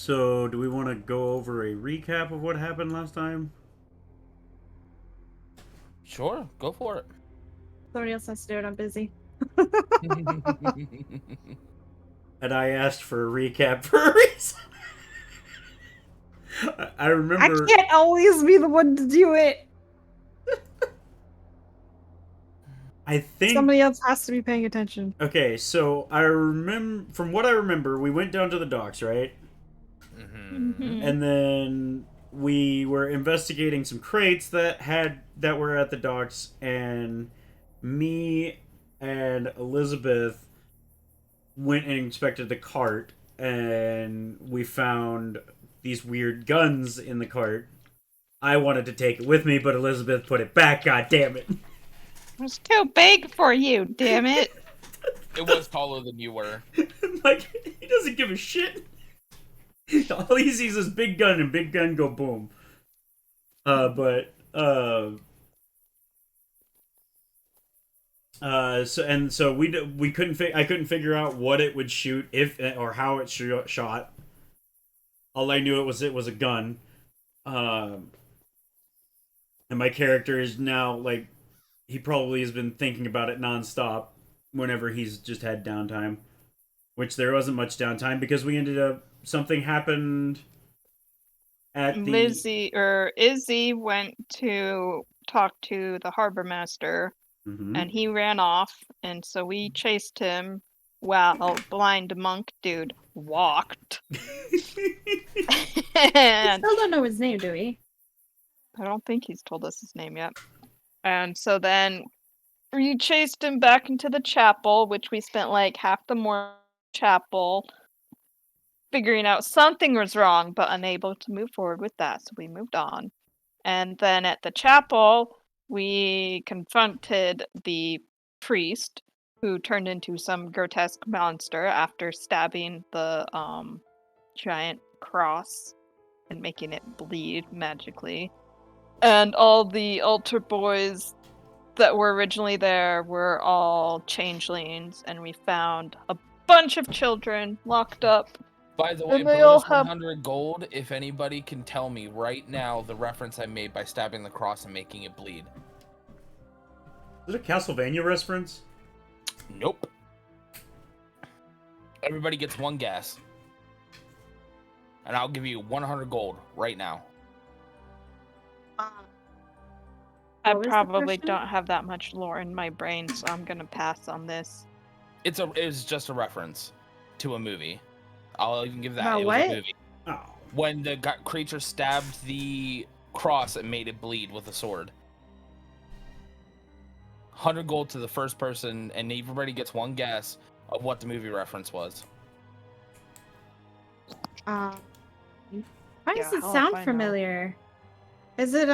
So, do we want to go over a recap of what happened last time? Sure, go for it. Somebody else has to do it. I'm busy. And I asked for a recap for a reason. I remember. I can't always be the one to do it. I think Somebody else has to be paying attention. Okay, so I remember from what I remember, we went down to the docks, right? Mm-hmm. And then we were investigating some crates that were at the docks, and me and Elizabeth went and inspected the cart, and we found these weird guns in the cart. I wanted to take it with me, but Elizabeth put it back. God damn it! It's too big for you, damn it. It was taller than you were. Like, he doesn't give a shit. All he sees is big gun, and big gun go boom. So we couldn't I couldn't figure out what it would shoot if or how it shot. All I knew it was a gun. And my character is now like, he probably has been thinking about it nonstop whenever he's just had downtime, which there wasn't much downtime because we ended up something happened at the Izzy went to talk to the harbor master, and he ran off, and so we chased him while blind monk dude walked. And Still don't know his name, do we? I don't think he's told us his name yet. And so then we chased him back into the chapel, which we spent like half the morning in the chapel figuring out something was wrong, but unable to move forward with that, so we moved on. And then at the chapel, we confronted the priest, who turned into some grotesque monster after stabbing the giant cross and making it bleed magically. And all the altar boys that were originally there were all changelings, and we found a bunch of children locked up. By the way, And they all bonus have- 100 gold if anybody can tell me right now the reference I made by stabbing the cross and making it bleed. Is it a Castlevania reference? Nope. Everybody gets one guess. And I'll give you 100 gold right now. I What was the probably question? don't have that much lore in my brain, so I'm gonna pass on this. It's just a reference to a movie. I'll even give that. About It was what? a movie. Oh. When the creature stabbed the cross, it made it bleed with a sword. 100 gold to the first person, and everybody gets one guess of what the movie reference was. Why does Yeah, it hell if sound I know. familiar? Is it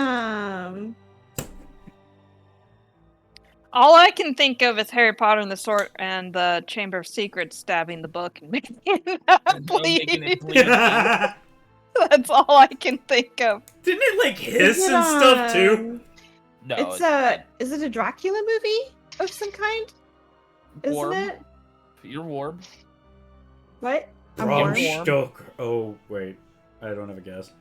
All I can think of is Harry Potter and the Sword and the Chamber of Secrets stabbing the book and making it Making it bleed. bleed. That's all I can think of. Didn't it like hiss is it, and stuff too? No, is it a Dracula movie of some kind? Warm. Isn't it? You're warm. What? I'm Bram warm. Stoker. Oh wait, I don't have a guess.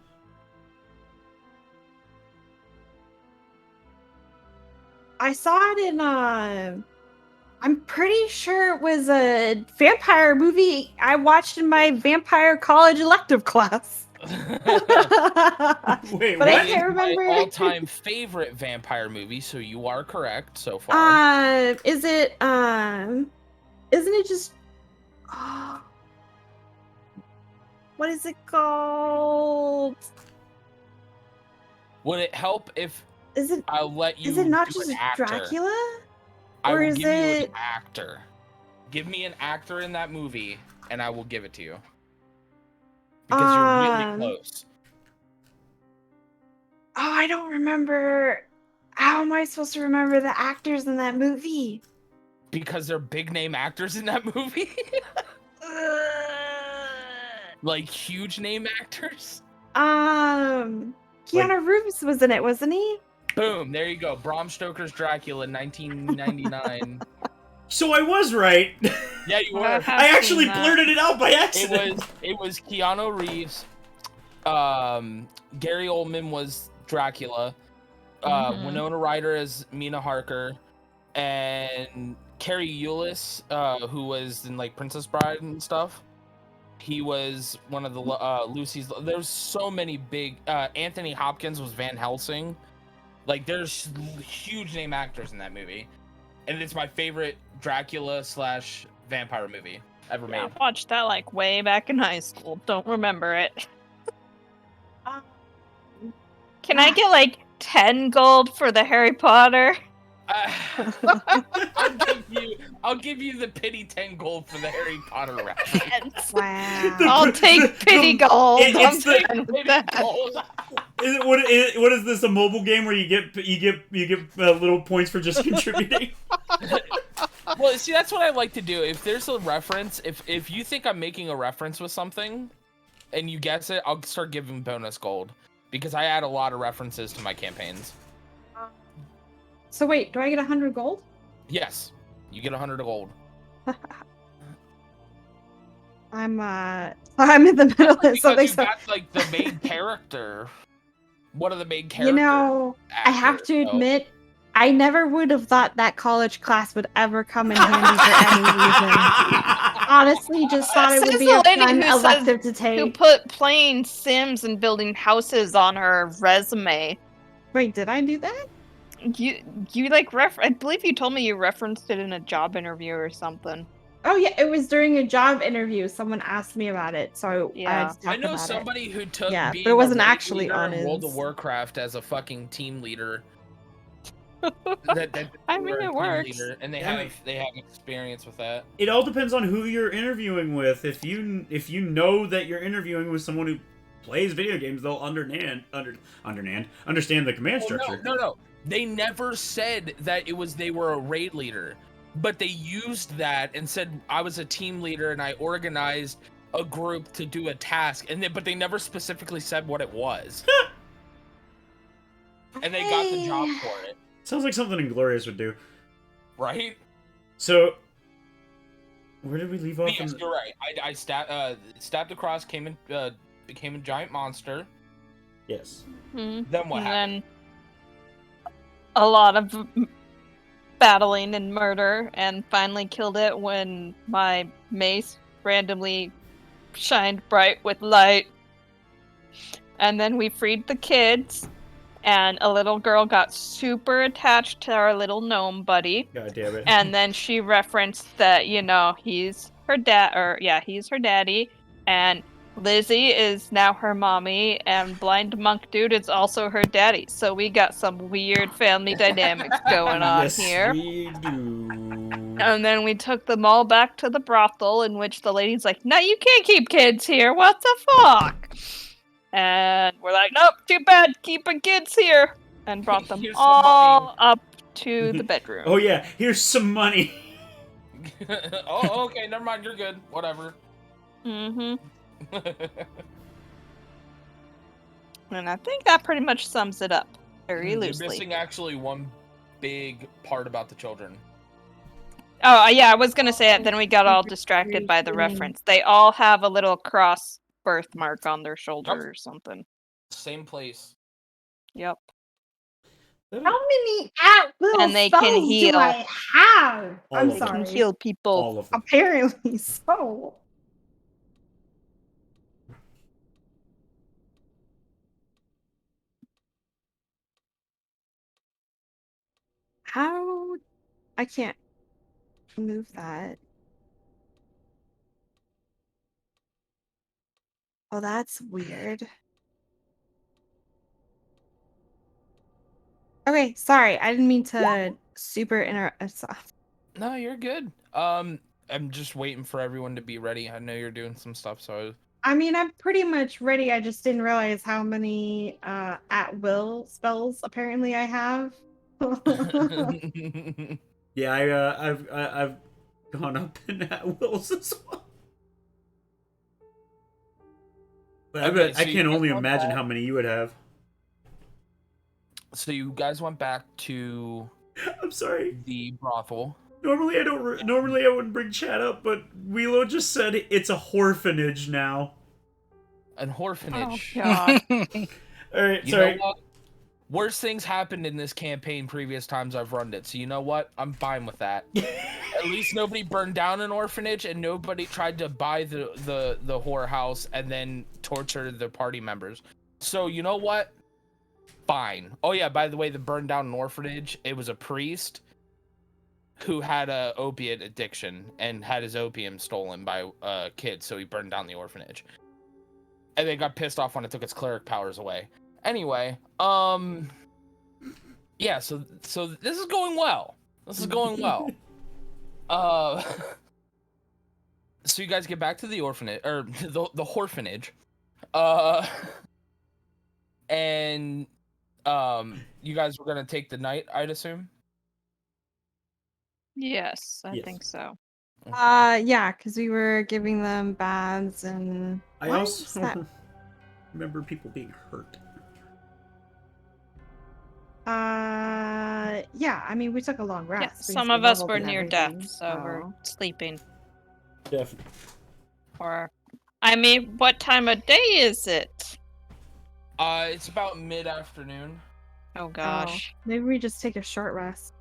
I saw it in I'm pretty sure it was a vampire movie I watched in my vampire college elective class. Wait, But I what? can't remember. My all-time favorite vampire movie, so you are correct so far. Is it isn't it just what is it called? Would it help if Is it I'll let you is it not do just an actor? Dracula? I Or will is give you an it- actor. Give me an actor in that movie, and I will give it to you. Because you're really close. Oh, I don't remember. How am I supposed to remember the actors in that movie? Because they're big name actors in that movie. Like huge name actors. Keanu Reeves was in it, wasn't he? Boom, there you go. Bram Stoker's Dracula, 1999. So I was right. Yeah, you were. I have I actually seen that. blurted it out by accident. It was Keanu Reeves. Gary Oldman was Dracula. Mhm. Winona Ryder as Mina Harker, and Carrie Eulis, who was in like Princess Bride and stuff. He was one of the Lucy's. There's so many big. Anthony Hopkins was Van Helsing. Like, there's huge name actors in that movie, and it's my favorite Dracula / vampire movie ever Yeah, made. I watched that like way back in high school. Don't remember it. Um, Can I get like 10 gold for the Harry Potter? I'll give you the pity 10 gold for the Harry Potter reference. wow. I'll take pity gold. I'm it's the- fine with that. What is this? A mobile game where you get little points for just contributing? Well, see, that's what I like to do. If there's a reference, if you think I'm making a reference with something, and you guess it, I'll start giving bonus gold because I add a lot of references to my campaigns. So wait, do I get 100 gold? Yes, you get 100 gold. I'm in the middle of Because something. you So got like the main character. One of the main characters. you know, I have to admit, I never would have thought that college class would ever come in handy for any reason. Honestly, just thought it would Says be the a lady fun who says- elective to Who take. put playing Sims and building houses on her resume? Wait, did I do that? You like I believe you told me you referenced it in a job interview or something. Oh yeah, it was during a job interview. Someone asked me about it, so Yeah. I just I talked know about somebody who took Yeah, being but it wasn't a raid actually leader on in World of his- Warcraft as a fucking team leader. I mean, They're a it team works. leader, and they Yeah, I have experience with that. It all depends on who you're interviewing with. If you know that you're interviewing with someone who plays video games, they'll understand the command structure. No. They never said that they were a raid leader, but they used that and said I was a team leader and I organized a group to do a task, but they never specifically said what it was. And they got the job for it, Sounds like something Inglorious would do. right? So, where did we leave off? But yes, you're right. I stabbed across, became a giant monster. Yes. Hmm. Then what And happened? then a lot of battling and murder, and finally killed it when my mace randomly shined bright with light. And then we freed the kids, and a little girl got super attached to our little gnome buddy. God damn it. And then she referenced that, he's her he's her daddy, and Lizzie is now her mommy, and Blind Monk Dude is also her daddy. So we got some weird family dynamics going on Yes, here. we do. And then we took them all back to the brothel, in which the lady's like, "No, you can't keep kids here. What the fuck?" And we're like, "Nope, too bad. Keeping kids here." And brought them Here's some all money. up to the bedroom. Oh yeah, here's some money. Oh, okay, never mind. You're good. Whatever. Mm-hmm. And I think that pretty much sums it up very You're loosely. missing actually one big part about the children. Oh, yeah, I was gonna say it, then we got all distracted by the reference. They all have a little cross birthmark on their shoulder Yep. or something. Same place. Yep. How many at-will And they can spells heal. do I have? All I'm of them. sorry. Can heal people. All of them. Apparently so. How? I can't move that. Oh, that's weird. Okay, sorry. I didn't mean to super interrupt. No, you're good. I'm just waiting for everyone to be ready. I know you're doing some stuff, so I mean, I'm pretty much ready. I just didn't realize how many at-will spells apparently I have. Yeah, I've gone up in at wills as well. But I Okay, bet so I you can guys only went imagine back- how many you would have. So you guys went back to I'm sorry. the brothel. Normally I don't. Normally I wouldn't bring chat up, but Wheelo just said it's a orphanage now. An Oh orphanage. god. All right, You sorry. know what? Worse things happened in this campaign previous times I've run it, so you know what? I'm fine with that. At least nobody burned down an orphanage and nobody tried to buy the whorehouse and then torture the party members. So you know what? Fine. Oh yeah, by the way, the burned down an orphanage, it was a priest who had a opiate addiction and had his opium stolen by kids, so he burned down the orphanage. And they got pissed off when it took its cleric powers away. Anyway, yeah, so this is going well. This is going well. So you guys get back to the orphanage or the orphanage. And you guys were gonna take the night, I'd assume. Yes, I Yes. think so. Yeah, because we were giving them baths and. I Why also is that? remember people being hurt. Yeah. I mean, we took a long Yeah, rest. because some we of us leveled were and near everything, death, so we're sleeping. Definitely. Or, I mean, what time of day is it? It's about mid-afternoon. Oh Oh, gosh. maybe we just take a short rest.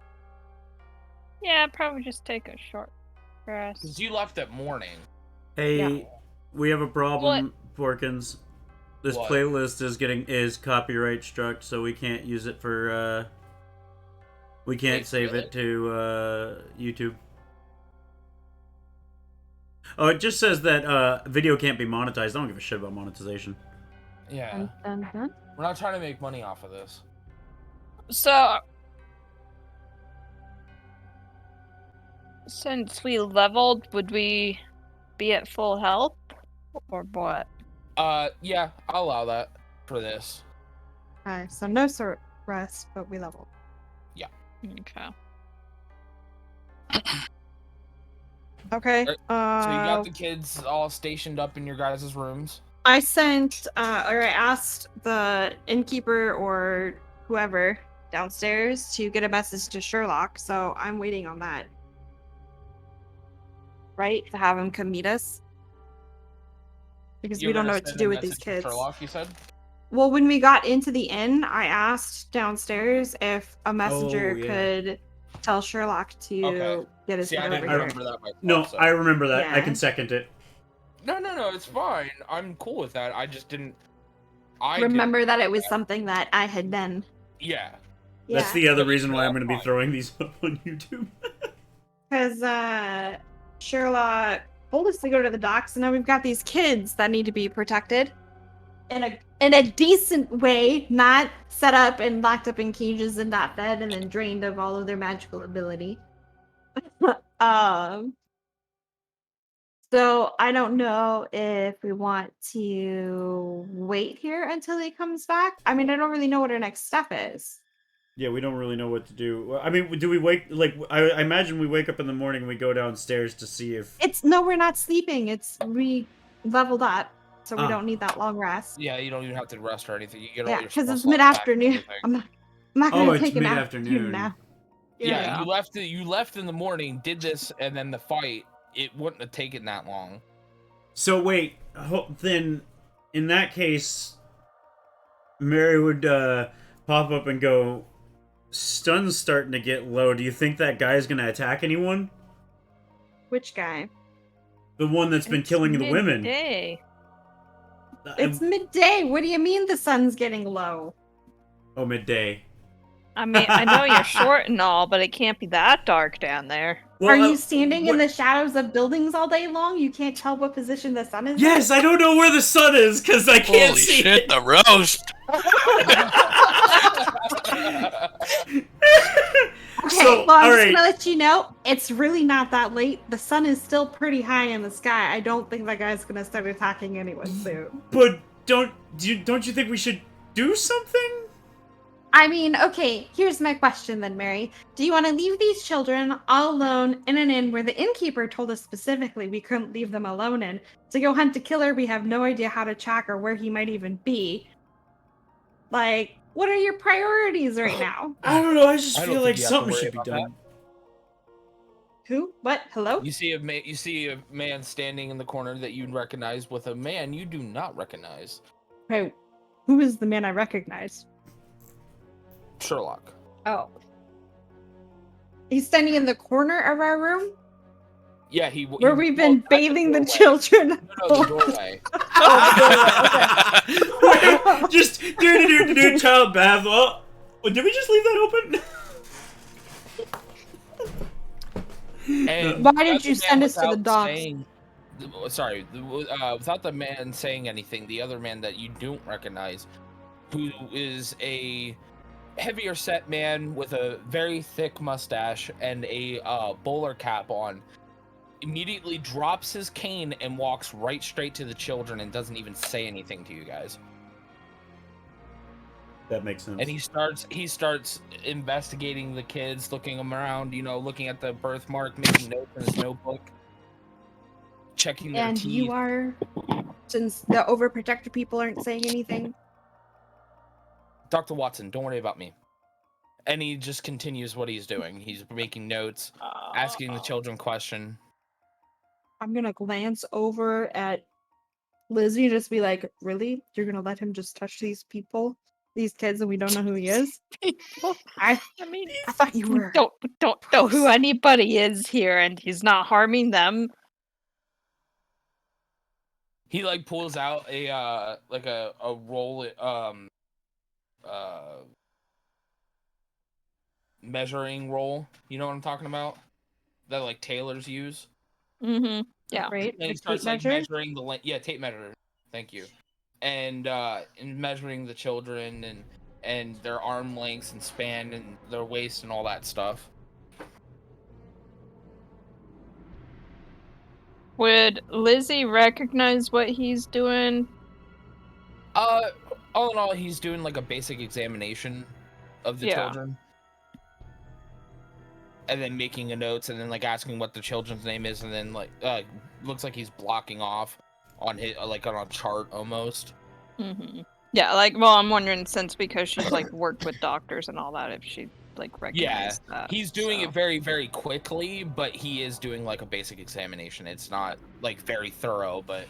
Yeah, probably just take a short rest. Because you left at morning. Hey, we have a problem, Porkins. This What? playlist is copyright struck, so we can't use it for we can't Wait, save really? it to YouTube. Oh, it just says that video can't be monetized. I don't give a shit about monetization. Yeah. Dun, dun, dun. We're not trying to make money off of this. So, since we leveled, would we be at full health? Or what? Yeah, I'll allow that for this. Okay, so no short rest, but we leveled. Okay. Okay. So you got the kids all stationed up in your guys' rooms. I sent, or I asked the innkeeper or whoever downstairs to get a message to Sherlock, so I'm waiting on that. Right? To have him come meet us. Because You're we don't know gonna what to send do a with these message to kids. Sherlock, you said? Well, when we got into the inn, I asked downstairs if a messenger Oh, yeah. could tell Sherlock to Okay. get his See, I head didn't over here. remember that myself. No, so. I remember that. I Yeah. can second it. No, it's fine. I'm cool with that. I just didn't. Remember that it was something that I had done. Yeah. Yeah. That's the other But reason why I'm that's going to be fine. throwing these up on YouTube. Because Sherlock told us to go to the docks, and now we've got these kids that need to be protected in a decent way, not set up and locked up in cages and not fed and then drained of all of their magical ability. So I don't know if we want to wait here until he comes back. I mean, I don't really know what our next step is. Yeah, we don't really know what to do. Well, I mean, do we wake, like, I imagine we wake up in the morning and we go downstairs to see if... No, we're not sleeping. We leveled up, so we Ah. don't need that long rest. Yeah, you don't even have to rest or anything. You get all Yeah, your because spell it's slots back and mid-afternoon. everything. I'm not Oh, gonna it's take an mid-afternoon. afternoon now. Yeah, you left in the morning, did this, and then the fight. It wouldn't have taken that long. So wait, then in that case, Mary would pop up and go, "Stun's starting to get low. Do you think that guy's going to attack anyone?" Which guy? The one that's been killing the women. Midday. It's midday. What do you mean the sun's getting low? Oh, midday. I mean, I know you're short and all, but it can't be that dark down there. Well, Are you standing in the shadows of buildings all day long? You can't tell what position the sun is in? Yes, I don't know where the sun is because I can't Holy see shit, it. the roast! Okay, So, well, I'm all just right. gonna let you know, it's really not that late. The sun is still pretty high in the sky. I don't think that guy's gonna start attacking anyone soon. But don't you think we should do something? I mean, okay, here's my question then, Mary. Do you want to leave these children all alone in an inn where the innkeeper told us specifically we couldn't leave them alone in to go hunt a killer we have no idea how to track or where he might even be? Like, what are your priorities right now? I don't know. I just I don't feel think like you have to something worry should be about done. Who? What? Hello? You see a man standing in the corner that you recognize with a man you do not recognize. Hey, who is the man I recognize? Sherlock. Oh. He's standing in the corner of our room Yeah, where we've been well, at bathing the doorway. children. No, the doorway. Wait, just do child bath. Well, did we just leave that open? And Why did without you the send man us to the without docks? saying- Sorry, without the man saying anything, the other man that you don't recognize, who is a heavier set man with a very thick mustache and a bowler cap on, immediately drops his cane and walks right straight to the children and doesn't even say anything to you guys. That makes sense. And he starts investigating the kids, looking them around, looking at the birthmark, making notes in his notebook, checking their And teeth. you are, since the overprotected people aren't saying anything. Dr. Watson, don't worry about me. And he just continues what he's doing. He's making notes, asking the children question. I'm gonna glance over at Lizzie and just be like, really? You're gonna let him just touch these people? These kids, and we don't know who he is? People. I mean, I thought you we were. don't know who anybody is here, and he's not harming them. He pulls out a roll measuring roll. You know what I'm talking about? That tailors use. Mm-hmm. Yeah. Right? And he The starts tape measure? measuring the length. Yeah, tape measure. Thank you. And in measuring the children and their arm lengths and span and their waist and all that stuff. Would Lizzie recognize what he's doing? All in all, he's doing a basic examination of the children. And then making a notes and then asking what the children's name is and then looks like he's blocking off on his on a chart almost. Mm-hmm. Yeah, I'm wondering because she's worked with doctors and all that, if she recognized that. He's doing it very, very quickly, but he is doing a basic examination. It's not very thorough, but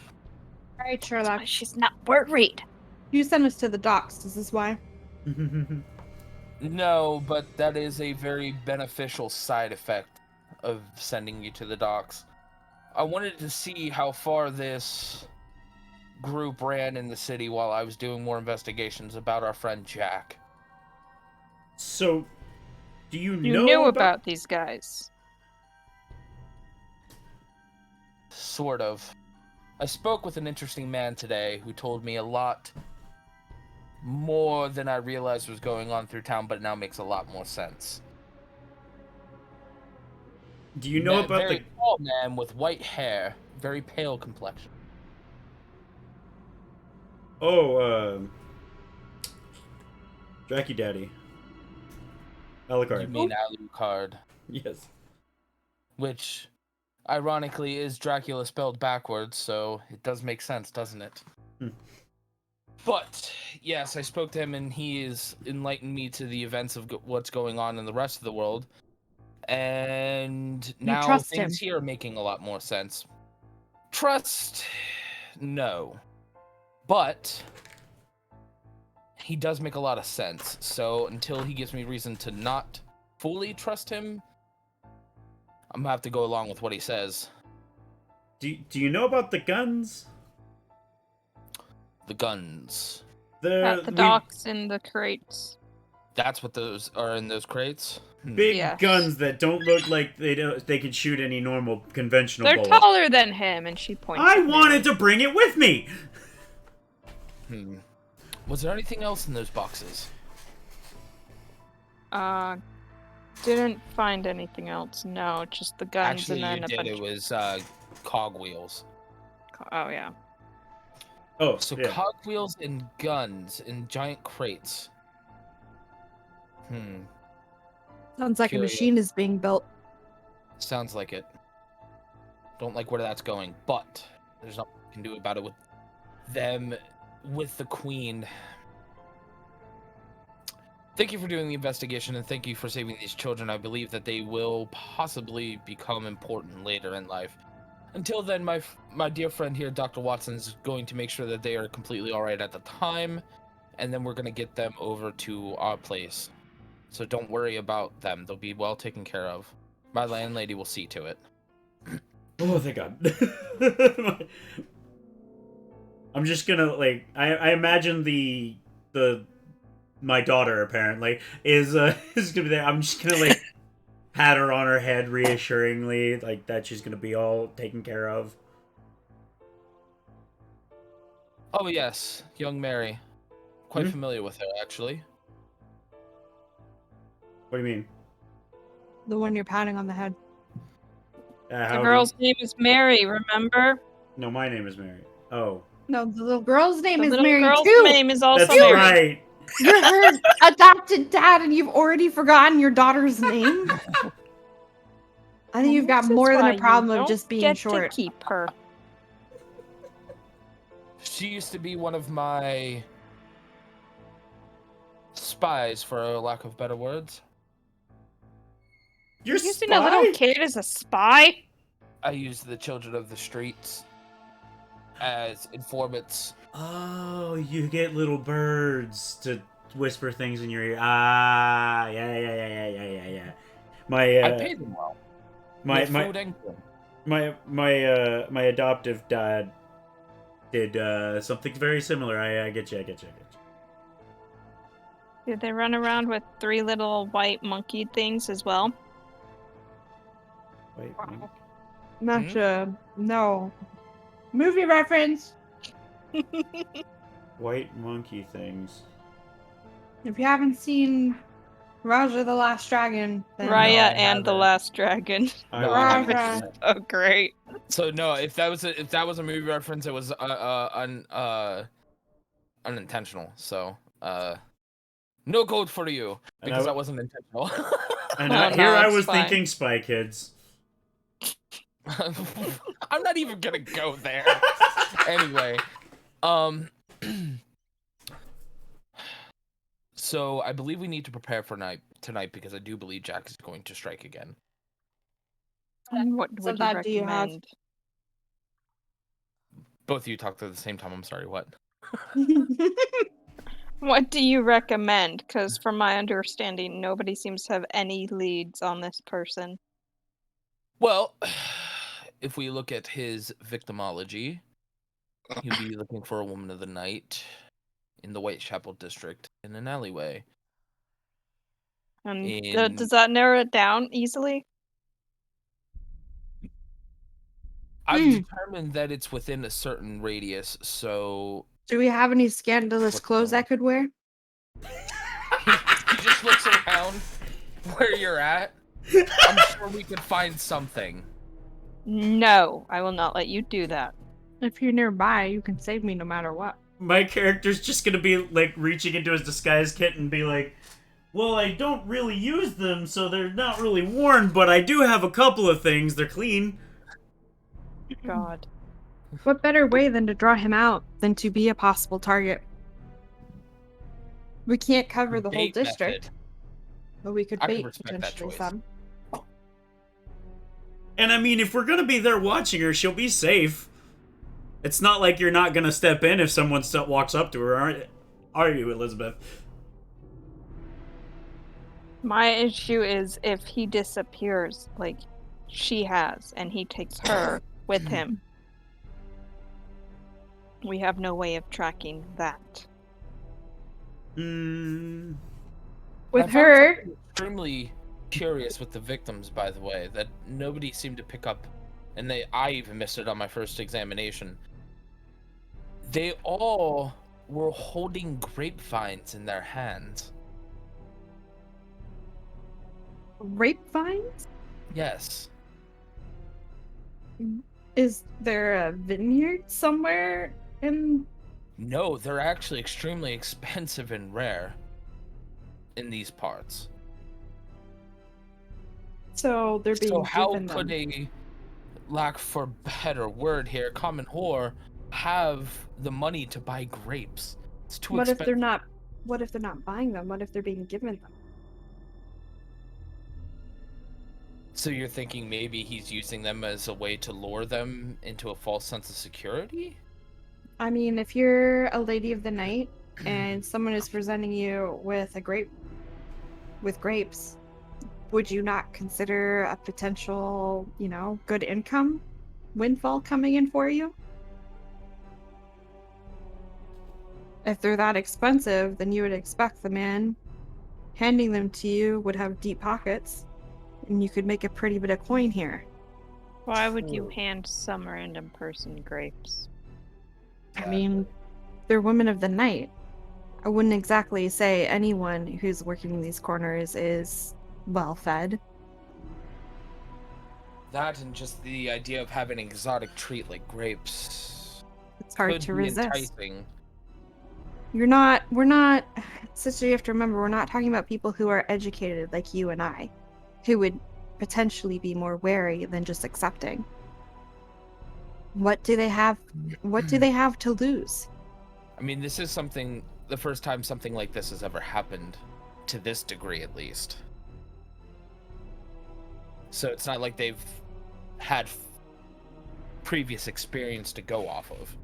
All right, Sherlock. She's not worried. You sent us to the docks. Is this why? no, but that is a very beneficial side effect of sending you to the docks. I wanted to see how far this group ran in the city while I was doing more investigations about our friend Jack. So, do you You know knew about these guys? Sort of. I spoke with an interesting man today who told me a lot more than I realized was going on through town, but it now makes a lot more sense. Do you know about very tall man with white hair, very pale complexion. Oh, Dracky Daddy. Alucard. You mean Alucard? Yes. Which, ironically, is Dracula spelled backwards, so it does make sense, doesn't it? But, yes, I spoke to him, and he has enlightened me to the events of what's going on in the rest of the world. And now things here are making a lot more sense. Trust? No. But he does make a lot of sense. So until he gives me reason to not fully trust him, I'm gonna have to go along with what he says. Do you know about the guns? The guns. At the docks and the crates. That's what those are in those crates? Big guns that don't look like they can shoot any normal conventional bullet. They're taller than him, and she points. I wanted to bring it with me. Was there anything else in those boxes? Didn't find anything else. No, just the guns. Actually, and then you did. It was cogwheels. Oh yeah. Oh, so yeah. cogwheels and guns in giant crates. Sounds like a machine is being built. Sounds like it. Don't like where that's going, but there's nothing we can do about it with them, with the queen. Thank you for doing the investigation, and thank you for saving these children. I believe that they will possibly become important later in life. Until then, my dear friend here, Dr. Watson, is going to make sure that they are completely all right at the time, and then we're going to get them over to our place. So don't worry about them. They'll be well taken care of. My landlady will see to it. Oh, thank God. I'm just gonna, like, I imagine my daughter, apparently, is gonna be there. I'm just gonna, like, pat her on her head reassuringly, like, that she's gonna be all taken care of. Oh, yes, young Mary. Quite familiar with her, actually. What do you mean? The one you're patting on the head. The girl's name is Mary, remember? No, my name is Mary. Oh. No, the little girl's name The is little Mary girl's too. name is also That's Mary. right. You're her adopted dad, and you've already forgotten your daughter's name. I think you've got This is more than why a you problem of don't just being get short. to keep her. She used to be one of my spies, for a lack of better words. You're Using a little kid as a spy? I used the children of the streets as informants. Oh, you get little birds to whisper things in your ear. Ah, yeah. My I paid them well. my With my food and drink. my adoptive dad did something very similar. I get you. Did they run around with 3 little white monkey things as well? Wait, No. Movie reference. white monkey things. If you haven't seen Raja the Last Dragon, then Raya I and the haven't. Last Dragon. No, I haven't Raja. seen it. Oh, great. So no, if that was a movie reference, it was unintentional. So no code for you because that wasn't intentional. And Oh, here no, I it's was fine. thinking Spy Kids. I'm not even gonna go there. Anyway, so I believe we need to prepare for tonight because I do believe Jack is going to strike again. And what So would you that do you have? recommend? Both of you talked at the same time. I'm sorry. What? What do you recommend? Because from my understanding, nobody seems to have any leads on this person. Well, if we look at his victimology, he'd be looking for a woman of the night in the Whitechapel district in an alleyway. And does that narrow it down easily? I've determined that it's within a certain radius, so Do we have any scandalous What's clothes going I could wear? he just looks around where you're at. I'm sure we could find something. No, I will not let you do that. If you're nearby, you can save me no matter what. My character's just gonna be, like, reaching into his disguise kit and be like, well, I don't really use them, so they're not really worn, but I do have a couple of things. They're clean. God. What better way than to draw him out than to be a possible target? We can't cover the whole Bait district, method. but we could I can bait respect that potentially choice. some. And I mean, if we're gonna be there watching her, she'll be safe. It's not like you're not gonna step in if someone walks up to her, are you, Elizabeth? My issue is if he disappears, like she has, and he takes her with him. We have no way of tracking that. With I found her, something extremely curious with the victims, by the way, that nobody seemed to pick up, and I even missed it on my first examination. They all were holding grapevines in their hands. grapevines? Yes. Is there a vineyard somewhere in? No, they're actually extremely expensive and rare in these parts. So they're being So how given could them. a, lack for better word here, common whore, have the money to buy grapes? It's too What if expensive. they're not What if they're not buying them? What if they're being given them? So you're thinking maybe he's using them as a way to lure them into a false sense of security? I mean, if you're a lady of the night and someone is presenting you with grapes, would you not consider a potential, good income windfall coming in for you? If they're that expensive, then you would expect the man handing them to you would have deep pockets, and you could make a pretty bit of coin here. Why would you hand some random person grapes? I mean, they're women of the night. I wouldn't exactly say anyone who's working in these corners is well fed. That and just the idea of having an exotic treat like grapes It's hard could to be resist. enticing. We're not, sister, you have to remember, we're not talking about people who are educated like you and I, who would potentially be more wary than just accepting. What do they have to lose? I mean, this is the first time something like this has ever happened, to this degree at least. So it's not like they've had previous experience to go off of.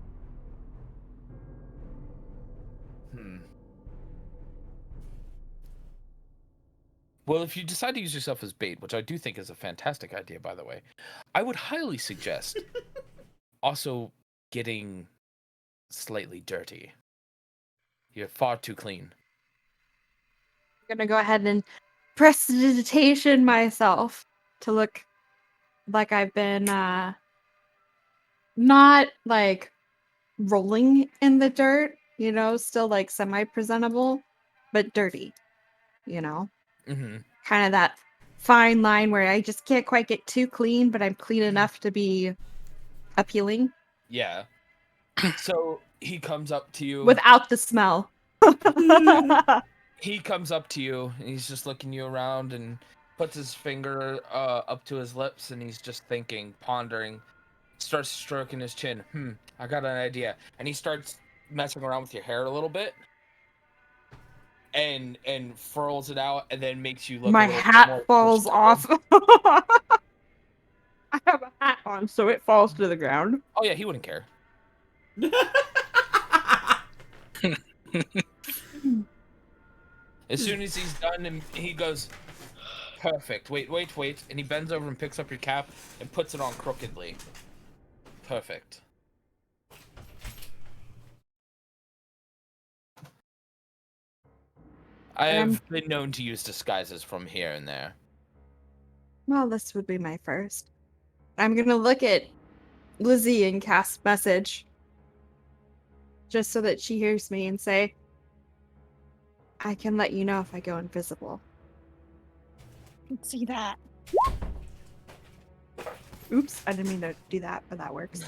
Well, if you decide to use yourself as bait, which I do think is a fantastic idea, by the way, I would highly suggest also getting slightly dirty. You're far too clean. I'm gonna go ahead and prestidigitation myself to look like I've been not like rolling in the dirt, still like semi-presentable, but dirty, Mm-hmm. kind of that fine line where I just can't quite get too clean, but I'm clean enough to be appealing. Yeah. So he comes up to you. Without the smell. He comes up to you and he's just looking you around and puts his finger up to his lips and he's just thinking, pondering, starts stroking his chin. I got an idea. And he starts messing around with your hair a little bit and furls it out and then makes you look My a little hat more falls presentable. off. I have a hat on, so it falls to the ground. Oh yeah, he wouldn't care. As soon as he's done, and he goes, perfect. Wait. And he bends over and picks up your cap and puts it on crookedly. Perfect. I have been known to use disguises from here and there. Well, this would be my first. I'm gonna look at Lizzie and cast message. Just so that she hears me and say, I can let you know if I go invisible. I can see that. Oops, I didn't mean to do that, but that works.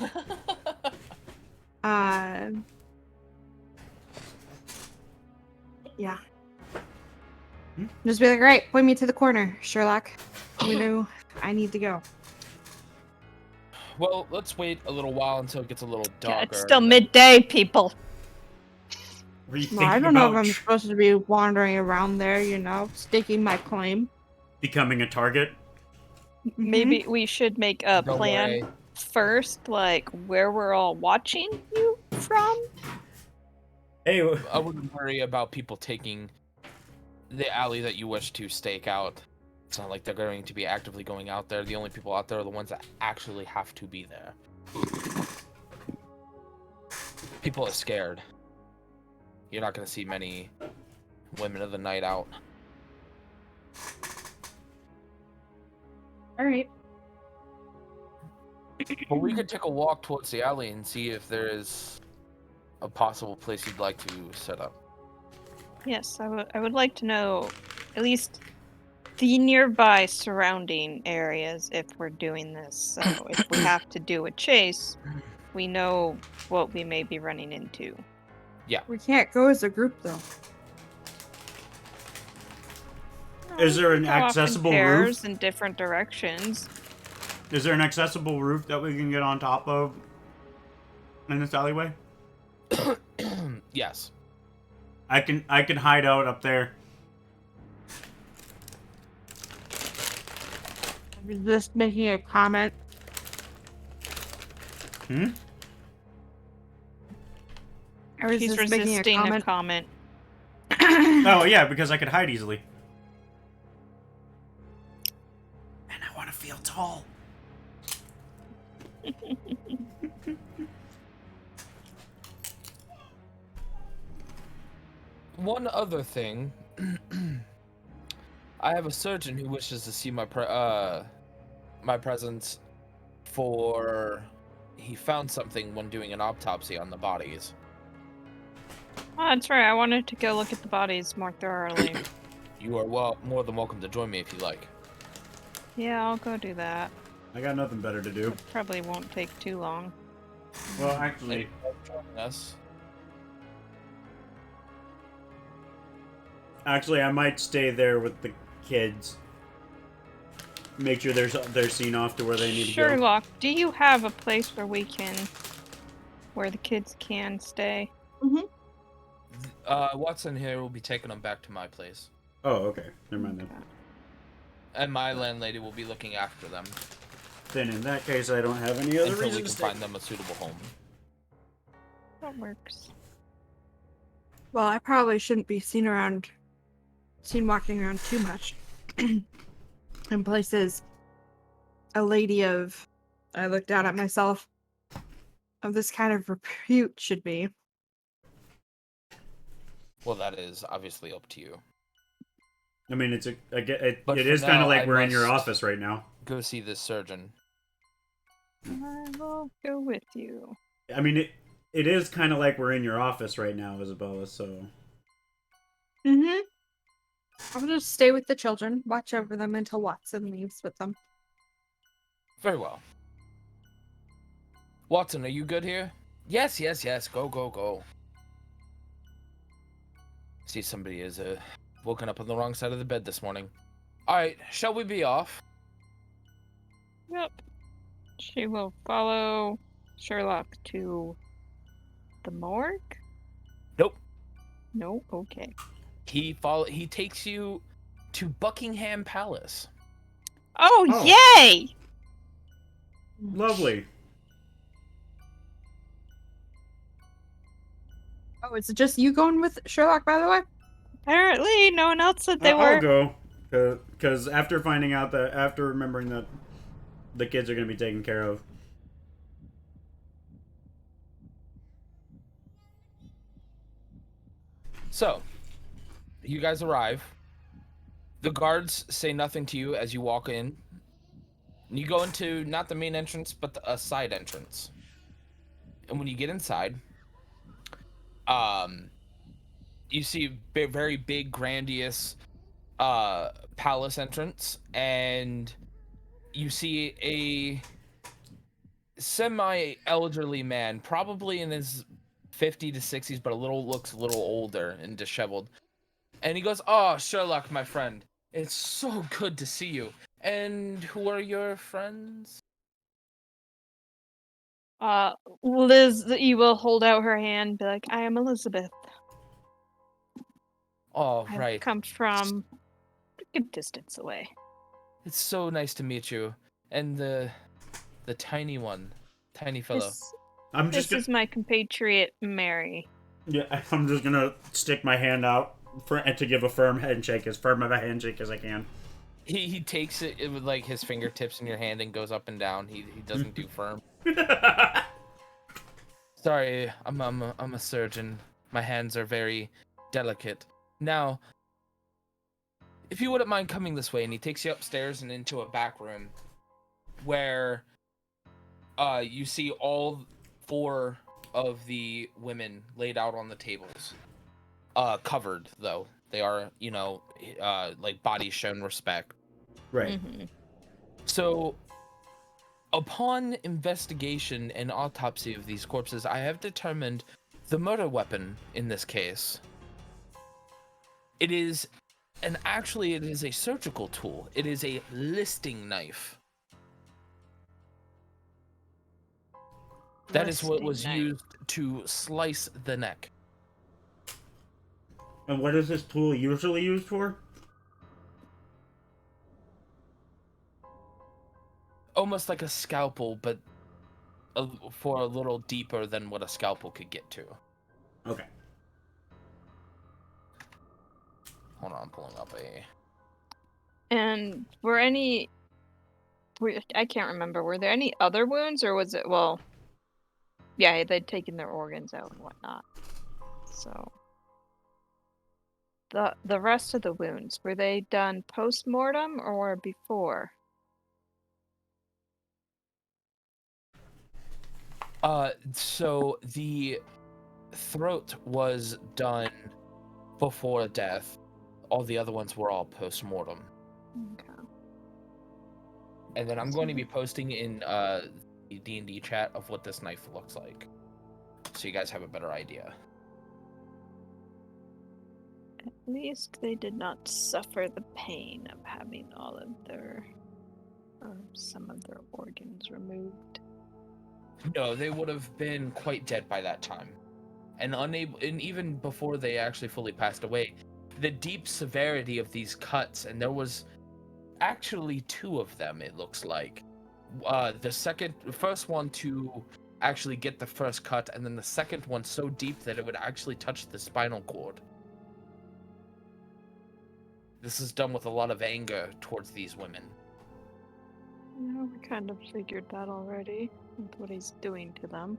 Yeah. Just be like, right, point me to the corner, Sherlock. You know, I need to go. Well, let's wait a little while until it gets a little darker. Yeah, it's still midday, people. Well, I don't know if I'm supposed to be wandering around there, staking my claim. Becoming a target? Maybe we should make a plan first, like where we're all watching you from. Hey, I wouldn't worry about people taking the alley that you wish to stake out. It's not like they're going to be actively going out there. The only people out there are the ones that actually have to be there. People are scared. You're not going to see many women of the night out. All right. But we could take a walk towards the alley and see if there is a possible place you'd like to set up. Yes, I would like to know at least the nearby surrounding areas if we're doing this. So if we have to do a chase, we know what we may be running into. Yeah. We can't go as a group, though. Is there an Go off in accessible pairs roof? in different directions. Is there an accessible roof that we can get on top of in this alleyway? Yes. I can hide out up there. I was just making a comment. Hmm? I was He's just making a resisting a comment. comment. Oh, yeah, because I could hide easily. And I want to feel tall. One other thing. I have a surgeon who wishes to see my presence for he found something when doing an autopsy on the bodies. Oh, that's right. I wanted to go look at the bodies more thoroughly. You are more than welcome to join me if you like. Yeah, I'll go do that. I got nothing better to do. It probably won't take too long. Well, actually, Joining us. I might stay there with the kids. Make sure they're seen off to where they need to go. Sherlock, do you have a place where where the kids can stay? Watson here will be taking them back to my place, Oh, okay. Never mind then. and my landlady will be looking after them Then in that case, I don't have any other until we reason can to stay. find them a suitable home. That works. Well, I probably shouldn't be seen walking around too much in places a lady of, I look down at myself, of this kind of repute should be. Well, that is obviously up to you. I mean, it But it for is kind now, of like I we're in your must- office right now. Go see this surgeon. I will go with you. I mean, it is kind of like we're in your office right now, Isabella, so... I'll just stay with the children, watch over them until Watson leaves with them. Very well. Watson, are you good here? Yes. Go, go, go. See, somebody is woken up on the wrong side of the bed this morning. All right, shall we be off? Yep. She will follow Sherlock to the morgue? Nope. No? Okay. He takes you to Buckingham Palace. Oh, Oh. yay! Lovely. Oh, is it just you going with Sherlock, by the way? Apparently, no one else said they I'll were. go. Because after remembering that the kids are going to be taken care of. So, you guys arrive. The guards say nothing to you as you walk in. You go into not the main entrance, but a side entrance. And when you get inside, you see a very big, grandiose palace entrance, and you see a semi-elderly man, probably in his 50s to 60s, but looks a little older and disheveled. And he goes, "Oh, Sherlock, my friend, it's so good to see you. And who are your friends?" Liz, you will hold out her hand and be like, I am Elizabeth. Oh, I've right. come from a good distance away. It's so nice to meet you. And the tiny fellow. This is my compatriot, Mary. Yeah, I'm just gonna stick my hand out to give a firm handshake, as firm of a handshake as I can. He takes it with like his fingertips in your hand and goes up and down. He doesn't do firm. Sorry, I'm a surgeon. My hands are very delicate. Now, if you wouldn't mind coming this way, and he takes you upstairs and into a back room where you see all 4 of the women laid out on the tables. Covered though. They are, like bodies shown respect. Right. Mm-hmm. So, upon investigation and autopsy of these corpses, I have determined the murder weapon in this case. It is a surgical tool. It is a listing knife. That is what was used to slice the neck. And what is this tool usually used for? Almost like a scalpel, but for a little deeper than what a scalpel could get to. Okay. Hold on, I'm pulling up a... And I can't remember, were there any other wounds, or was it, well, yeah, they'd taken their organs out and whatnot. So the rest of the wounds, were they done post-mortem or before? So the throat was done before death. All the other ones were all post-mortem. Okay. And then I'm going to be posting in the D&D chat of what this knife looks like, so you guys have a better idea. At least they did not suffer the pain of having all of their, or some of their organs removed. No, they would have been quite dead by that time, and unable, and even before they actually fully passed away. The deep severity of these cuts, and there was actually 2 of them, it looks like. The first one to actually get the first cut, and then the second one so deep that it would actually touch the spinal cord. This is done with a lot of anger towards these women. Yeah, we kind of figured that already, with what he's doing to them.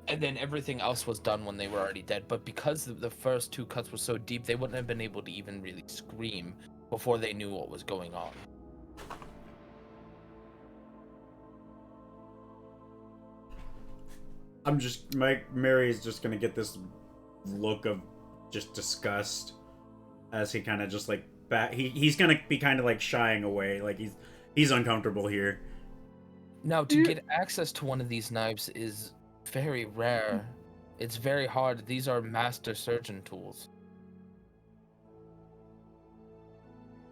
And then everything else was done when they were already dead, but because the first 2 cuts were so deep, they wouldn't have been able to even really scream before they knew what was going on. Mary is just gonna get this look of just disgust as he kind of just like he's gonna be kind of like shying away, like he's uncomfortable here. Now, to get access to one of these knives is very rare. It's very hard. These are master surgeon tools.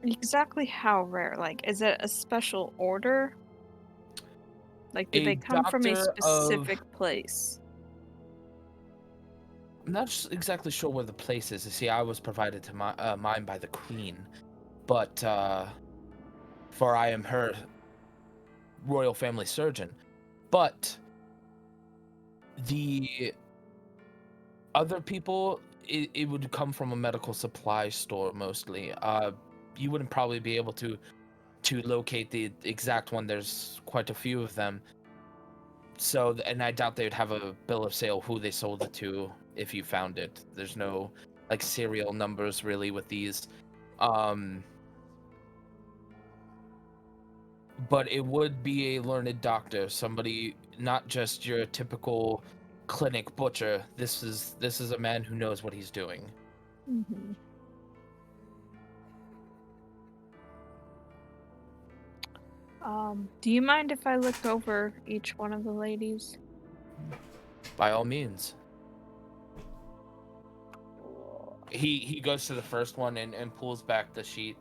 Exactly how rare? Like, is it a special order? Like, do they come from a specific place? I'm not exactly sure where the place is. You see, I was provided to mine by the queen, but for I am her royal family surgeon. But the other people, it would come from a medical supply store mostly. You wouldn't probably be able to locate the exact one. There's quite a few of them. So, and I doubt they'd have a bill of sale who they sold it to if you found it. There's no like serial numbers really with these. But it would be a learned doctor, somebody, not just your typical clinic butcher. This is a man who knows what he's doing. Mm-hmm. Do you mind if I looked over each one of the ladies? By all means. He goes to the first one and pulls back the sheet.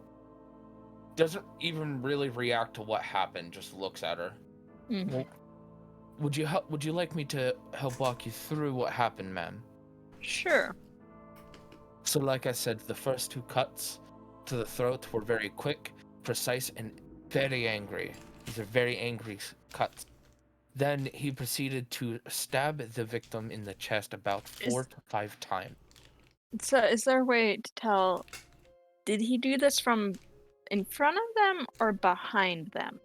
Doesn't even really react to what happened, just looks at her. Mm-hmm. Well, would you like me to help walk you through what happened, ma'am? Sure. So like I said, the first 2 cuts to the throat were very quick, precise, and very angry. These are very angry cuts. Then he proceeded to stab the victim in the chest about 4 to 5 times. So is there a way to tell, did he do this from in front of them or behind them?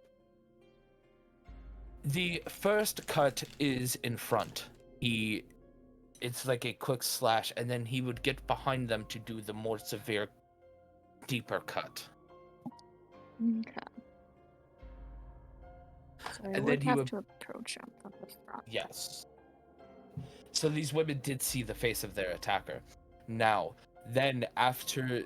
The first cut is in front. It's like a quick slash, and then he would get behind them to do the more severe, deeper cut. Okay. So I would have to approach him from the front. Yes. So these women did see the face of their attacker. Now, then after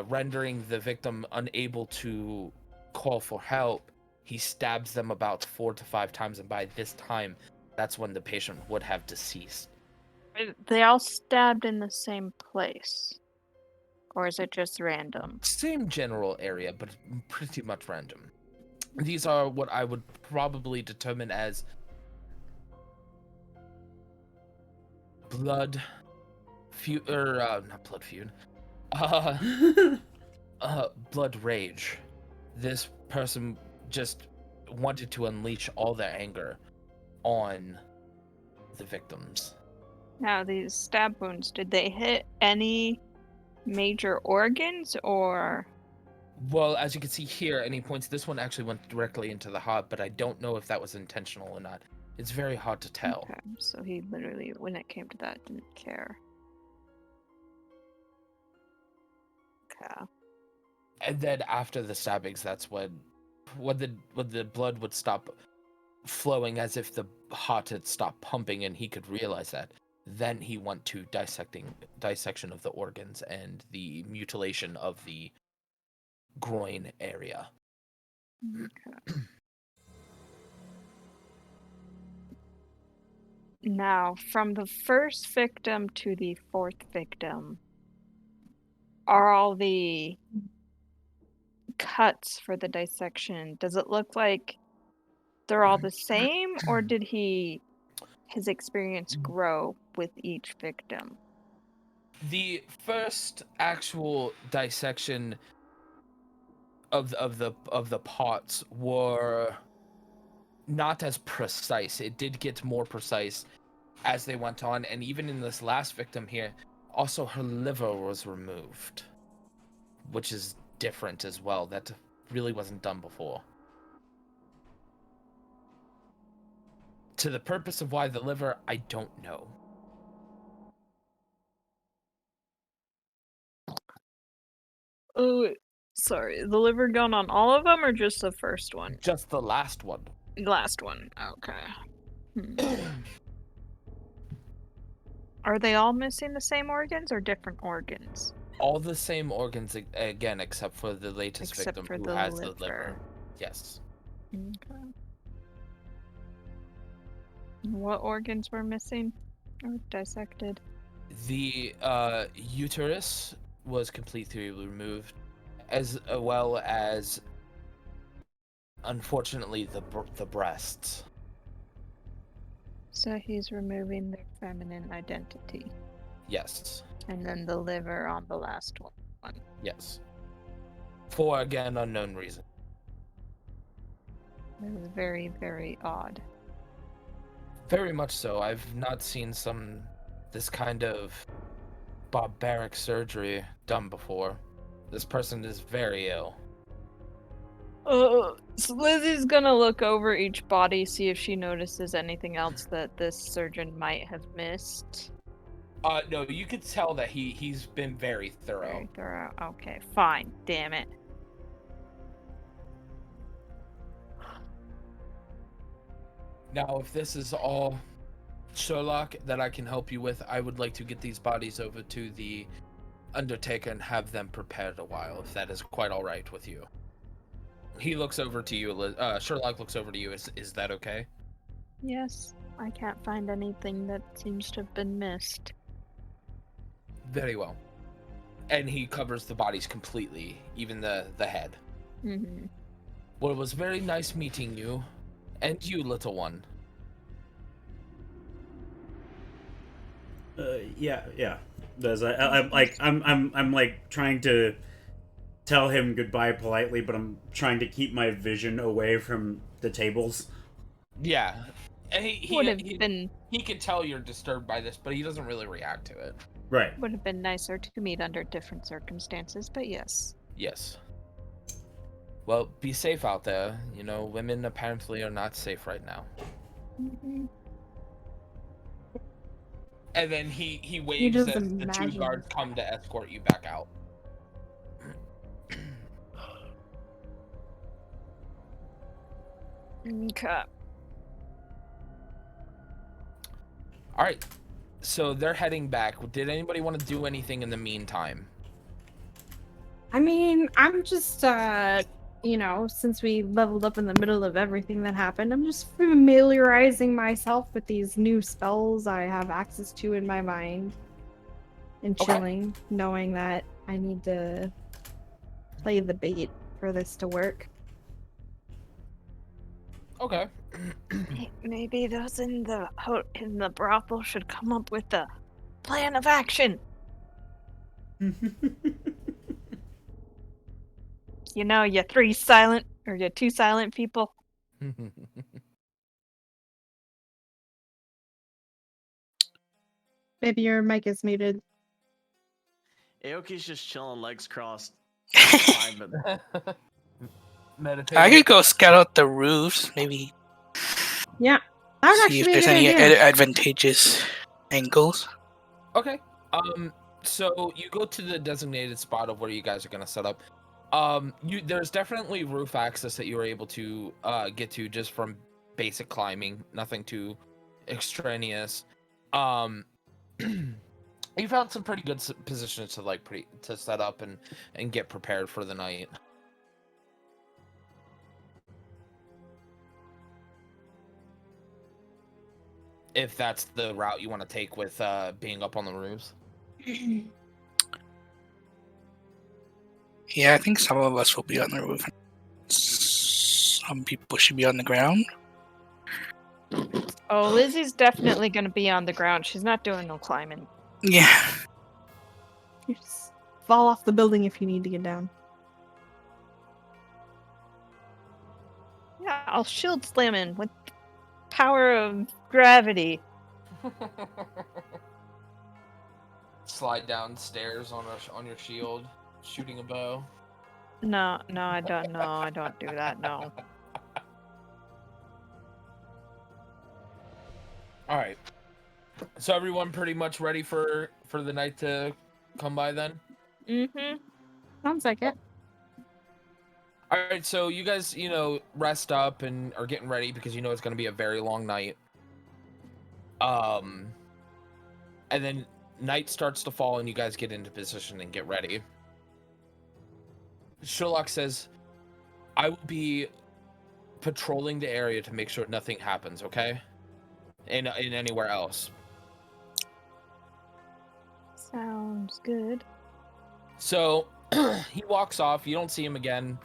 rendering the victim unable to call for help, he stabs them about 4 to 5 times, and by this time, that's when the patient would have deceased. They all stabbed in the same place? Or is it just random? Same general area, but pretty much random. These are what I would probably determine as blood, feud, or not blood feud, blood rage. This person just wanted to unleash all their anger on the victims. Now, these stab wounds, did they hit any major organs or? Well, as you can see here, and he points, this one actually went directly into the heart, but I don't know if that was intentional or not. It's very hard to tell. Okay, so he literally, when it came to that, didn't care. Okay. And then after the stabbings, that's when the blood would stop flowing, as if the heart had stopped pumping, and he could realize that. Then he went to dissection of the organs and the mutilation of the groin area. Okay. Now, from the first victim to the fourth victim, are all the cuts for the dissection, does it look like they're all the same, or did his experience grow with each victim? The first actual dissection of the parts were not as precise. It did get more precise as they went on, and even in this last victim here, also her liver was removed, which is different as well. That really wasn't done before. To the purpose of why the liver, I don't know. Oh, sorry, the liver gone on all of them, or just the first one? Just the last one. Last one, okay. Are they all missing the same organs or different organs? All the same organs again, except for the latest Except victim for who the has liver. the liver. Yes. Okay. What organs were missing or dissected? The uterus was completely removed, as well as, unfortunately, the breasts. So he's removing their feminine identity. Yes. And then the liver on the last one. Yes. For, again, unknown reason. It was very, very odd. Very much so. I've not seen this kind of barbaric surgery done before. This person is very ill. So Lizzie's gonna look over each body, see if she notices anything else that this surgeon might have missed. No, you could tell that he's been very thorough. Very thorough. Okay, fine. Damn it. Now, if this is all, Sherlock, that I can help you with, I would like to get these bodies over to the Undertaker and have them prepared a while, if that is quite all right with you. He looks over to you, Sherlock looks over to you. Is that okay? Yes, I can't find anything that seems to have been missed. Very well. And he covers the bodies completely, even the head. Mm-hmm. Well, it was very nice meeting you. And you, little one. Yeah. I'm like trying to tell him goodbye politely, but I'm trying to keep my vision away from the tables. Yeah. And he can tell you're disturbed by this, but he doesn't really react to it. Right. Would have been nicer to meet under different circumstances, but yes. Yes. Well, be safe out there. You know, women apparently are not safe right now. Mm-hmm. And then he waves as the two guards come to escort you back out. Okay. All right. So they're heading back. Did anybody want to do anything in the meantime? I mean, I'm just, since we leveled up in the middle of everything that happened, I'm just familiarizing myself with these new spells I have access to in my mind. And chilling, knowing that I need to play the bait for this to work. Okay. Maybe those in the brothel should come up with a plan of action. You know, you two silent people. Maybe your mic is muted. Aoki's just chilling, legs crossed. I Meditating. could go scout out the roofs, maybe Yeah, that would see actually if be a there's good any idea. advantageous angles. Okay. So you go to the designated spot of where you guys are gonna set up. There's definitely roof access that you were able to get to just from basic climbing, nothing too extraneous. You found some pretty good positions to set up and get prepared for the night. If that's the route you want to take with being up on the roofs. Yeah, I think some of us will be on the roof. Some people should be on the ground. Oh, Lizzie's definitely going to be on the ground. She's not doing no climbing. Yeah. You just fall off the building if you need to get down. Yeah, I'll shield slamming with power of gravity. Slide downstairs on your shield, shooting a bow. No, I don't. No, I don't do that. No. All right. So everyone pretty much ready for the night to come by then? Mm-hmm. Sounds like it. All right, so you guys, rest up and are getting ready because you know it's going to be a very long night. And then night starts to fall and you guys get into position and get ready. Sherlock says, I will be patrolling the area to make sure nothing happens, okay? In anywhere else. Sounds good. So he walks off. You don't see him again.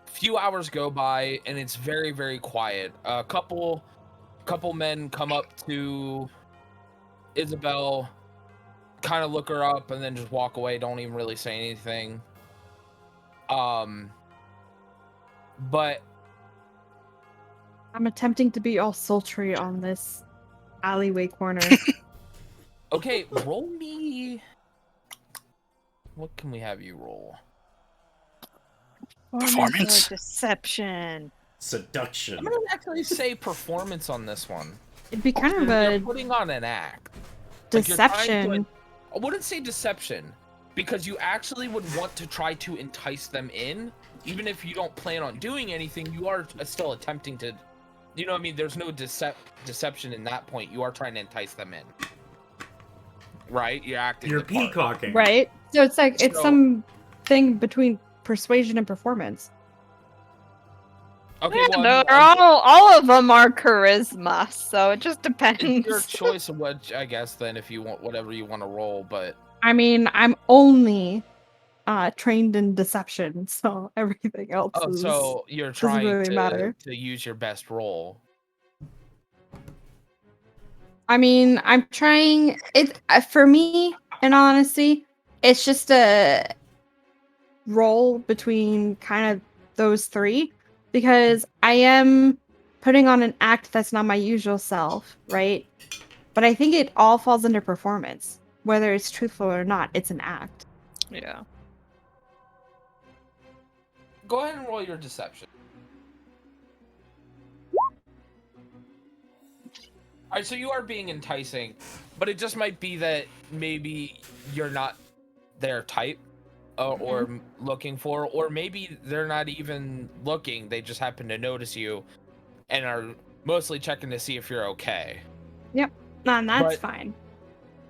Few hours go by and it's very, very quiet. A couple men come up to Isabel, kind of look her up and then just walk away, don't even really say anything. But I'm attempting to be all sultry on this alleyway corner. okay, roll me. What can we have you roll? Performance? Or deception. Seduction. I'm gonna actually say performance on this one. It'd be kind of You're a putting on an act. Like, you're trying to deception. I wouldn't say deception, because you actually would want to try to entice them in, even if you don't plan on doing anything. You are still attempting to, you know what I mean? There's no deception in that point. You are trying to entice them in, right? You're acting. You're the part. peacocking. Right? So it's like, it's So- some thing between persuasion and performance. Okay, Yeah, well, they're all of them are charisma, so it just depends. it's your choice of what, I guess, then, if you want whatever you want to roll, but I mean, I'm only trained in deception, so everything else is... so you're doesn't trying really matter. to use your best roll. I mean, I'm trying it for me, in all honesty, it's just a roll between kind of those three, because I am putting on an act that's not my usual self, right? But I think it all falls under performance. Whether it's truthful or not, it's an act. Yeah. Go ahead and roll your deception. Alright, so you are being enticing, but it just might be that maybe you're not their type or looking for, or maybe they're not even looking, they just happen to notice you and are mostly checking to see if you're okay. Yep. And that's But- fine.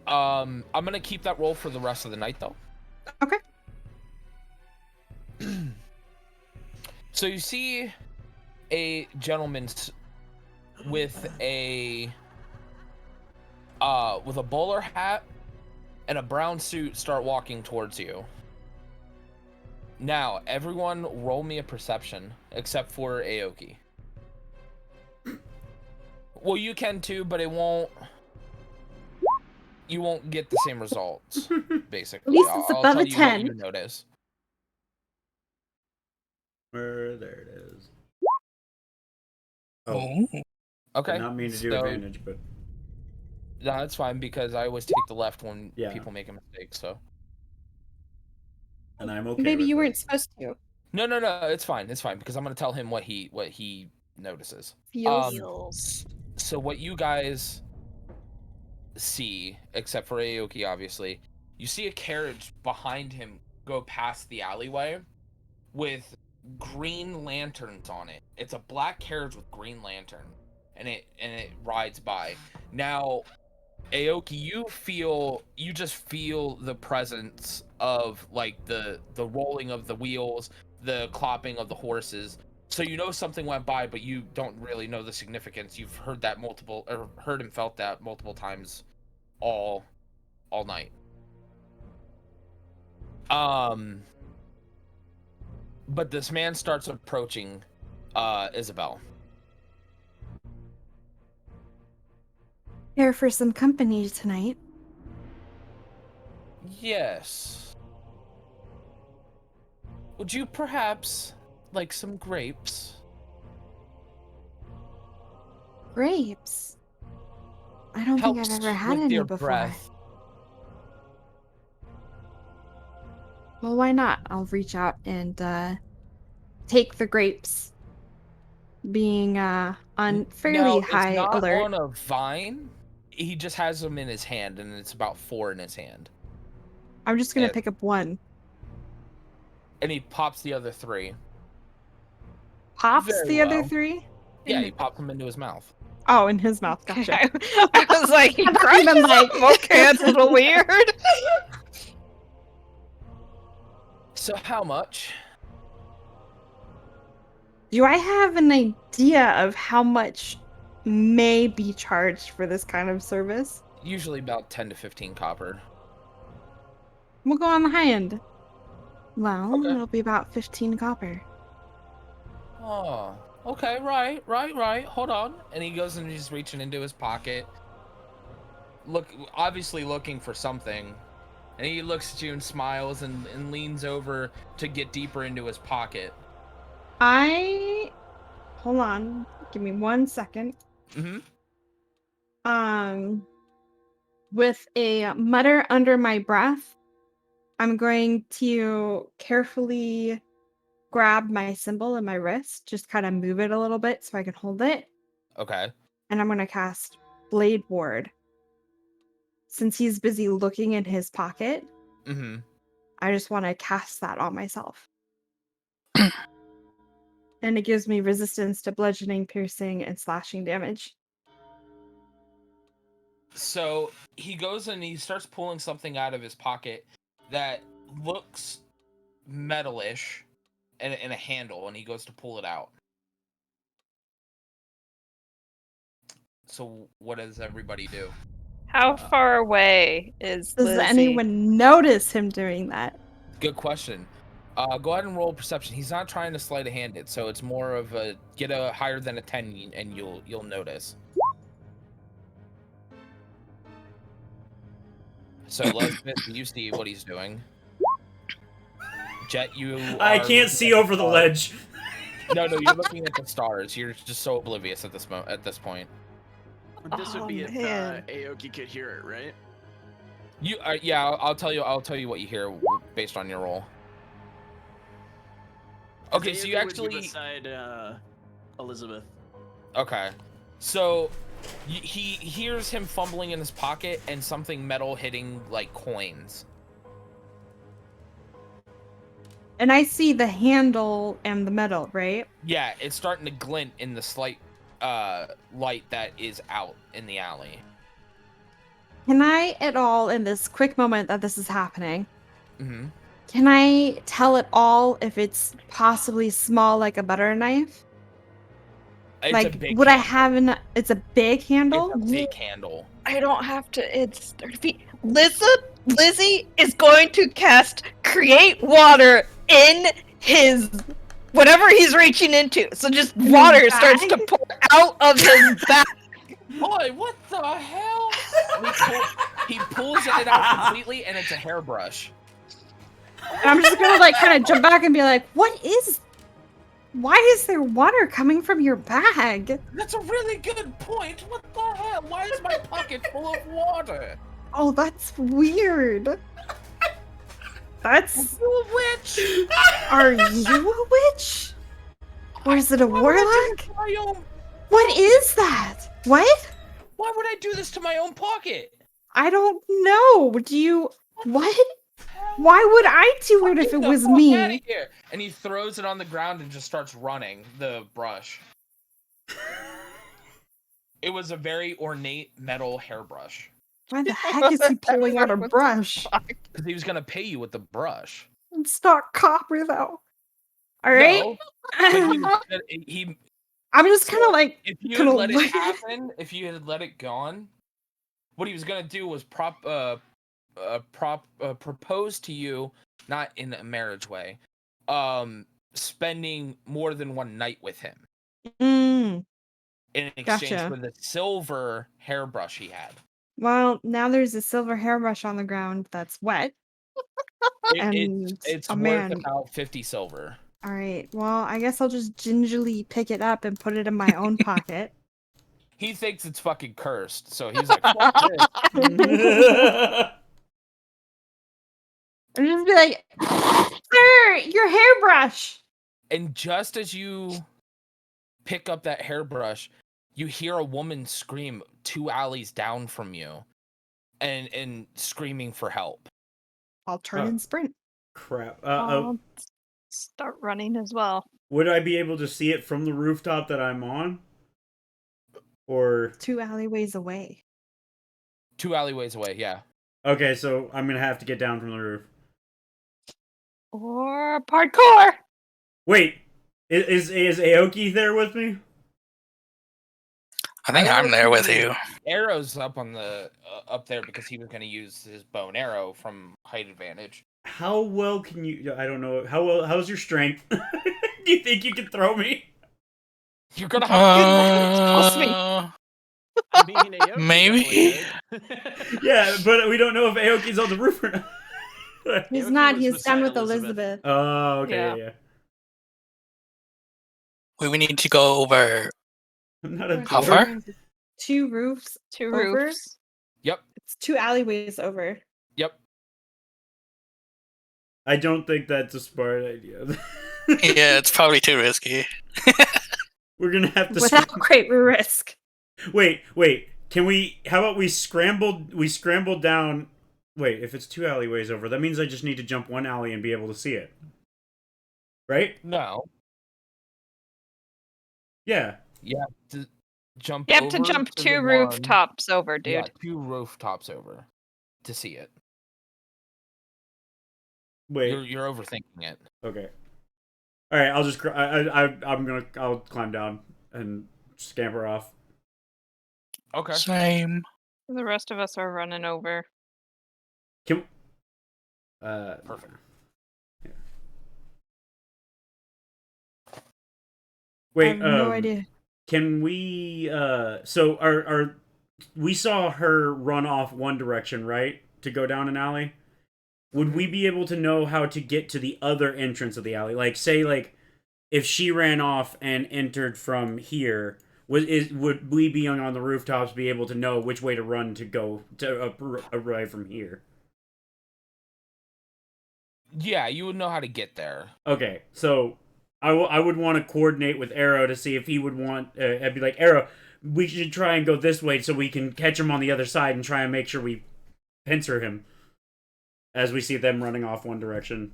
I'm gonna keep that roll for the rest of the night though. Okay. So you see a gentleman with a bowler hat and a brown suit start walking towards you. Now, everyone roll me a perception except for Aoki. Well, you can too, but it won't. you won't get the same results. Basically, At least it's I'll above tell a you 10. what you notice. There it is. Oh, Oh. Okay. did not mean to do so- advantage, but No, that's fine because I always take the left when Yeah. people make a mistake. So and I'm okay. Maybe with you it. weren't supposed to. no, it's fine because I'm gonna tell him what he notices. Feels. So what you guys see, except for Aoki, obviously, you see a carriage behind him go past the alleyway with green lanterns on it. It's a black carriage with green lantern, and it rides by. Now, Aoki, you just feel the presence of like the rolling of the wheels, the clopping of the horses. So you know something went by, but you don't really know the significance. You've heard that heard and felt that multiple times all night. But this man starts approaching Isabel. Here for some company tonight. Yes. Would you perhaps like some grapes? Grapes. I don't think I've Helps ever had with any your before. breath. Well, why not? I'll reach out and take the grapes. Being on fairly Now, high it's not alert. on a vine. He just has them in his hand, and it's about 4 in his hand. I'm just gonna and- pick up one. And he pops the other 3. Pops Very the other well. 3? Yeah, he pops them into his mouth. Oh, in his mouth. Gotcha. I was like, he I'm not crushes even like- them? Okay, that's a little weird. So how much? Do I have an idea of how much may be charged for this kind of service? Usually about 10 to 15 copper. We'll go on the high end. Well, Okay. it'll be about 15 copper. Oh, okay, right. Hold on. And he goes and he's reaching into his pocket. Obviously looking for something. And he looks at you and smiles and leans over to get deeper into his pocket. Hold on. Give me 1 second. Mm-hmm. With a mutter under my breath, I'm going to carefully grab my symbol in my wrist, just kind of move it a little bit so I can hold it. Okay. And I'm going to cast Blade Ward. Since he's busy looking in his pocket, Mm-hmm. I just want to cast that on myself. And it gives me resistance to bludgeoning, piercing, and slashing damage. So he goes and he starts pulling something out of his pocket that looks metalish and a handle, and he goes to pull it out. So what does everybody do? How far away is Does Lizzie? anyone notice him doing that? Good question. Go ahead and roll perception. He's not trying to sleight of hand it, so it's more of a get a higher than a 10 and you'll notice. So Elizabeth, you see what he's doing. Jet, I are can't looking see at over the stars. ledge. No, you're looking at the stars. You're just so oblivious at this point. This would Oh, be if man. Aoki could hear it, right? You yeah, I'll tell you what you hear based on your roll. Okay, so you Aoki would be actually beside Elizabeth. okay. So he hears him fumbling in his pocket and something metal hitting like coins. And I see the handle and the metal, right? Yeah, it's starting to glint in the slight light that is out in the alley. Can I at all, in this quick moment that this is happening, Mm-hmm. can I tell at all if it's possibly small like a butter knife? It's Like, a big would I handle. have it's a big handle? It's a big handle. I don't have to. It's 30 feet. Lizzie is going to cast Create Water in his whatever he's reaching into. So just water starts to pour out of his back. Boy, what the hell? He pulls it out completely, and it's a hairbrush. And I'm just gonna like kind of jump back and be like, why is there water coming from your bag? That's a really good point. What the hell? Why is my pocket full of water? Oh, that's weird. That's... You a witch? Are you a witch? Or is it a Why would I do warlock? this to my own- What is that? What? Why would I do this to my own pocket? I don't know. Do you... What? Why would I do it if Get it the was fuck me? outta here. And he throws it on the ground and just starts running the brush. It was a very ornate metal hairbrush. Why the heck is he pulling out a brush? Because he was gonna pay you with the brush. It's not copper though. All right. No, but he I'm just kind of like if you gonna had let look- it happen, if you had let it go on, what he was gonna do was propose to you, not in a marriage way, spending more than one night with him Mm, in exchange Gotcha. for the silver hairbrush he had. well, now there's a silver hairbrush on the ground that's wet. And It's a worth man. about 50 silver. All right. Well, I guess I'll just gingerly pick it up and put it in my own pocket. He thinks it's fucking cursed, so he's like, fuck this. And just be like, sir, your hairbrush. And just as you pick up that hairbrush, you hear a woman scream 2 alleys down from you and screaming for help. I'll turn and sprint. Crap. I'll start running as well. Would I be able to see it from the rooftop that I'm on? Or 2 alleyways away. 2 alleyways away, yeah. okay, so I'm gonna have to get down from the roof. Or parkour. Wait, is Aoki there with me? I think I'm there with you. Arrow's up on the up there because he was going to use his bow and arrow from height advantage. How well can you? I don't know. How's your strength? Do you think you can throw me? You're gonna have to Toss me. I mean, Aoki Maybe. definitely could. Yeah, but we don't know if Aoki's on the roof or not. He's Aoki not. was He's down beside with Elizabeth. Oh, okay, Yeah. yeah. We need to go over. I'm not a How dork. far? 2 roofs. 2 Over? roofs. Yep. It's 2 alleyways over. Yep. I don't think that's a smart idea. Yeah, it's probably too risky. We're gonna have to. Without great risk. Wait. Can we? How about we scrambled? We scrambled down. Wait, if it's 2 alleyways over, that means I just need to jump 1 alley and be able to see it. Right? No. Yeah. To jump You have to over jump to 2 the one- rooftops over, dude. Yeah, 2 rooftops over to see it. Wait. You're overthinking it. Okay. All right. I'll just. I'll climb down and scamper off. Okay. Same. The rest of us are running over. Can. Perfect. Yeah. I Wait. have no idea. Can we? So our we saw her run off one direction, right, to go down an alley. Would we be able to know how to get to the other entrance of the alley? Like, say, like, if she ran off and entered from here, would we be on the rooftops be able to know which way to run to go to arrive from here? Yeah, you would know how to get there. Okay, so I would want to coordinate with Arrow to see if he would want. I'd be like, Arrow, we should try and go this way so we can catch him on the other side and try and make sure we pincer him as we see them running off one direction.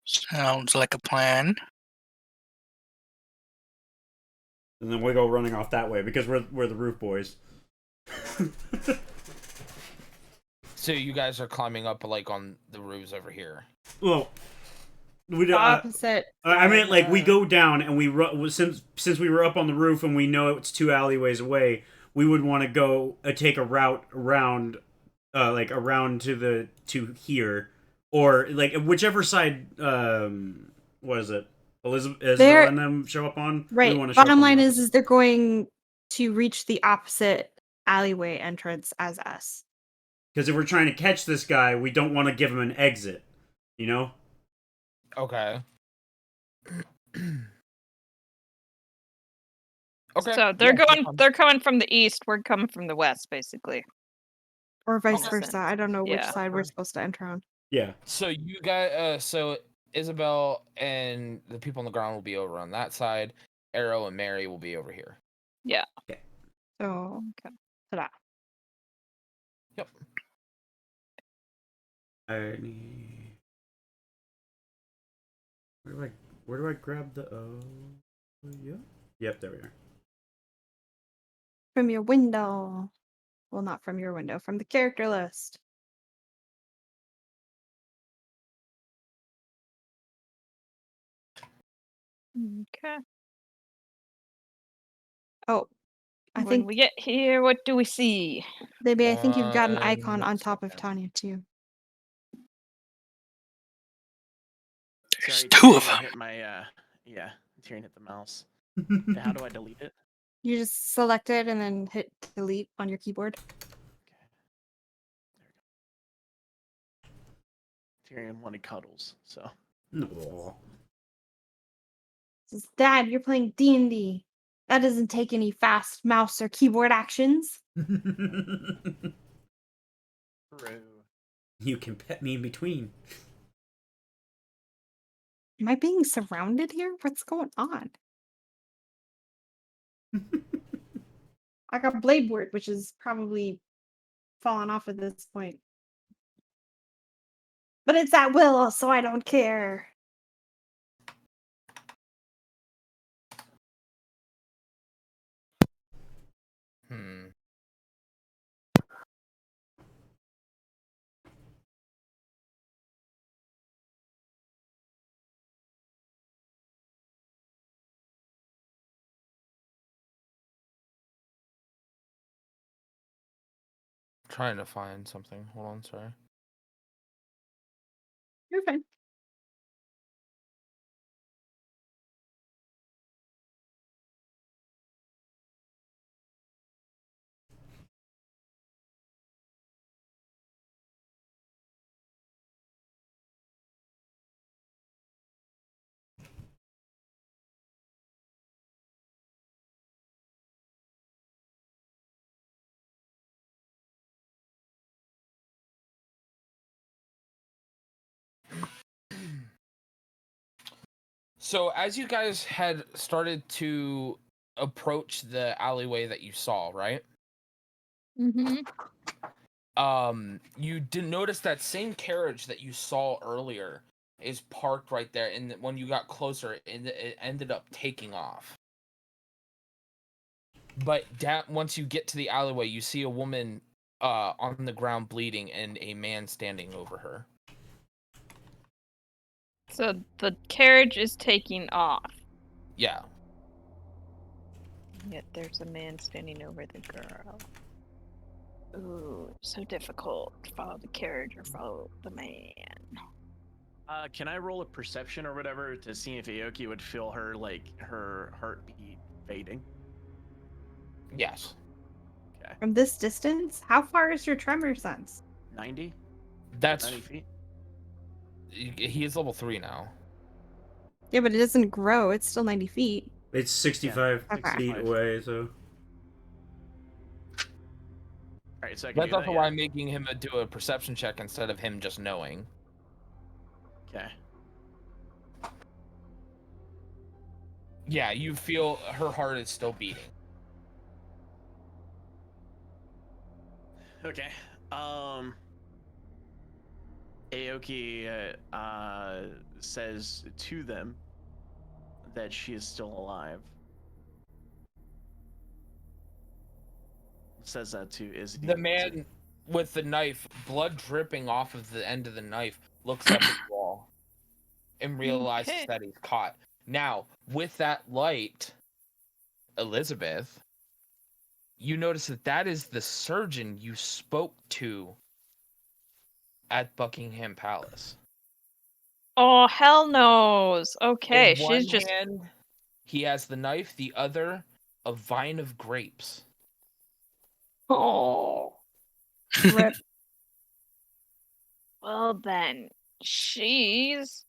Sounds like a plan. And then we go running off that way because we're the roof boys. So you guys are climbing up like on the roofs over here. Well, we don't. Opposite. I mean, like, we go down and we since we were up on the roof and we know it's 2 alleyways away, we would want to go take a route around, like around to here, or like whichever side. What is it? Elizabeth and them show up on. Right. We wanna show up Bottom on line the is they're going to reach the opposite alleyway entrance as us. Because if we're trying to catch this guy, we don't want to give him an exit. You know? Okay. Okay. So they're coming from the east, we're coming from the west, basically. Or vice Makes versa. sense. I don't know which Yeah. side we're supposed to enter on. Yeah. So you guys, so Isabel and the people on the ground will be over on that side. Arrow and Mary will be over here. Yeah. So, Okay. ta-da. Yep. I need... Where do I grab the... yeah. Yep, there we are. From your window. Well, not from your window, from the character list. Okay. Oh, I When think we get here, what do we see? maybe I think you've got an One icon on top of second. Tanya too. There's Sorry, two of Tyrion them. hit my yeah, Tyrion hit the mouse. How do I delete it? You just select it and then hit delete on your keyboard. Tyrion wanted cuddles, so Aw. Says, Dad, you're playing D&D. That doesn't take any fast mouse or keyboard actions. True. You can pet me in between. Am I being surrounded here? What's going on? I got Blade Word, which is probably fallen off at this point. But it's at will, so I don't care. Hmm. Trying to find something. Hold on, sorry. You're fine. So as you guys had started to approach the alleyway that you saw, right? Mm-hmm. You did notice that same carriage that you saw earlier is parked right there, and when you got closer, it ended up taking off. But once you get to the alleyway, you see a woman on the ground bleeding and a man standing over her. So the carriage is taking off. Yeah. Yet there's a man standing over the girl. Ooh, so difficult. Follow the carriage or follow the man. Can I roll a perception or whatever to see if Aoki would feel her her heartbeat fading? Yes. Okay. From this distance, how far is your tremor sense? 90? That's 90 feet? he is level 3 now. Yeah, but it doesn't grow. It's still 90 feet. It's 65 Okay. feet away, so... Alright, so I can That's do also that, why yeah. I'm making him do a perception check instead of him just knowing. Okay. Yeah, you feel her heart is still beating. Okay. Aoki says to them that she is still alive. Says that to Izzy. The man with the knife, blood dripping off of the end of the knife, looks up at the wall and realizes Okay. that he's caught. Now, with that light, Elizabeth, you notice that is the surgeon you spoke to at Buckingham Palace. Oh, hell knows. Okay, In one she's just. hand, he has the knife, the other, a vine of grapes. Oh, rip. Well then, she's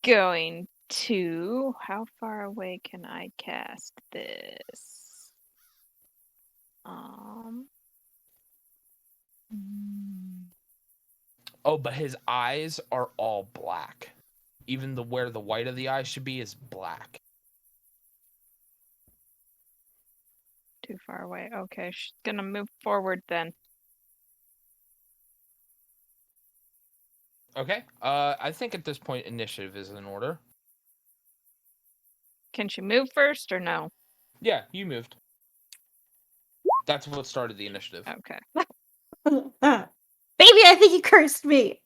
going to. How far away can I cast this? Oh, but his eyes are all black. Even where the white of the eye should be is black. Too far away. Okay, she's gonna move forward then. Okay. I think at this point initiative is in order. Can she move first or no? Yeah, you moved. That's what started the initiative. Okay. Baby, I think you cursed me.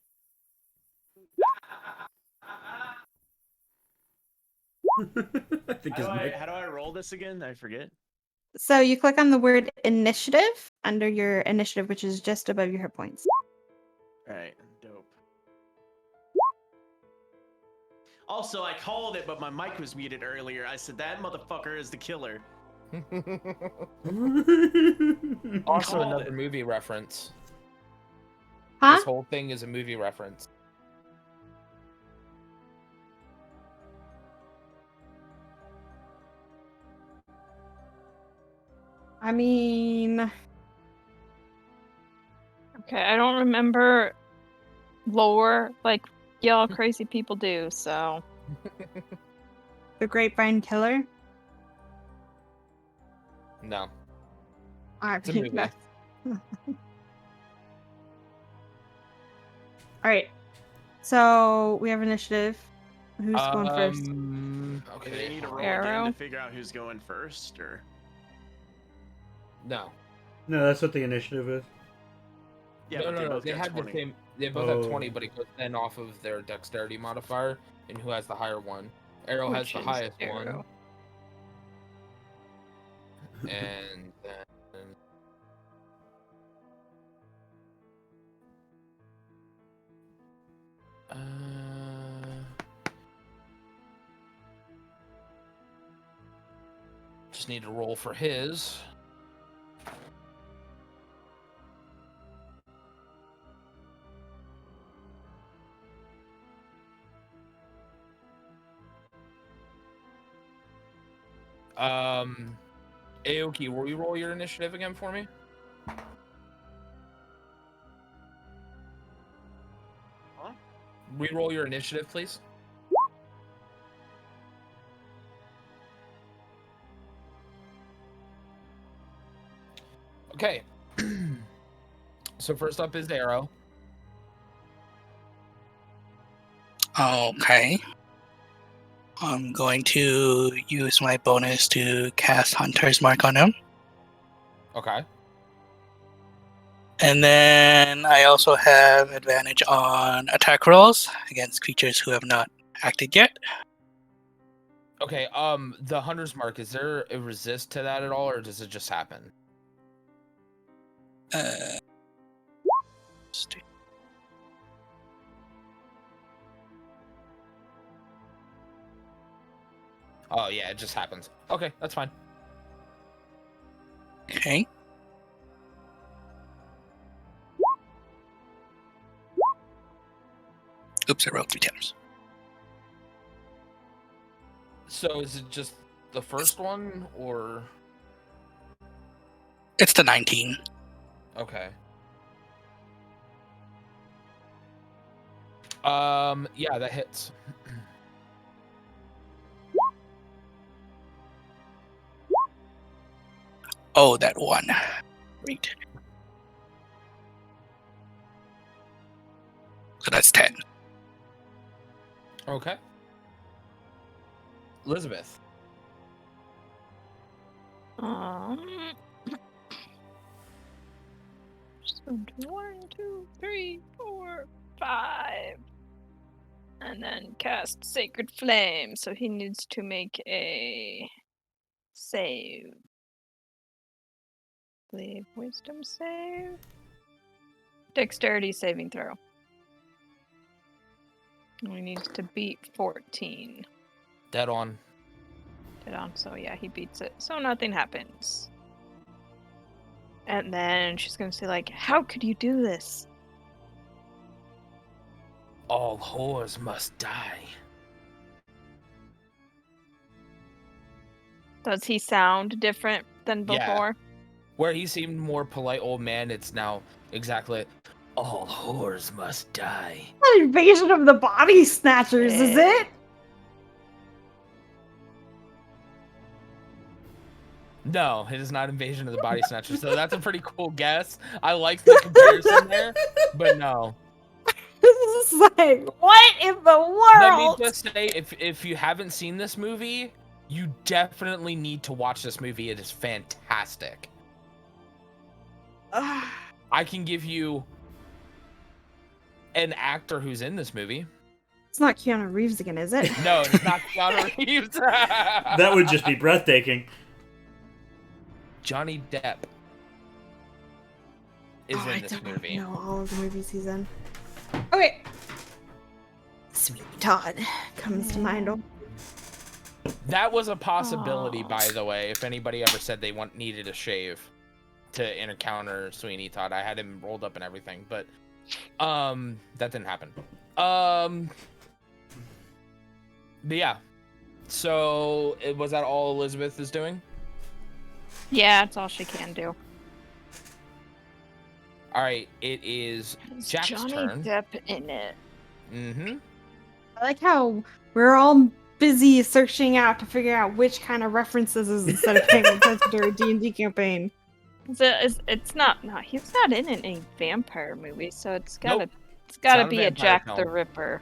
I think his How do, I, mic. how do I roll this again? I forget. So you click on the word initiative under your initiative, which is just above your hit points. All right, dope. Also, I called it, but my mic was muted earlier. I said that motherfucker is the killer. Also, Called another it. movie reference. Huh? This whole thing is a movie reference. I mean, Okay, I don't remember lore like y'all crazy people do, so. the Grapevine Killer. No. I It's a mean, movie. that's- All right. So we have initiative. Who's going first? Do Okay. they need to roll Arrow. again to figure out who's going first, or? No. No, that's what the initiative is. Yeah, no, but no, no. both They got have 20. the same. They both have 20, Oh. but it goes then off of their dexterity modifier and who has the higher one. Arrow has Which the is highest Arrow. one. And then. Just need to roll for his. Aoki, will you roll your initiative again for me? Huh? Reroll your initiative, please. Okay. So first up is Arrow. Okay. I'm going to use my bonus to cast Hunter's Mark on him. Okay. And then I also have advantage on attack rolls against creatures who have not acted yet. Okay, the Hunter's Mark, is there a resist to that at all, or does it just happen? Oh, yeah, it just happens. Okay, that's fine. Okay. Oops, I rolled 3 times. So is it just the first one, or... It's the 19. Okay. Yeah, that hits. Oh, that one. Great. So that's 10. Okay. Elizabeth. So 1, 2, 3, 4, 5. And then cast Sacred Flame. So he needs to make a save. I believe wisdom save. Dexterity saving throw. And he needs to beat 14. Dead on. Dead on. So yeah, he beats it. So nothing happens. And then she's gonna say, like, how could you do this? All whores must die. Does he sound different than Yeah. before? Where he seemed more polite old man, it's now exactly all whores must die. Not Invasion of the Body Snatchers, is it? No, it is not Invasion of the Body Snatchers. So that's a pretty cool guess. I like the comparison there, but no. This is like, what in the world? Let me just say, if you haven't seen this movie, you definitely need to watch this movie. It is fantastic. I can give you an actor who's in this movie. It's not Keanu Reeves again, is it? No, it's not Keanu Reeves. That would just be breathtaking. Johnny Depp is I in this don't movie. know all of the movies he's in. Okay. Sweeney Todd comes to mind. That was a possibility, by the way. If anybody ever said they needed a shave to encounter Sweeney Todd, I had him rolled up and everything, but that didn't happen. But yeah. So was that all Elizabeth is doing? Yeah, that's all she can do. All right, it is Jack's Johnny turn. Depp in it. Mm-hmm. I like how we're all busy searching out to figure out which kind of references is instead of paying attention to our D&D campaign. It's not. No, he's not in any vampire movie, so it's gotta. Nope. It's gotta not a be a vampire Jack film. the Ripper.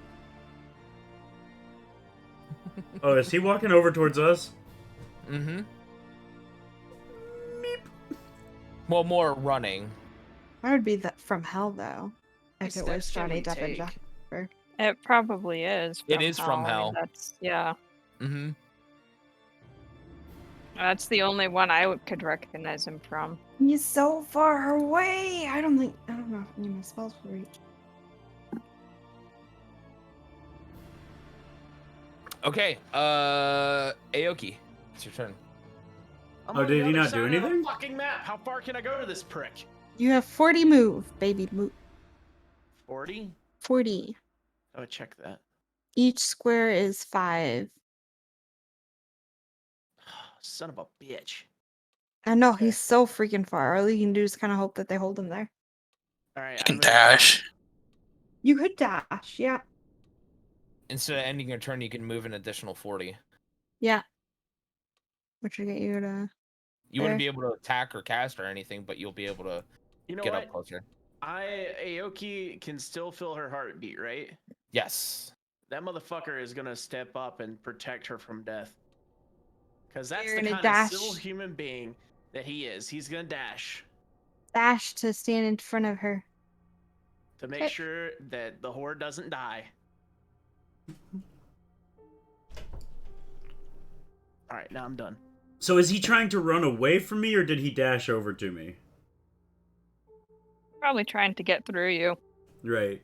Oh, is he walking over towards us? Mm-hmm. Well, more running. That would be that from hell, though. If What it was steps can Johnny we Depp and take? Jack. It probably is. It is from I mean, hell. that's yeah. Mm-hmm. That's the only one could recognize him from. He's so far away. I don't know if any of my spells will reach. Okay, Aoki, it's your turn. I'm Oh, on did the he other not do side of the anything? Fucking map. How far can I go to this prick? You have 40 move, baby. Move 40? 40. Oh, check that. Each square is 5. Son of a bitch. I know, Okay. he's so freaking far. All you can do is kind of hope that they hold him there. All right. You can dash. You could dash, yeah. Instead of ending your turn, you can move an additional 40. Yeah. Which will get you to... You wouldn't There. be able to attack or cast or anything, but you'll be able to You know get what? up closer. Aoki can still feel her heartbeat, right? Yes. That motherfucker is gonna step up and protect her from death. Because that's You're the gonna kind dash. of civil human being that he is. He's gonna dash Dash to stand in front of her. to make Okay. sure that the horde doesn't die. All right, now I'm done. So is he trying to run away from me, or did he dash over to me? Probably trying to get through you. Right.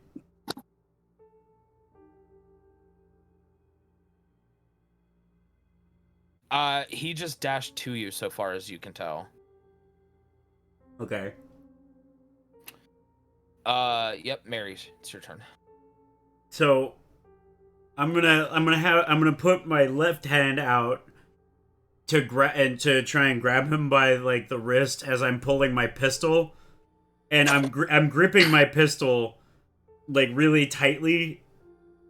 He just dashed to you so far as you can tell. Okay. Yep, Mary, it's your turn. So I'm gonna put my left hand out to try and grab him by like the wrist as I'm pulling my pistol, and I'm gripping my pistol like really tightly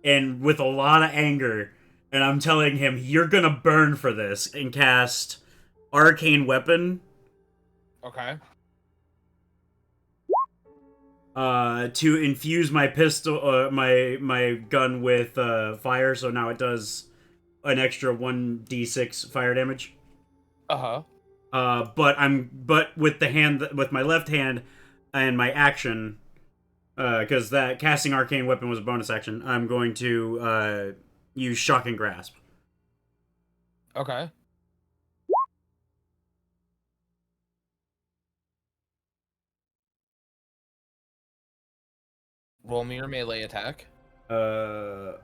and with a lot of anger, and I'm telling him, "You're gonna burn for this," and cast Arcane Weapon. Okay. To infuse my pistol, my gun with fire, so now it does an extra 1d6 fire damage. Uh-huh. But with my left hand and my action, because that casting arcane weapon was a bonus action, I'm going to use shocking grasp. Okay. Roll me your melee attack. How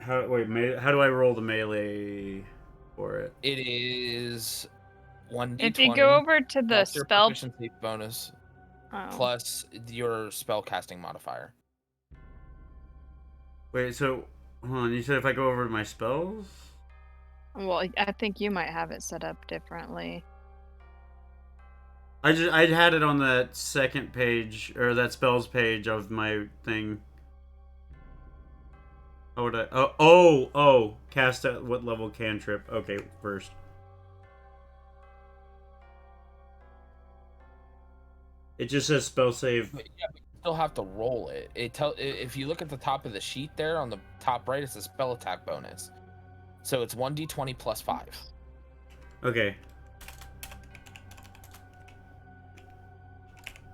do I roll the melee for it? It is 1d20. If you go over to the plus your spell, proficiency bonus oh. plus your spell casting modifier. Wait, so hold on. You said if I go over to my spells? Well, I think you might have it set up differently. I had it on that second page or that spells page of my thing. How would I? Oh! Cast at what level cantrip? Okay, first. It just says spell save. But yeah, but you still have to roll it. If you look at the top of the sheet there on the top right, it's a spell attack bonus. So it's 1d20 plus 5. Okay.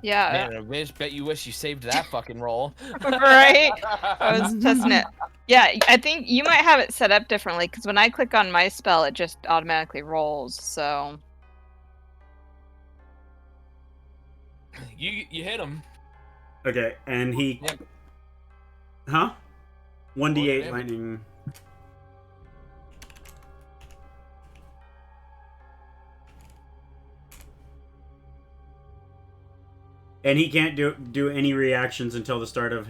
Yeah. Man, bet you wish you saved that fucking roll. Right? I was testing it. Yeah, I think you might have it set up differently because when I click on my spell, it just automatically rolls. So You hit him. Okay, and he. Yeah. Huh? 1d8 damage. lightning. And he can't do any reactions until the start of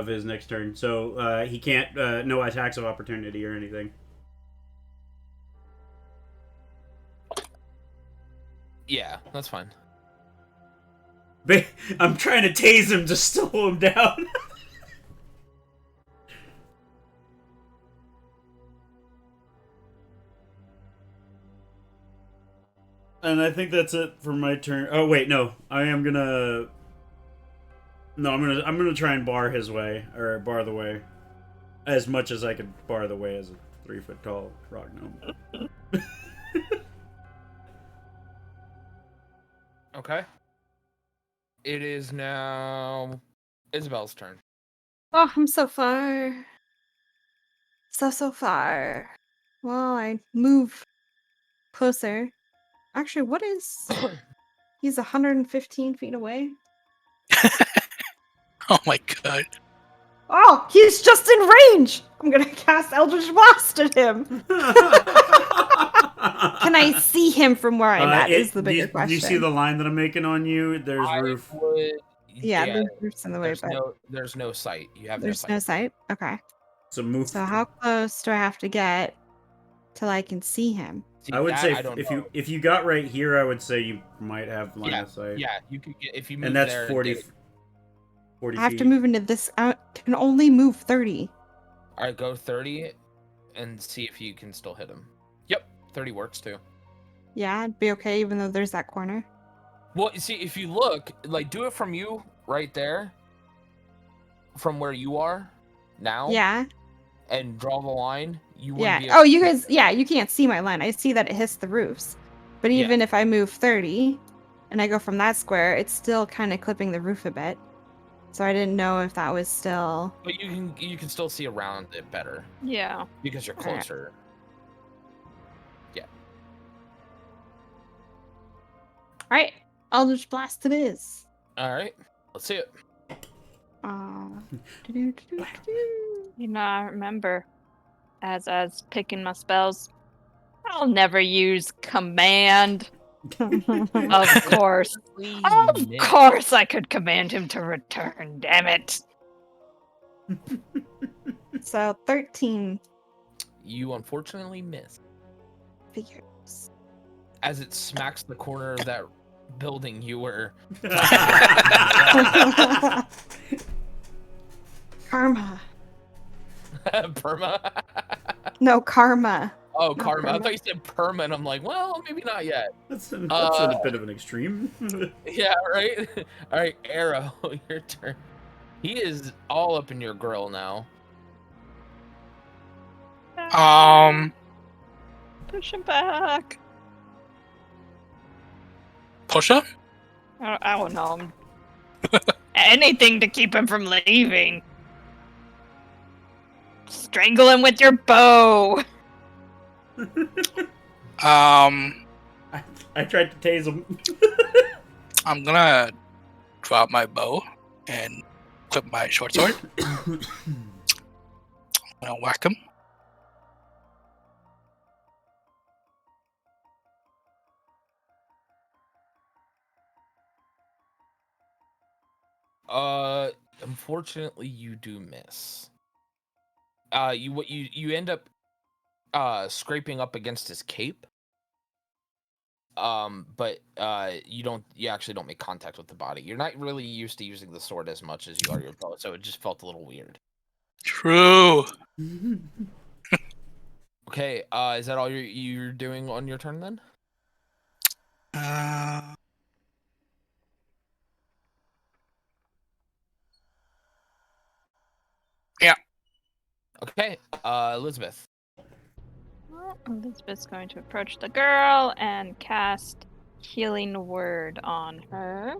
his next turn. So he can't no attacks of opportunity or anything. Yeah, that's fine. I'm trying to tase him to slow him down. And I think that's it for my turn. Oh wait, no. I'm gonna try and bar his way, or bar the way. As much as I could bar the way as a 3-foot tall rock gnome. Okay. It is now Isabel's turn. Oh, I'm so far. So far. Well, I move closer. Actually, what is... He's 115 feet away. Oh my god. Oh, he's just in range! I'm gonna cast Eldritch Blast at him! Can I see him from where I'm at is the bigger question. Do you see the line that I'm making on you? There's roof. Yeah, the roof's in the way, but... There's no sight. You have There's no sight? Okay. So move. So how close do I have to get till I can see him? See, I would that say I don't if know. you got right here, I would say you might have line of sight. Yeah, you could get if you move And that's there 40 I have feet. to move into this. I can only move 30. All right, go 30 and see if you can still hit him. Yep, 30 works too. Yeah, it'd be okay even though there's that corner. Well, you see, if you look, like, do it from you right there, from where you are now. Yeah. And draw the line. You wouldn't Yeah. be Oh, you guys. Yeah, you can't see my line. I see that it hits the roofs. But Yeah. even if I move 30 and I go from that square, it's still kind of clipping the roof a bit. So I didn't know if that was still. But you can still see around it better yeah. because you're All right. closer. Yeah. All right. Eldritch Blast it is. All right. Let's see it. You know, I remember as I was picking my spells, I'll never use command. Of course. Of course I could command him to return, damn it. So 13 You unfortunately miss figures. as it smacks the corner of that building you were. Karma. Perma. No, karma. Oh, Not karma. I perma. thought you said perma, and I'm like, well, maybe not yet. That's a bit of an extreme. Yeah, right? All right, Arrow, your turn. He is all up in your grill now. Push him back. Push up? I don't know. Anything to keep him from leaving. Strangle him with your bow. I tried to tase him. I'm gonna drop my bow and clip my short sword. I'm gonna whack him. . Unfortunately, you do miss. You end up scraping up against his cape. But you actually don't make contact with the body. You're not really used to using the sword as much as you are your bow, so it just felt a little weird. True. Okay, is that all you're doing on your turn then? Yeah. Okay, Elizabeth. Well, Elizabeth's going to approach the girl and cast Healing Word on her.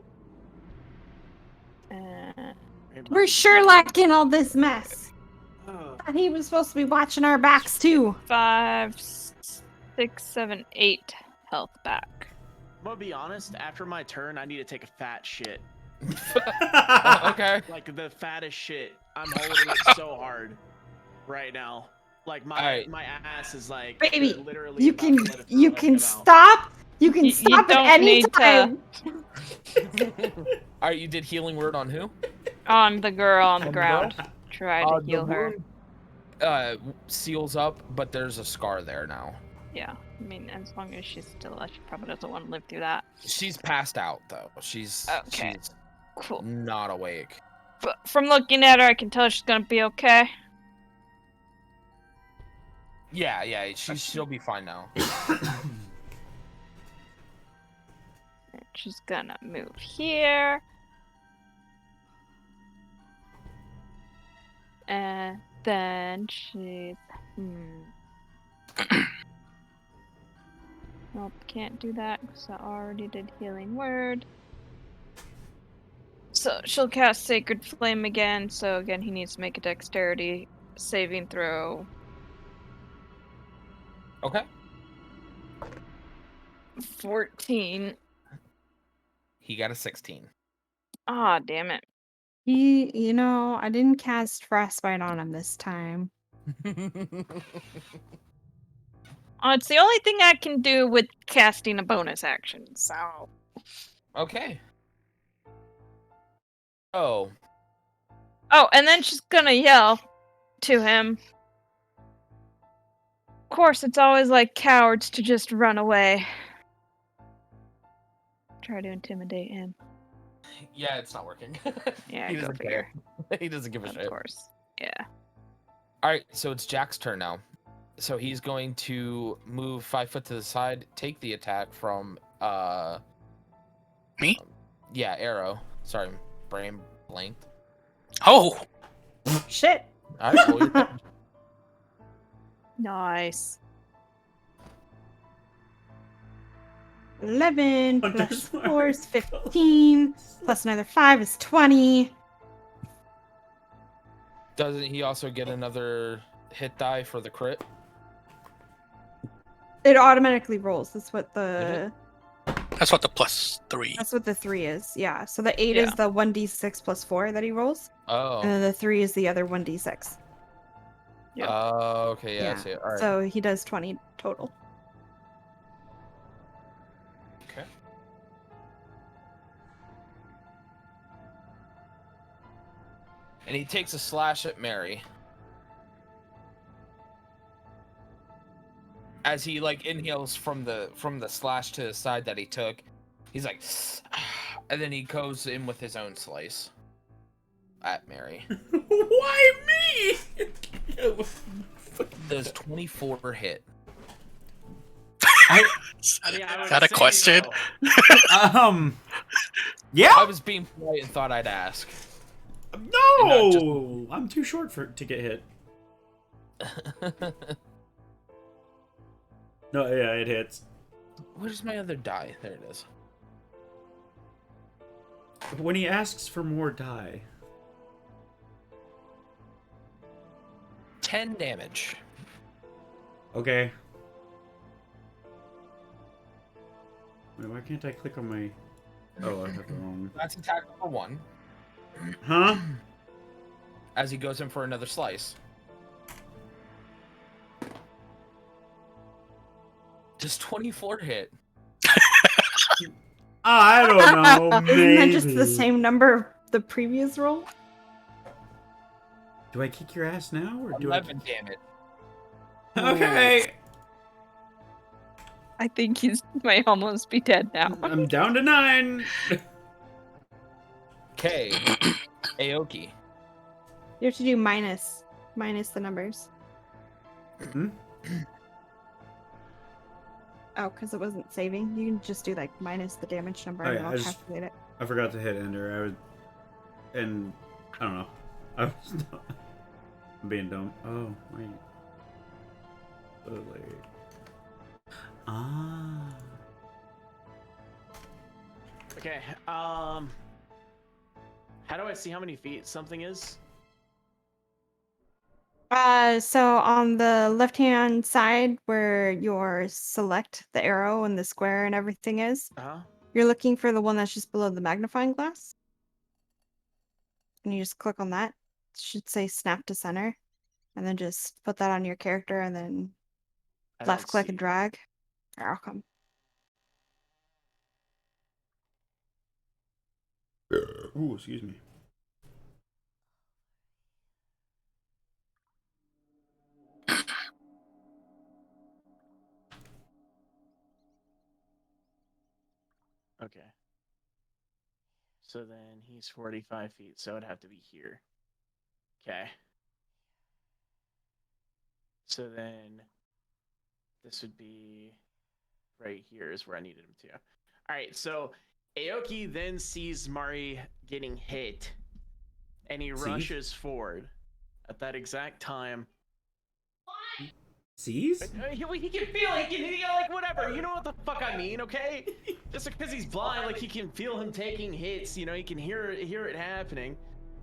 We're Sherlock in all this mess. Thought he was supposed to be watching our backs too. 5, 6, 7, 8 health back. I'm gonna be honest, after my turn, I need to take a fat shit. Okay. Like the fattest shit. I'm holding it so hard right now. Like my ass is like Baby, literally you about can to let it you come can out. stop. You can You stop at don't any need to- time. All right, you did healing word on who? On the girl on the On the girl? ground. Try to heal her. Wound, seals up, but there's a scar there now. Yeah, I mean, as long as she's still alive, she probably doesn't want to live through that. She's passed out though. She's Cool. not awake. But from looking at her, I can tell she's gonna be okay. Yeah, she'll be fine now. She's gonna move here. And then she's... Nope, can't do that because I already did Healing Word. So she'll cast Sacred Flame again, so again he needs to make a Dexterity saving throw. Okay. 14. He got a 16. Ah, damn it. I didn't cast Frostbite on him this time. It's the only thing I can do with casting a bonus action, so... Okay. Oh, and then she's gonna yell to him. Of course, it's always like cowards to just run away. Try to intimidate him. yeah, it's not working. Yeah, he go doesn't figure. care. He doesn't give a shit. Of course. Yeah. All right, so it's Jack's turn now. So he's going to move 5 foot to the side, take the attack from Me? Yeah, Arrow. Sorry, brain blanked. Oh, Shit. All right, roll your damage. Nice. 11 plus Hunter's 4 is 15. Plus another 5 is 20. Doesn't he also get another hit die for the crit? It automatically rolls. That's what Did that's what the +3. That's what the 3 is. Yeah. So the 8 Yeah. is the 1d6 plus 4 that he rolls. Oh. And then the 3 is the other 1d6. Yep. Oh, okay, yeah, I see it. All right. So he does 20 total. Okay. And he takes a slash at Mary. As he inhales from the slash to the side that he took, he's like, and then he goes in with his own slice at Mary. Why me? Does 24 hit? Is that a question? Yeah. I was being polite and thought I'd ask. No, I'm too short to get hit. No, yeah, it hits. Where's my other die? There it is. When he asks for more die. 10 damage. Okay. Wait, why can't I click on my... Oh, I have the wrong... That's attack number 1. Huh? As he goes in for another slice. Does 24 hit? I don't know, maybe. Isn't that just the same number the previous roll? Do I kick your ass now, or do 11 damage. Okay. I think he might almost be dead now. I'm down to 9. Okay. Aoki. You have to do minus the numbers. Hmm? Oh, because it wasn't saving. You can just do like minus the damage number Oh, and yeah, it'll calculate it. I forgot to hit enter. And I don't know. I'm being dumb. Oh wait. So late. Ah. Okay. How do I see how many feet something is? So on the left-hand side where your select the arrow and the square and everything is, you're looking for the one that's just below the magnifying glass. And you just click on that. It should say snap to center. And then just put that on your character and then left click and drag. Arrow come. Ooh, excuse me. Okay. So then he's 45 feet, so it'd have to be here. Okay. So then this would be right here is where I needed him to. All right, so Aoki then sees Mari getting hit, and he rushes forward. At that exact time, Sees? he can feel it. He can like whatever. You know what the fuck I mean, okay? Just because he's blind, like he can feel him taking hits. You know, he can hear it happening.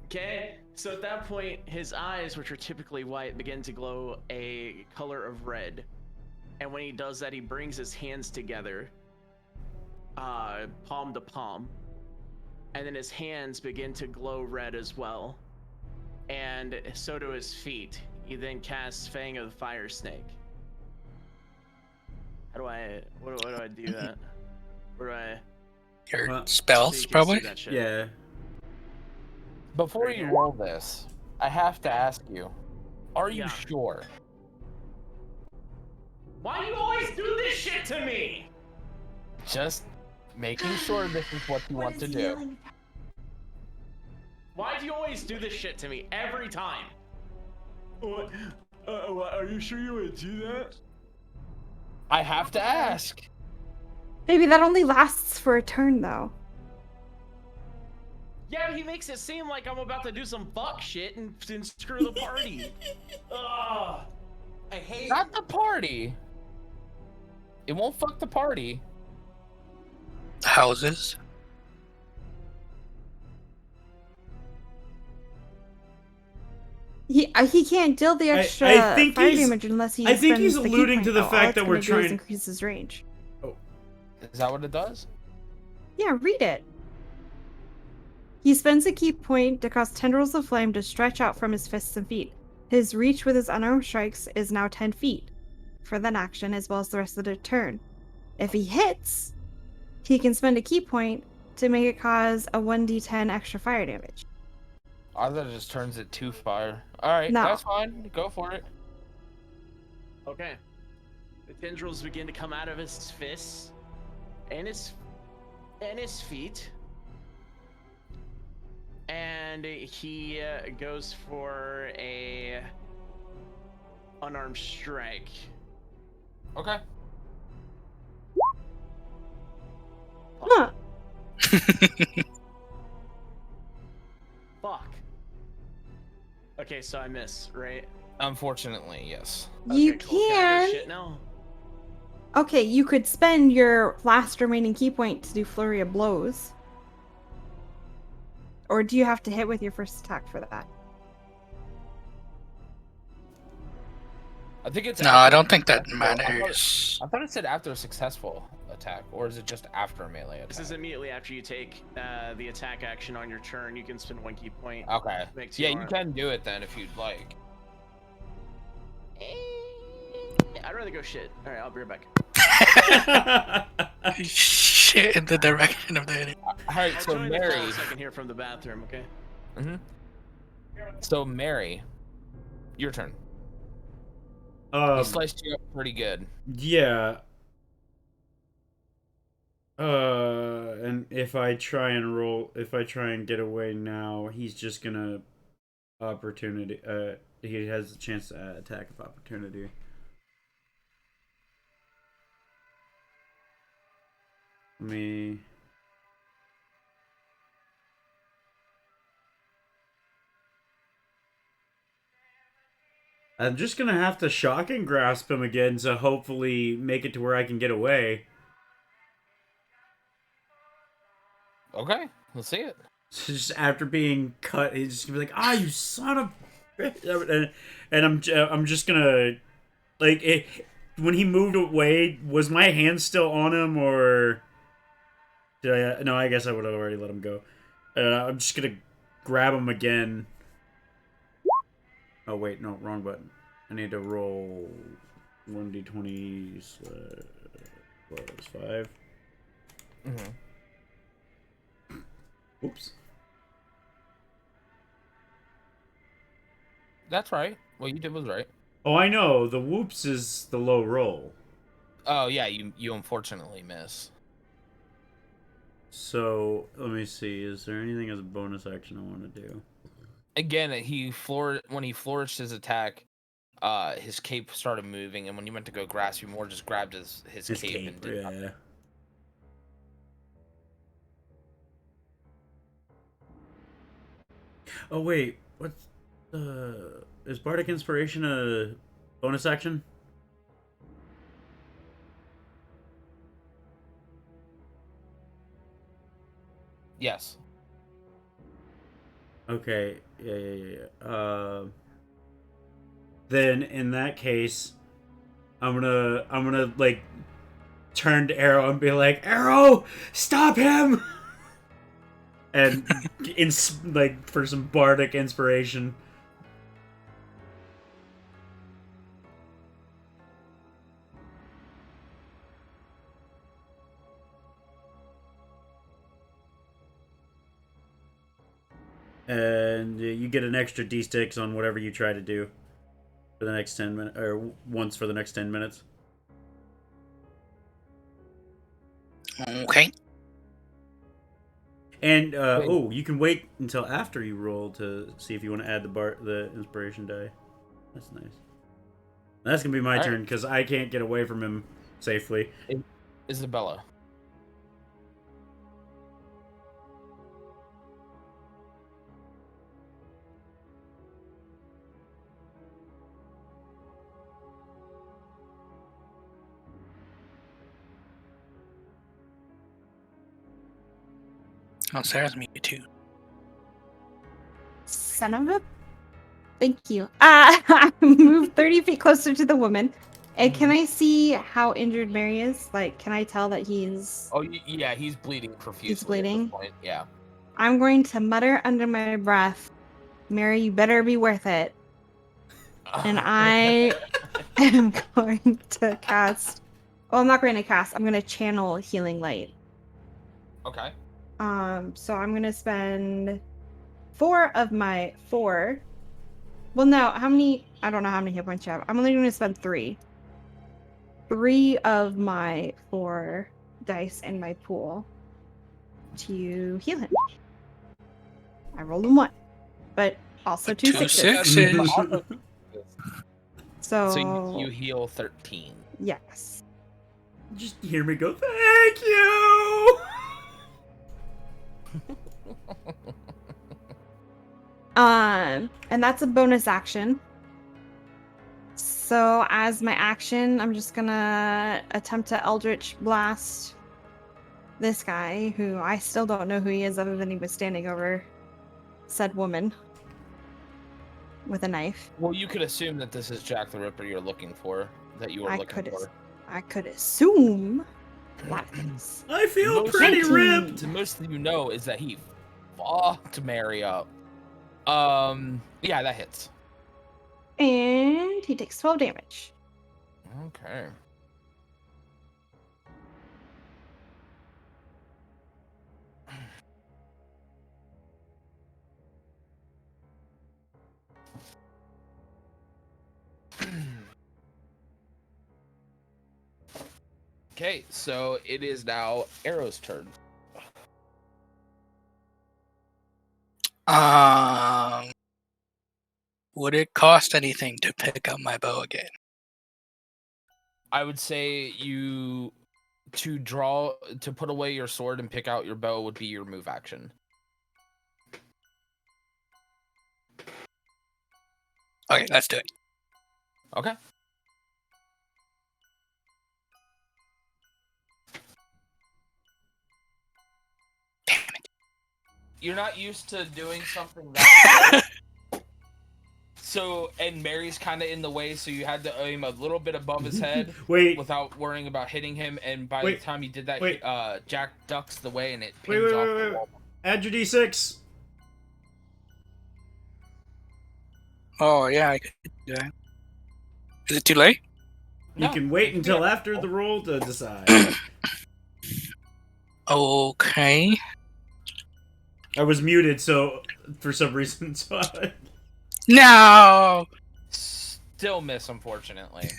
Okay, so at that point, his eyes, which are typically white, begin to glow a color of red. And when he does that, he brings his hands together, palm to palm, and then his hands begin to glow red as well. And so do his feet. He then casts Fang of the Fire Snake. How do I? What do I do that? Where do I? Your spells, probably? Yeah. Before you roll this, I have to ask you, are you sure? Why do you always do this shit to me? Just making sure this is what you want to do. Why do you always do this shit to me every time? What? Are you sure you would do that? I have to ask. Maybe that only lasts for a turn though. Yeah, but he makes it seem like I'm about to do some fuck shit and screw the party. Ugh. I hate Not the party. It won't fuck the party. Houses. He can't deal the extra I think fire he's- damage unless he I think he's spends the key alluding point, to the though. All fact it's that we're gonna do is trying- increase his range. Is that what it does? Yeah, read it. He spends a key point to cause tendrils of flame to stretch out from his fists and feet. His reach with his unarmed strikes is now 10 feet for that action as well as the rest of the turn. If he hits, he can spend a key point to make it cause a 1d10 extra fire damage. I thought it just turns it to fire. Alright, No. that's fine. Go for it. Okay. The tendrils begin to come out of his fists and his feet. And he goes for a unarmed strike. Okay. Huh. Fuck. Okay, so I miss, right? Unfortunately, yes. You Okay, cool. Can I can. go shit now? Okay, you could spend your last remaining key point to do Flurry of Blows. Or do you have to hit with your first attack for that? I think it's No, after I don't think that successful- matters. I thought it said after a successful attack, or is it just after a melee attack? This is immediately after you take the attack action on your turn. You can spend 1 key point. Okay. Makes Yeah, you you can do it then if you'd like. I'd rather go shit. All right, I'll be right back. Shit in the direction of the enemy. All right, I'll so join the call Mary. a second here from the bathroom, okay? So Mary, your turn. He sliced you up pretty good. Yeah. And if I try and get away now, he's just gonna opportunity. He has a chance to attack of opportunity. Me. I'm just gonna have to shock and grasp him again to hopefully make it to where I can get away. Okay, let's see it. So just after being cut, he's just gonna be like, "Ah, you son of," and I'm just gonna like it. When he moved away, was my hand still on him, or did I? No, I guess I would have already let him go. I'm just gonna grab him again. Oh wait, no, wrong button. I need to roll 1d20 plus 5. Oops. That's right. What you did was right. Oh, I know. The whoops is the low roll. Oh yeah, you unfortunately miss. So let me see. Is there anything as a bonus action I want to do? Again, when he flourished his attack, his cape started moving, and when you went to go grasp, you more just grabbed his cape and did nothing. Yeah. Oh wait, what's is Bardic Inspiration a bonus action? Yes. Okay. Yeah. Then in that case, I'm gonna like turn to Arrow and be like, "Arrow, stop him!" And like for some bardic inspiration. And you get an extra d6 on whatever you try to do for the next 10 minutes, or once for the next 10 minutes. Okay. And oh, you can wait until after you roll to see if you want to add the inspiration die. That's nice. That's gonna be my turn because I can't get away from him safely. Isabella. Oh, Sarah's me too. Son of a. Thank you. I moved 30 feet closer to the woman. And can I see how injured Mary is? Like, can I tell that he's. Oh, yeah, he's bleeding profusely. He's bleeding? At this point. Yeah. I'm going to mutter under my breath, Mary, you better be worth it. And I am going to cast. Well, I'm not going to cast. I'm going to channel Healing Light. Okay. So I'm going to spend 4 of my 4. Well, no, how many? I don't know how many hit points you have. I'm only going to spend 3. 3 of my 4 dice in my pool to heal him. I rolled a 1, but also 2 sixes. So you heal 13. Yes. Just hear me go, thank you! And that's a bonus action. So as my action, I'm just gonna attempt to Eldritch Blast this guy, who I still don't know who he is other than he was standing over said woman with a knife. Well, you could assume that this is Jack the Ripper you're looking for, that you were looking for. I could assume that is. I feel Most pretty of- ripped! The most you know is that he fucked Mary up. Yeah, that hits. And he takes 12 damage. Okay. Okay, so it is now Arrow's turn. Would it cost anything to pick up my bow again? I would say to put away your sword and pick out your bow would be your move action. Okay, let's do it. Okay. Damn it. You're not used to doing something that so, and Mary's kind of in the way, so you had to aim a little bit above his head Wait, without worrying about hitting him, and by Wait, the time you did that, wait. Jack ducks the way and it wait, pins wait, off wait, the wait. wall. Add your D6. Oh, yeah, I could do that. Is it too late? You No, can wait it can be until after after the roll to decide. Okay. I was muted, so for some reason, so No! Still miss, unfortunately.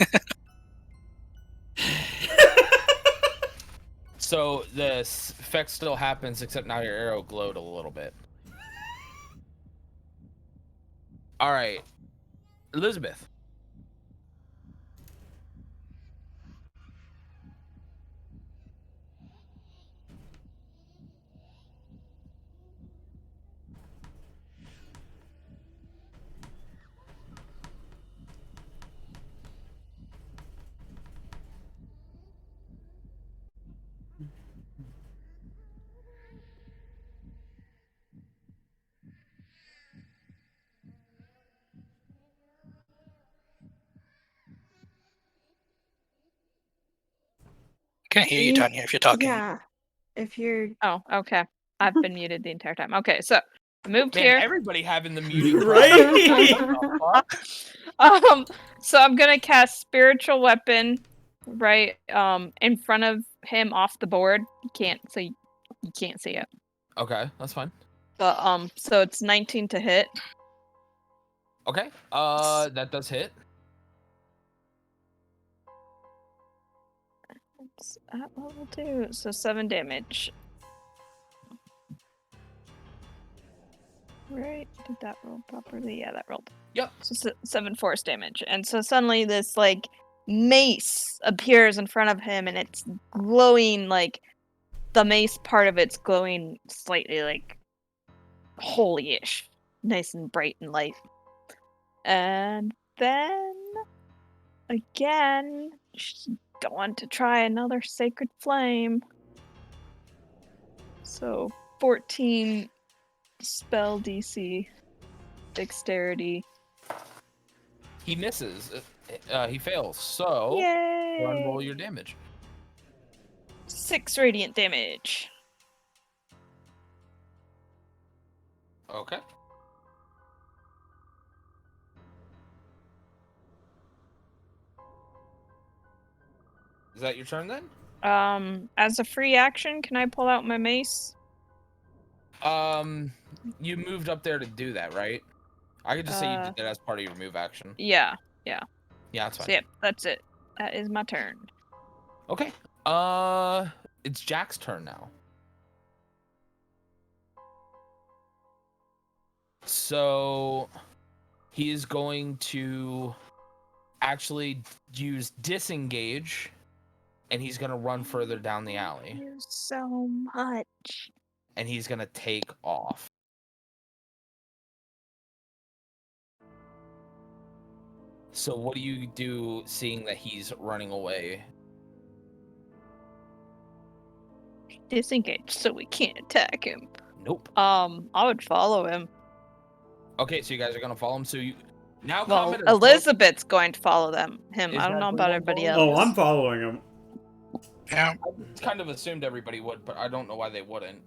So the effect still happens, except now your arrow glowed a little bit. All right, Elizabeth. Can't hear you, Me- Tanya, if you're talking. Yeah. If you're Oh, okay. I've been muted the entire time. Okay, so I moved Man, here. everybody having the muting Right? So I'm gonna cast spiritual weapon right in front of him off the board. You can't see it. Okay, that's fine. But so it's 19 to hit. Okay, that does hit. It's at level 2, so 7 damage. Right? Did that roll properly? Yeah, that rolled. Yep. So 7 force damage. And so suddenly this like mace appears in front of him and it's glowing like the mace part of it's glowing slightly like holy-ish. Nice and bright and light. And then again, she's going to try another sacred flame. So 14 spell DC, dexterity. He misses. He fails. So Yay! go ahead and roll your damage. 6 radiant damage. Okay. Is that your turn then? As a free action, can I pull out my mace? You moved up there to do that, right? I could just say you did that as part of your move action. Yeah. Yeah, that's fine. So yep, that's it. That is my turn. Okay. It's Jack's turn now. So he is going to actually use disengage, and he's gonna run further down the alley, You so much. and he's gonna take off. So what do you do, seeing that he's running away? Disengage so we can't attack him. Nope. I would follow him. Okay, so you guys are gonna follow him. So you now Well, combat is Elizabeth's going to follow him. Him. Is I don't that know the about one everybody following? else. Oh, I'm following him. Yeah. I kind of assumed everybody would, but I don't know why they wouldn't.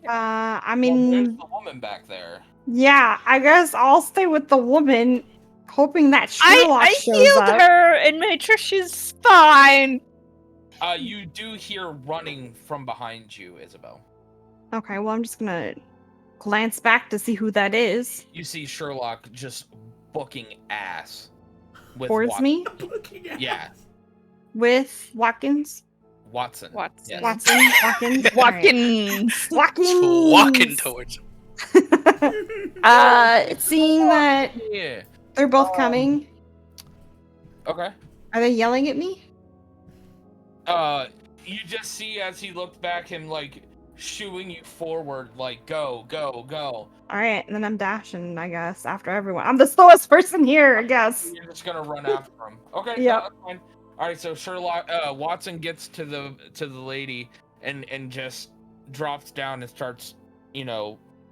I Well, there's mean, the woman back there. yeah, I guess I'll stay with the woman, hoping that Sherlock I shows healed up. her and made sure she's fine. You do hear running from behind you, Isabel. Okay, well, I'm just gonna glance back to see who that is. You see Sherlock just booking ass with Towards me? Looking at Yeah. With Watkins? Watson. Watson. Yes. Watson, Watkins, Watkins. Watkins. Walking towards him. Seeing that Yeah. they're both coming, Okay. are they yelling at me? You just see as he looked back him like shooing you forward, like go, go, go. All right, and then I'm dashing, I guess, after everyone. I'm the slowest person here, I guess. You're just gonna run after him. Okay, Yep. that's fine. All right, so Sherlock Watson gets to the lady and just drops down and starts,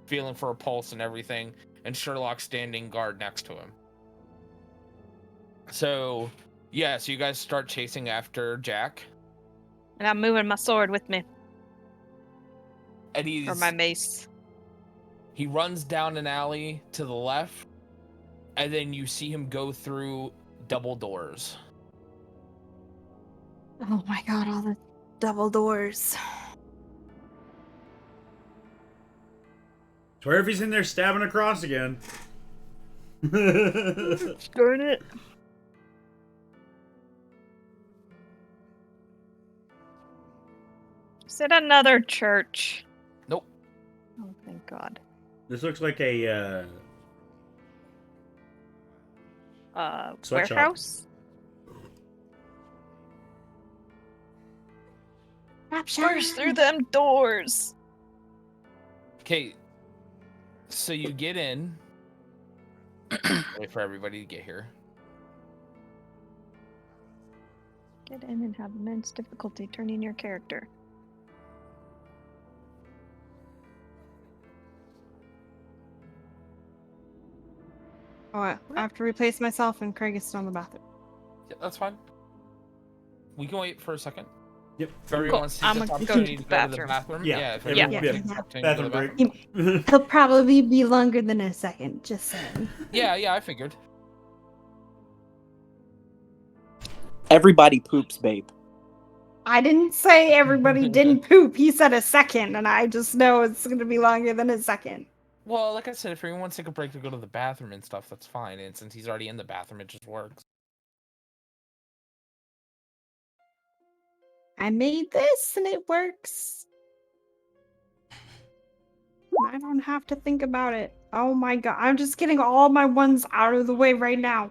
feeling for a pulse and everything, and Sherlock's standing guard next to him. So, yeah, so you guys start chasing after Jack. And I'm moving my sword with me. And Or my mace. he runs down an alley to the left, and then you see him go through double doors. Oh my god, all the double doors. Swear if he's in there stabbing across again. Darn it. Is it another church? Nope. Oh, thank God. This looks like a sweatshop. Warehouse? Burst through them doors. Okay, so you get in. Wait for everybody to get here. Get in and have immense difficulty turning your character. Oh, I have to replace myself and Craig is still in the bathroom. Yeah, that's fine. We can wait for a second. Yep. If everyone sees I'm this gonna opportunity go to to go the to the bathroom. bathroom. Yeah, If everyone- everyone yeah. sees this opportunity to go to the Bathroom bathroom. He'll probably be longer than a second, just saying. Yeah, I figured. Everybody poops, babe. I didn't say everybody didn't poop. He said a second, and I just know it's going to be longer than a second. Well, like I said, if everyone wants to take a break to go to the bathroom and stuff, that's fine. And since he's already in the bathroom, it just works. I made this, and it works. I don't have to think about it. Oh my god, I'm just getting all my ones out of the way right now.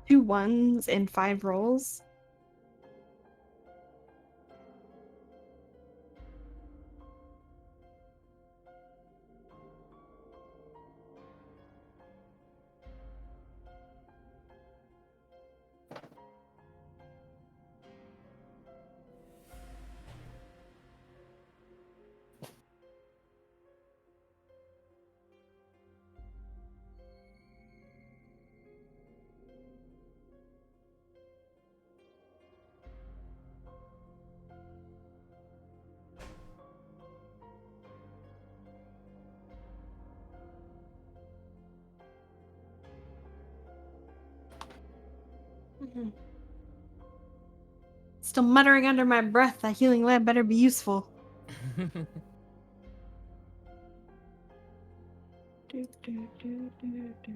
Two ones in 5 rolls. Still muttering under my breath, that healing lab better be useful. Do, do, do, do, do.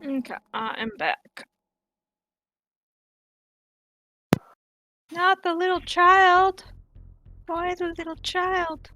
Okay, I am back. Not the little child. Why the little child?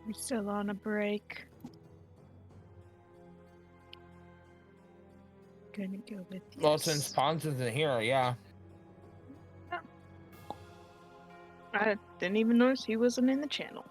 We're still on a break. Gonna go with yes. Well, since Pons isn't here, yeah. I didn't even notice he wasn't in the channel.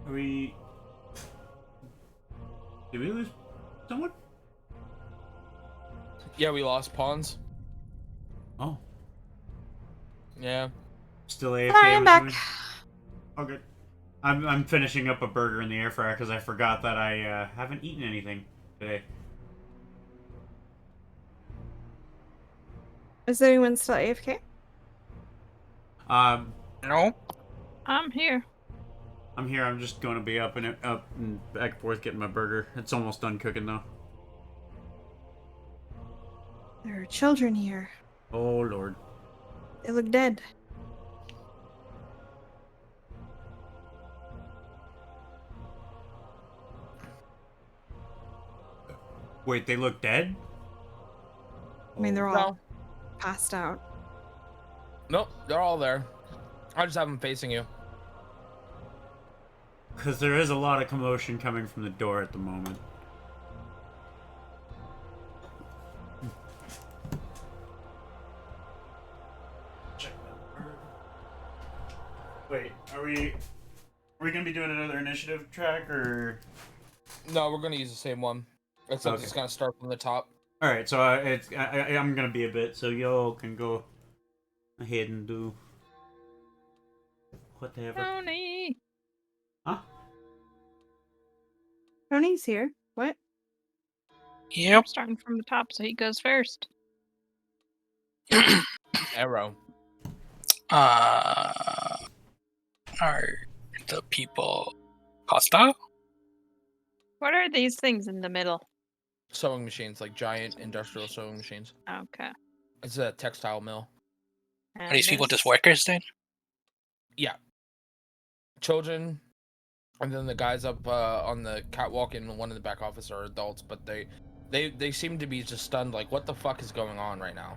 Are we... Did we lose someone? Yeah, we lost pawns. Oh. Yeah. Still AFK, Sorry, I'm back. assuming? Oh, good. I'm finishing up a burger in the air fryer because I forgot that I haven't eaten anything today. Is anyone still AFK? No. I'm here. I'm here. I'm just going to be up and back and forth getting my burger. It's almost done cooking though. There are children here. Oh lord. They look dead. Wait, they look dead? I mean, they're Oh. all No. passed out. Nope, they're all there. I just have them facing you. Because there is a lot of commotion coming from the door at the moment. Wait, are we gonna be doing another initiative track or? No, we're gonna use the same one. Except Okay. it's gonna start from the top. All right, so I'm gonna be a bit, so y'all can go ahead and do whatever. Tony. Huh? Tony's here. What? Yep. Starting from the top, so he goes first. Arrow. Are the people hostile? What are these things in the middle? Sewing machines, like giant industrial sewing machines. Okay. It's a textile mill. Are these people just this- workers then? Yeah. Children, and then the guys up on the catwalk and one in the back office are adults, but they seem to be just stunned, like, what the fuck is going on right now?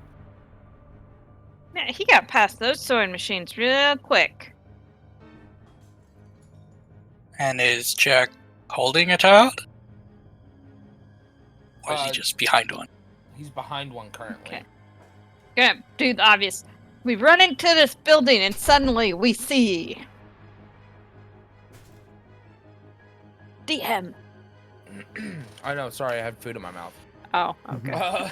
Yeah, he got past those sewing machines real quick. And is Jack holding a child? Or is he Uh, just behind one? He's behind one currently. Okay. Gonna do the obvious. We run into this building and suddenly we see DM. I know, sorry, I had food in my mouth. Oh, okay.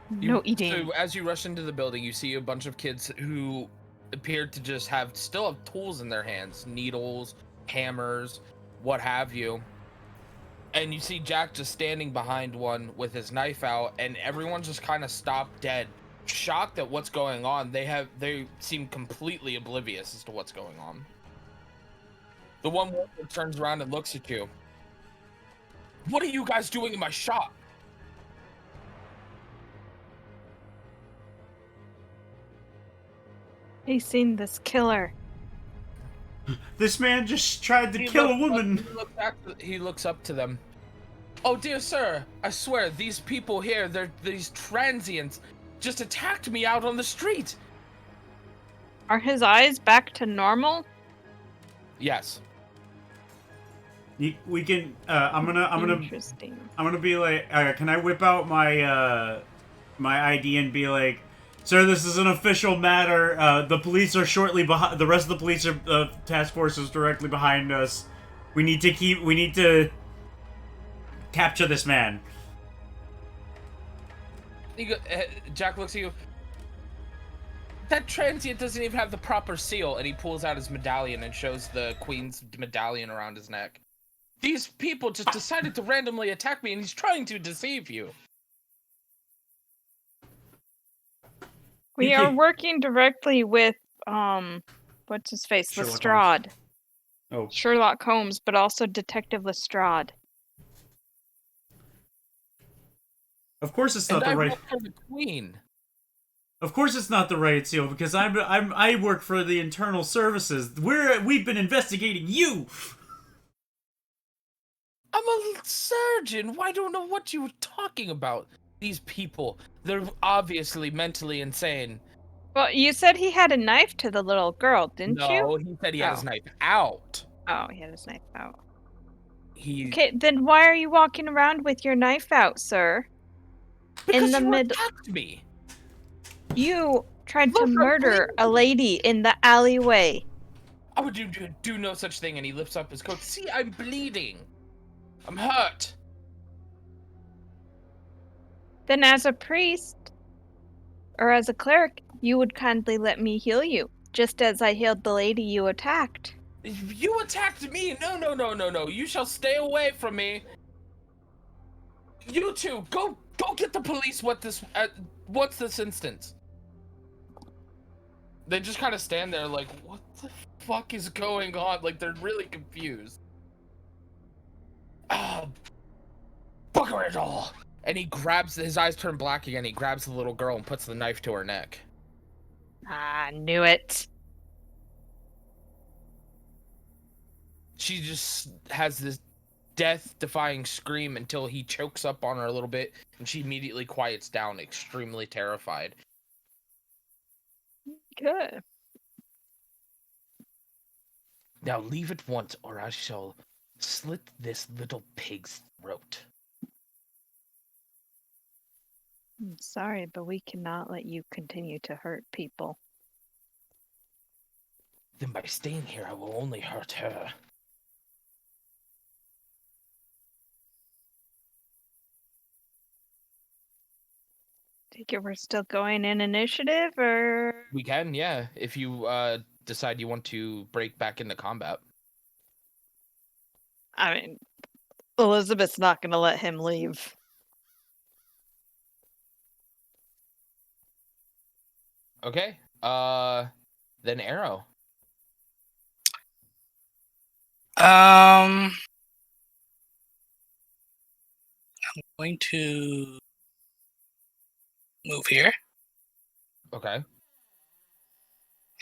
No eating. So as you rush into the building, you see a bunch of kids who appear to just still have tools in their hands, needles, hammers, what have you. And you see Jack just standing behind one with his knife out, and everyone's just kind of stopped dead, shocked at what's going on. They seem completely oblivious as to what's going on. The one worker turns around and looks at you. What are you guys doing in my shop? He's seen this killer. This man just tried to kill a woman. He looks up to them. Oh, dear sir, I swear, these people here, these transients, just attacked me out on the street. Are his eyes back to normal? Yes. We can. I'm gonna Interesting. be like, can I whip out my my ID and be like, sir, this is an official matter. The police are shortly behind. The rest of the police task force is directly behind us. We need to capture this man. Jack looks at you. That transient doesn't even have the proper seal, and he pulls out his medallion and shows the queen's medallion around his neck. These people just decided to randomly attack me, and he's trying to deceive you. We are working directly with what's his face? Sherlock Lestrade. Oh. Sherlock Holmes, but also Detective Lestrade. Of course, it's not And the I right. work for the queen. Of course, it's not the right seal because I work for the internal services. We've been investigating you. I'm a surgeon. I don't know what you were talking about. These people, they're obviously mentally insane. Well, you said he had a knife to the little girl, didn't you? No, he said he had his Oh. knife out. Oh, he had his knife out. He Okay, then why are you walking around with your knife out, sir? because the you mid- attacked me. You tried to Look, I'm murder a lady in the alleyway. I would do no such thing. And he lifts up his coat. See, I'm bleeding. I'm hurt. Then as a priest, or as a cleric, you would kindly let me heal you, just as I healed the lady you attacked. You attacked me. No. You shall stay away from me. You two, go get the police. What's this instance? They just kind of stand there like, what the fuck is going on? Like, they're really confused. Ah, bugger it all. And he grabs, his eyes turn black again. He grabs the little girl and puts the knife to her neck. I knew it. She just has this death-defying scream until he chokes up on her a little bit, and she immediately quiets down, extremely terrified. Good. Now leave at once, or I shall slit this little pig's throat. I'm sorry, but we cannot let you continue to hurt people. Then by staying here, I will only hurt her. Take it we're still going in initiative, or? We can, yeah, if you decide you want to break back into combat. I mean, Elizabeth's not going to let him leave. Okay, then Arrow. I'm going to move here, Okay.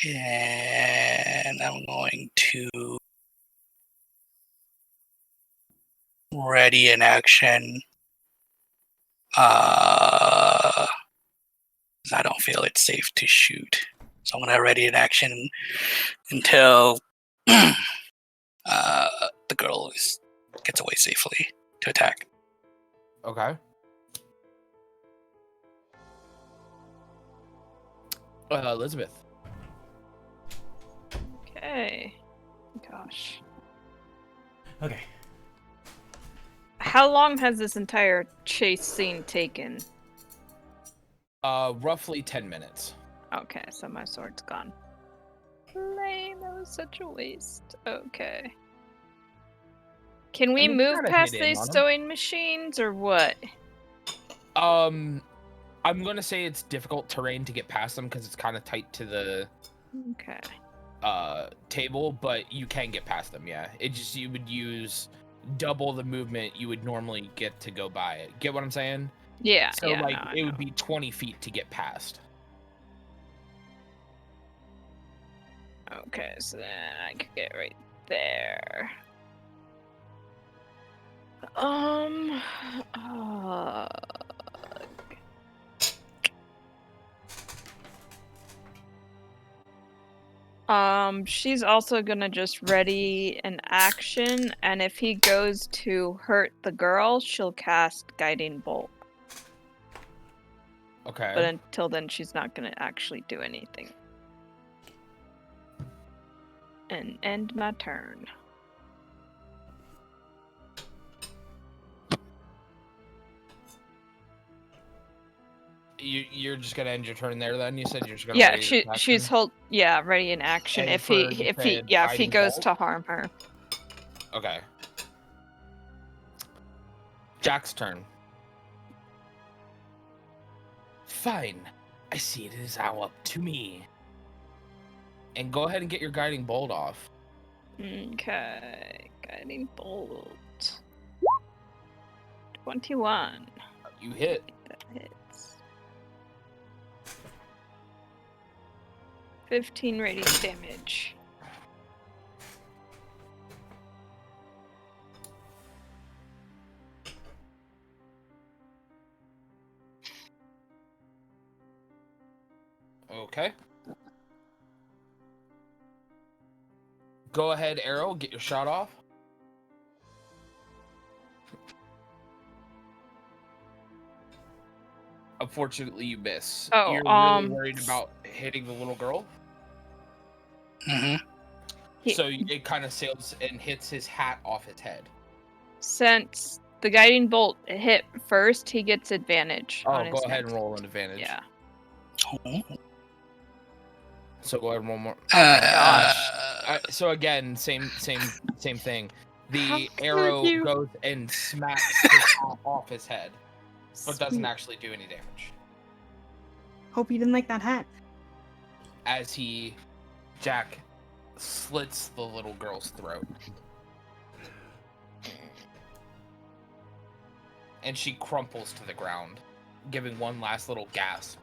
and I'm going to ready in action. 'Cause I don't feel it's safe to shoot, so I'm gonna ready in action until the girl gets away safely to attack. Okay. Elizabeth. Okay. Gosh. Okay. How long has this entire chase scene taken? Roughly 10 minutes. Okay, so my sword's gone. Lame, that was such a waste. Okay. Can we I mean, move kinda past hit in these on 'em. sewing machines, or what? I'm gonna say it's difficult terrain to get past them because it's kind of tight to the Okay. table, but you can get past them. Yeah, you would use double the movement you would normally get to go by it. Get what I'm saying? Yeah, So yeah, like no, I it would know. be 20 feet to get past. Okay, so then I could get right there. Uh, she's also gonna just ready an action, and if he goes to hurt the girl, she'll cast Guiding Bolt. Okay. But until then, she's not gonna actually do anything. And end my turn. You're just gonna end your turn there. Then you said you're just gonna. Yeah, ready to she's ready in action. And If he for, you if he said if he Guiding goes Bolt? to harm her. Okay. Jack's turn. Fine. I see it is now up to me. And go ahead and get your guiding bolt off. Okay, Guiding Bolt. 21. You hit. That hits. 15 radiant damage. Okay. Go ahead, Arrow. Get your shot off. Unfortunately, you miss. Oh, You're really worried about hitting the little girl? Mm-hmm. So it kind of sails and hits his hat off his head. Since the guiding bolt hit first, he gets advantage. Oh, on go his ahead and next. roll an advantage. Yeah. So go ahead and roll more. Gosh. So again, same thing. The How arrow could you- goes and smacks his hat off his head, but doesn't Sweet. actually do any damage. Hope you didn't like that hat. As Jack slits the little girl's throat. And she crumples to the ground, giving one last little gasp.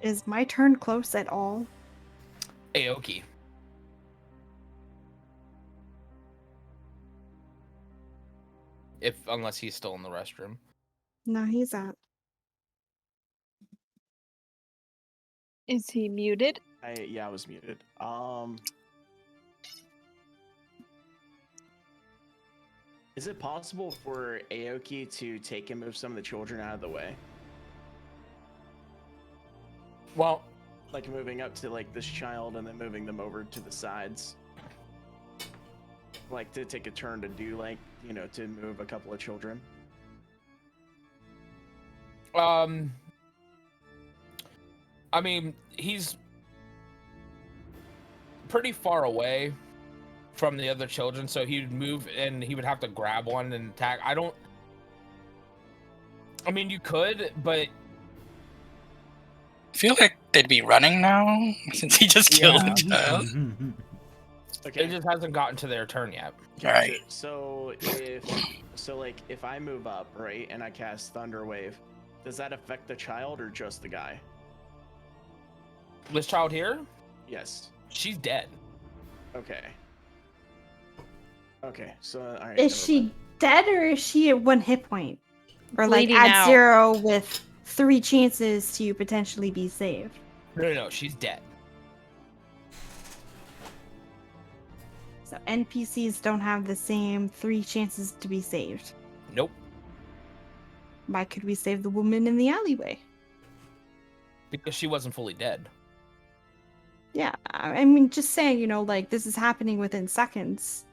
Is my turn close at all? Aoki. Unless he's still in the restroom. No, he's out. Is he muted? I was muted. Is it possible for Aoki to take and move some of the children out of the way? Well, Like moving up to like this child and then moving them over to the sides. Like to take a turn to do like, to move a couple of children. I mean, he's pretty far away from the other children, so he'd move and he would have to grab one and attack. I mean, you could, but I feel like they'd be running now since he just killed Yeah. the child. Okay. it just hasn't gotten to their turn yet. Right. So if I move up, right, and I cast Thunder Wave, does that affect the child or just the guy? This child here, Yes. she's dead. Okay. Okay. So all right. Is never she mind. dead or is she at 1 hit point? Or like Bleeding at out. 0 with 3 chances to potentially be saved? No, she's dead. So NPCs don't have the same 3 chances to be saved. Nope. Why could we save the woman in the alleyway? Because she wasn't fully dead. Yeah, I mean, just saying, like this is happening within seconds.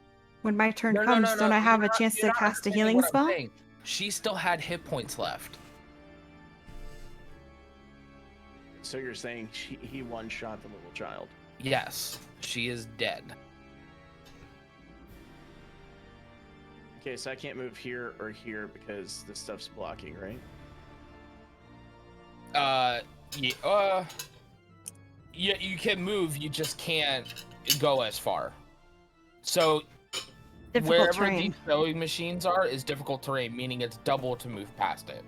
When my turn comes, don't I have a chance to cast a healing spell? She still had hit points left. So you're saying he one-shot the little child? Yes, she is dead. Okay, so I can't move here or here because the stuff's blocking, right? Yeah, you can move, you just can't go as far. So Difficult wherever terrain. these sewing machines are is difficult terrain, meaning it's double to move past it.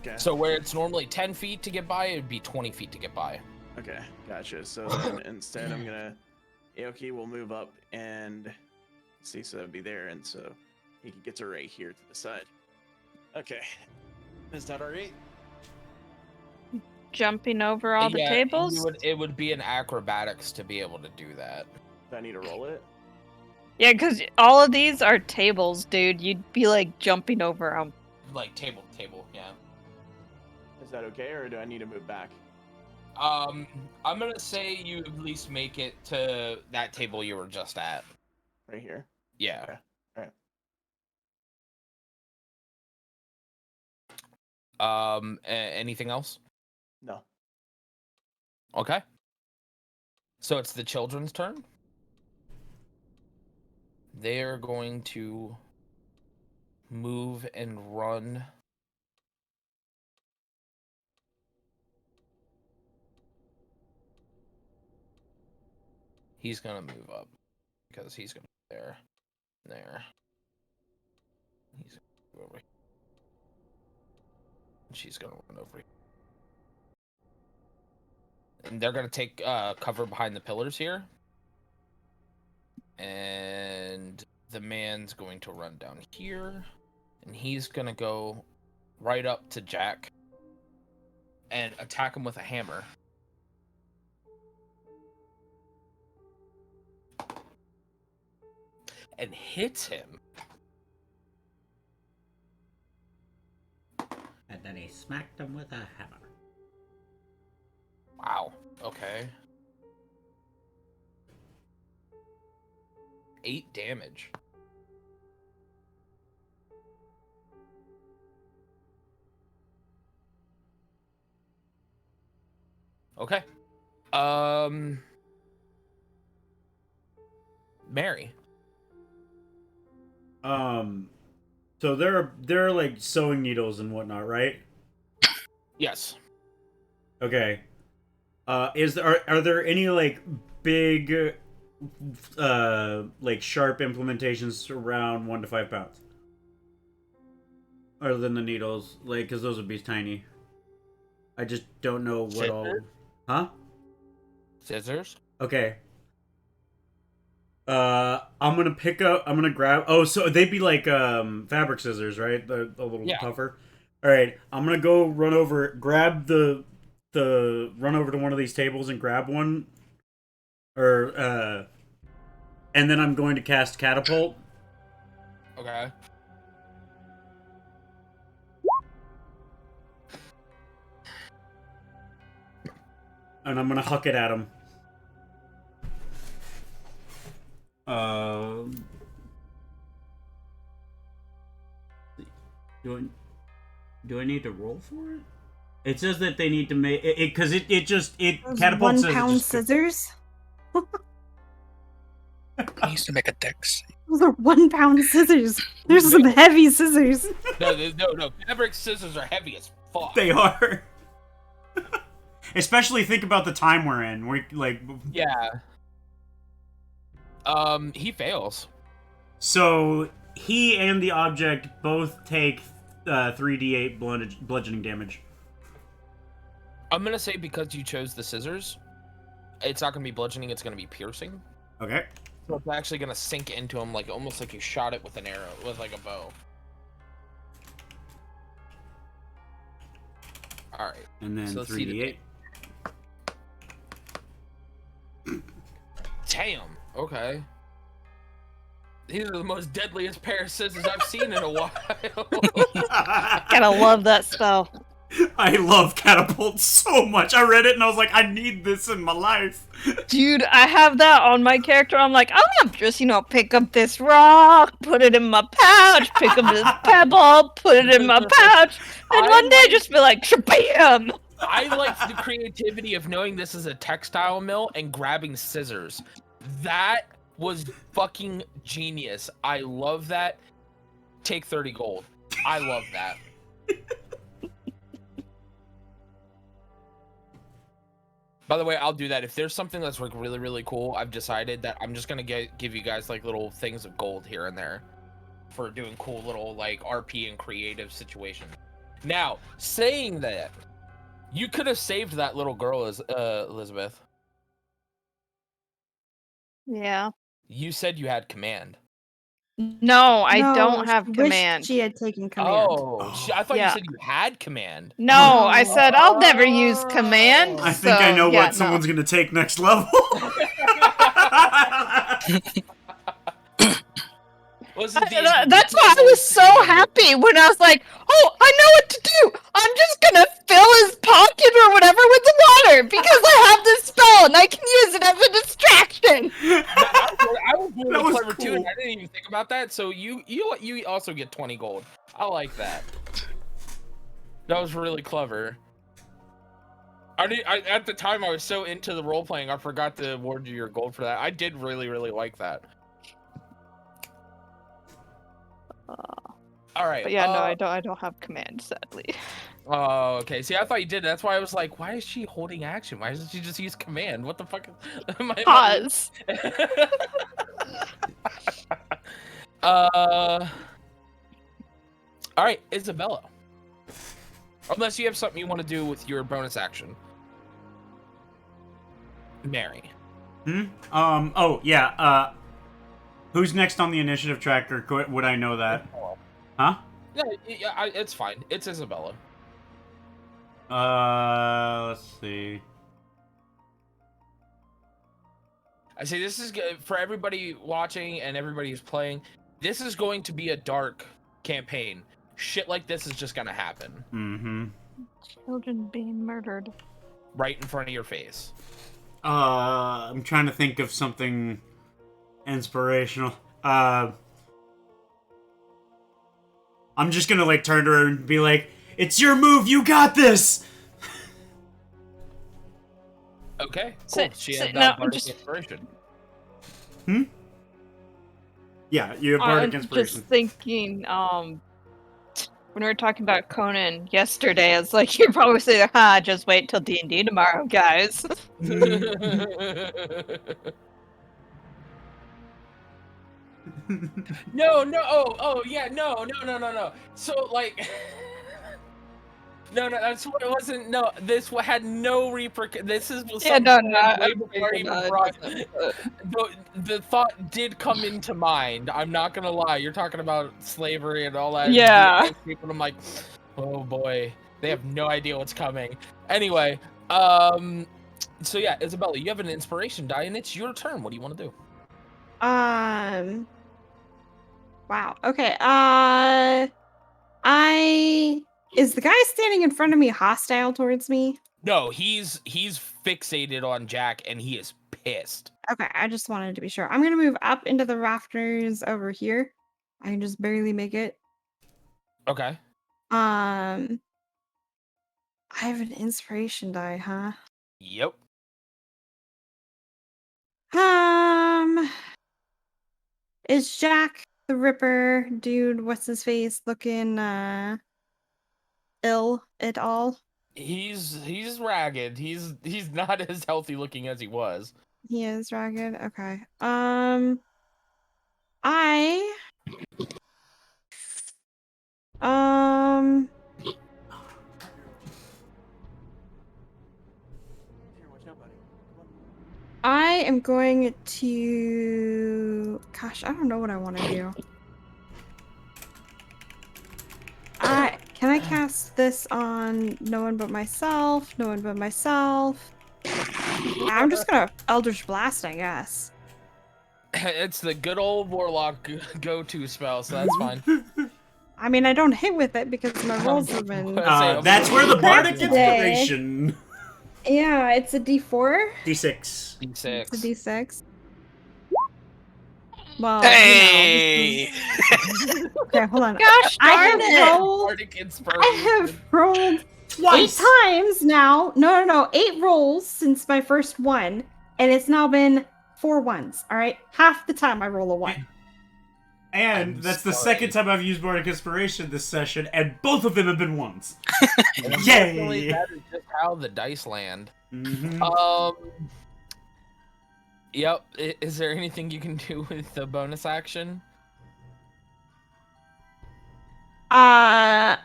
Okay. So where it's normally 10 feet to get by, it would be 20 feet to get by. Okay, gotcha. So then instead I'm gonna Aoki will move up and see, so that would be there, and so he gets her right here to the side. Okay. Is that alright? Jumping over all the Yeah, tables? it would be an acrobatics to be able to do that. Do I need to roll it? Yeah, because all of these are tables, dude. You'd be like jumping over them. Like table to table, yeah. Is that okay, or do I need to move back? I'm gonna say you at least make it to that table you were just at. Right here. Yeah. Okay. Anything else? No. Okay. So it's the children's turn. They're going to move and run. He's gonna move up because he's gonna be there. He's gonna go over here. And she's gonna run over here. And they're gonna take cover behind the pillars here. And the man's going to run down here. And he's gonna go right up to Jack and attack him with a hammer. And hits him. And then he smacked him with a hammer. Wow. Okay. 8 damage. Okay. Mary. So there are like sewing needles and whatnot, right? Yes. Okay. Are there any like big like sharp implementations around 1 to 5 pounds? Other than the needles, like, because those would be tiny. I just don't know what all. Scissors? Huh? Scissors? Okay. I'm gonna grab. Oh, so they'd be like fabric scissors, right? They're a little Yeah. tougher. All right, I'm gonna go run over, grab run over to one of these tables and grab one, or and then I'm going to cast catapult. Okay. And I'm gonna huck it at him. Do I need to roll for it? It says that they need to make it because it Those catapult 1 says it pound just- scissors. He needs to make a dex. Those are 1 pound scissors. There's some heavy scissors. No. Fabric scissors are heavy as fuck. They are. Especially think about the time we're in. We're like, Yeah. He fails. so he and the object both take 3d8 bludgeoning damage. I'm gonna say because you chose the scissors, it's not gonna be bludgeoning, it's gonna be piercing. Okay. So it's actually gonna sink into him like almost like you shot it with an arrow, with like a bow. Alright. And then So let's see the 3d8. Damn. Okay. These are the most deadliest pair of scissors I've seen in a while. Gotta love that spell. I love catapult so much. I read it and I was like, I need this in my life. Dude, I have that on my character. I'm like, I'm gonna just, pick up this rock, put it in my pouch, pick up this pebble, put it in my pouch, and one day just be like, shabam! I like the creativity of knowing this is a textile mill and grabbing scissors. That was fucking genius. I love that. Take 30 gold. I love that. By the way, I'll do that. If there's something that's like really, really cool, I've decided that I'm just gonna give you guys like little things of gold here and there for doing cool little like RP and creative situations. Now, saying that, you could have saved that little girl, Elizabeth. Yeah. You said you had command. No, I No, don't have wished command. She had taken command. I thought Yeah. you said you had command. No, I said I'll never use command. I think I so, know yeah, what someone's gonna take next level. That's why I was so happy when I was like, oh, I know what to do. I'm just gonna fill his pocket or whatever with the water because I have this spell and I can use it as a distraction. I was really That was clever too, and cool. I didn't even think about that. So you also get 20 gold. I like that. That was really clever. At the time I was so into the role playing, I forgot to award you your gold for that. I did really, really like that. All right. But yeah, no, I don't have command, sadly. Oh, okay. See, I thought you did. That's why I was like, why is she holding action? Why doesn't she just use command? What the fuck? Pause. All right, Isabella. Unless you have something you want to do with your bonus action. Mary. Oh yeah. Who's next on the initiative tracker? Would I know that? Huh? Yeah, it's fine. It's Isabella. Let's see. I say this is good for everybody watching and everybody who's playing. This is going to be a dark campaign. Shit like this is just gonna happen. Mm-hmm. Children being murdered. right in front of your face. I'm trying to think of something inspirational. I'm just gonna like turn to her and be like, "It's your move. You got this." Okay, cool. She has no, bardic inspiration. Yeah, you have bardic inspiration. Just thinking, when we were talking about Conan yesterday, it's like you're probably saying, just wait till D&D tomorrow, guys." No, yeah, no. So like, no, that's what it wasn't. No, this had no repercussion. This was Yeah, something no, way before I even brought. The thought did come into mind. I'm not gonna lie. You're talking about slavery and all that. Yeah. People, and I'm like, oh boy, they have no idea what's coming. Anyway, so yeah, Isabella, you have an inspiration die, and it's your turn. What do you want to do? Wow. Okay. Is the guy standing in front of me hostile towards me? No, he's fixated on Jack, and he is pissed. Okay, I just wanted to be sure. I'm gonna move up into the rafters over here. I can just barely make it. Okay. I have an inspiration die, huh? Yep. Is Jack the Ripper dude, what's his face, looking ill at all? He's ragged. He's not as healthy looking as he was. He is ragged. Okay. I am going to. Gosh, I don't know what I want to do. Can I cast this on no one but myself? No one but myself. I'm just gonna Eldritch Blast, I guess. It's the good old warlock go-to spell, so that's fine. I mean, I don't hit with it because my rolls have been. That's where the bardic inspiration. Yeah, it's a D4. D6. D6. It's a D6. Well, Hey! Okay, hold on. Gosh I darn it! have rolled Twice. 8 times now. No. 8 rolls since my first one, and it's now been 4 ones. All right, half the time I roll a 1. And that's the second time I've used bardic inspiration this session, and both of them have been ones. Yay! That is just how the dice land. Mm-hmm. Yep. Is there anything you can do with the bonus action? I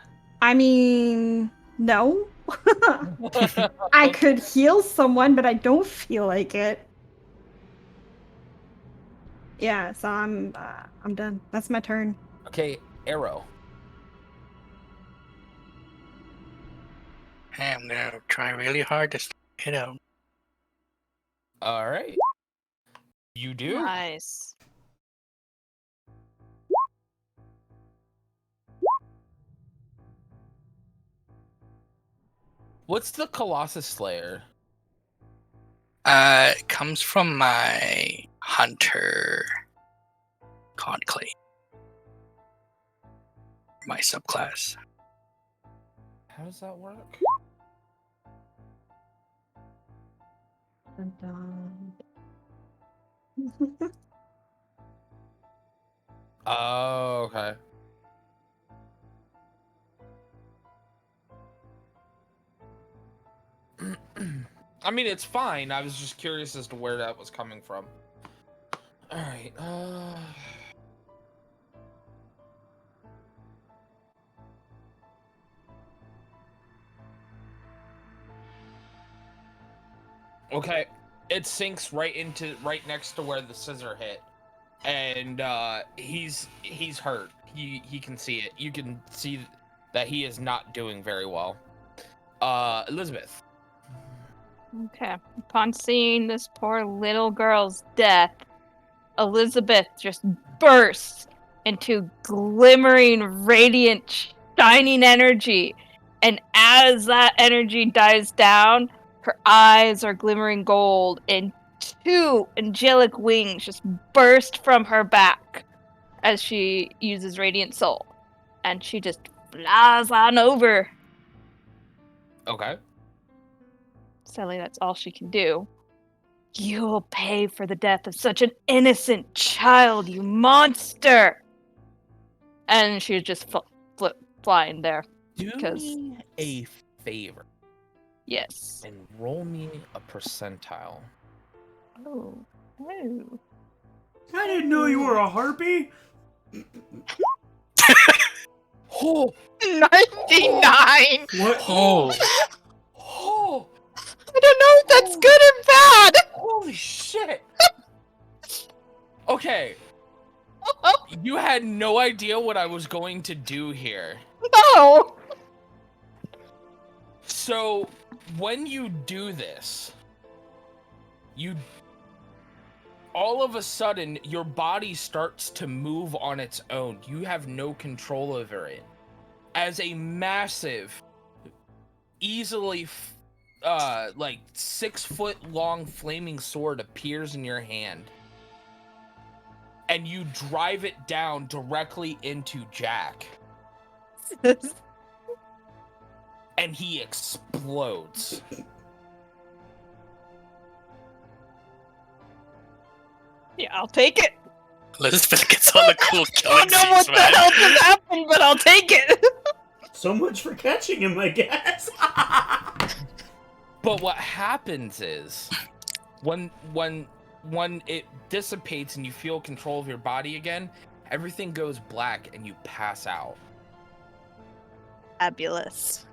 mean, no. I could heal someone, but I don't feel like it. Yeah, so I'm done. That's my turn. Okay, Arrow. I'm gonna try really hard to get out. All right. You do? Nice. What's the Colossus Slayer? It comes from my Hunter Conclave. My subclass. How does that work? Oh, okay. I mean, it's fine. I was just curious as to where that was coming from. All right. Okay. It sinks right next to where the scissor hit, and he's hurt. He can see it. You can see that he is not doing very well. Elizabeth. Okay. Upon seeing this poor little girl's death, Elizabeth just bursts into glimmering, radiant, shining energy. And as that energy dies down, Her eyes are glimmering gold, and 2 angelic wings just burst from her back as she uses Radiant Soul. And she just flies on over. Okay. Sadly, that's all she can do. You'll pay for the death of such an innocent child, you monster! And she's just flying there. Do 'Cause- me a favor Yes. and roll me a percentile. Oh. Oh. I didn't know you were a harpy. Oh, 99! What? Oh, oh, I don't know if that's good or bad! holy shit. Okay. You had no idea what I was going to do here. No! So, when you do this, all of a sudden, your body starts to move on its own. You have no control over it. As a massive, easily, like 6-foot long flaming sword appears in your hand. And you drive it down directly into Jack. And he explodes. Yeah, I'll take it. Elizabeth gets all the cool I killing don't know what scenes, the man. hell just happened, but I'll take it. So much for catching him, I guess. But what happens is, when it dissipates and you feel control of your body again, everything goes black and you pass out. Fabulous.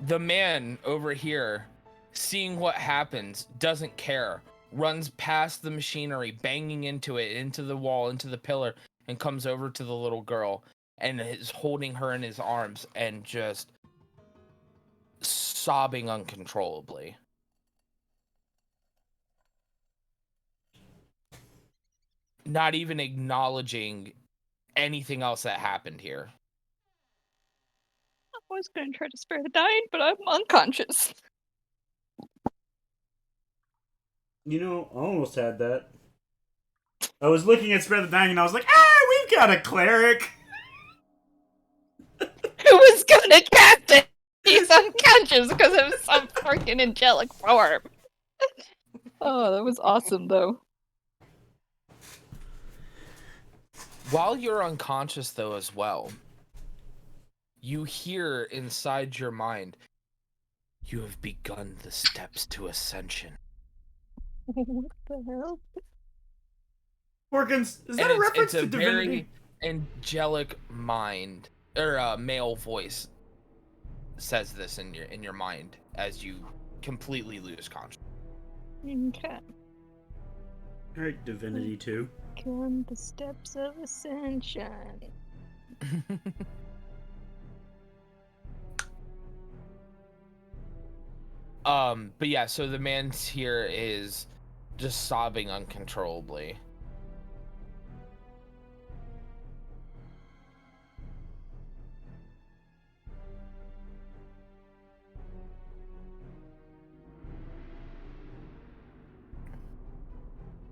The man over here, seeing what happens, doesn't care. Runs past the machinery, banging into it, into the wall, into the pillar, and comes over to the little girl and is holding her in his arms and just sobbing uncontrollably. Not even acknowledging anything else that happened here. I was gonna try to spare the dying, but I'm unconscious. You know, I almost had that. I was looking at Spread the Dying and I was like, we've got a cleric. Who was gonna cast it? He's unconscious because of some freaking angelic form. Oh, that was awesome, though. While you're unconscious, though, as well, you hear inside your mind, you have begun the steps to ascension. What the hell? Porkins, is that And a reference it's to a Divinity? very angelic mind, or male voice says this in your mind as you completely lose consciousness. Okay. Alright, Divinity 2. Come the steps of ascension. But yeah, so the man here is just sobbing uncontrollably.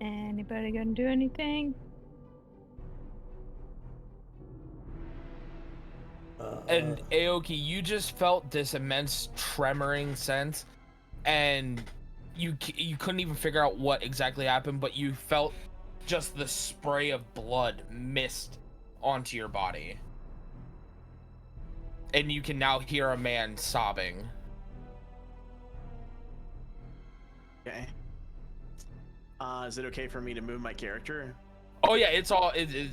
Anybody gonna do anything? And Aoki, you just felt this immense tremoring sense, and you couldn't even figure out what exactly happened, but you felt just the spray of blood mist onto your body. And you can now hear a man sobbing. Okay. Is it okay for me to move my character? Oh yeah, it's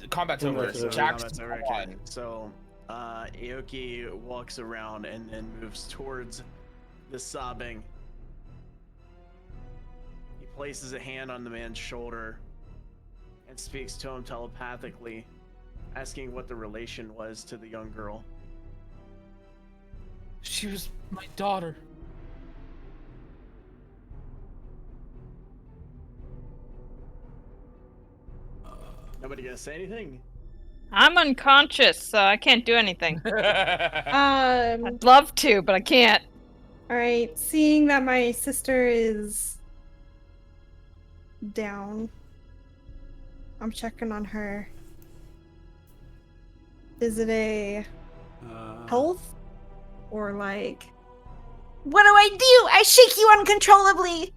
combat's over. Combat's over. Jack's Combat's over, on. okay. So, Aoki walks around and then moves towards the sobbing. He places a hand on the man's shoulder and speaks to him telepathically, asking what the relation was to the young girl. She was my daughter. Nobody gonna say anything? I'm unconscious, so I can't do anything. Um. I'd love to, but I can't. All right. Seeing that my sister is down, I'm checking on her. Is it a health or like? What do I do? I shake you uncontrollably.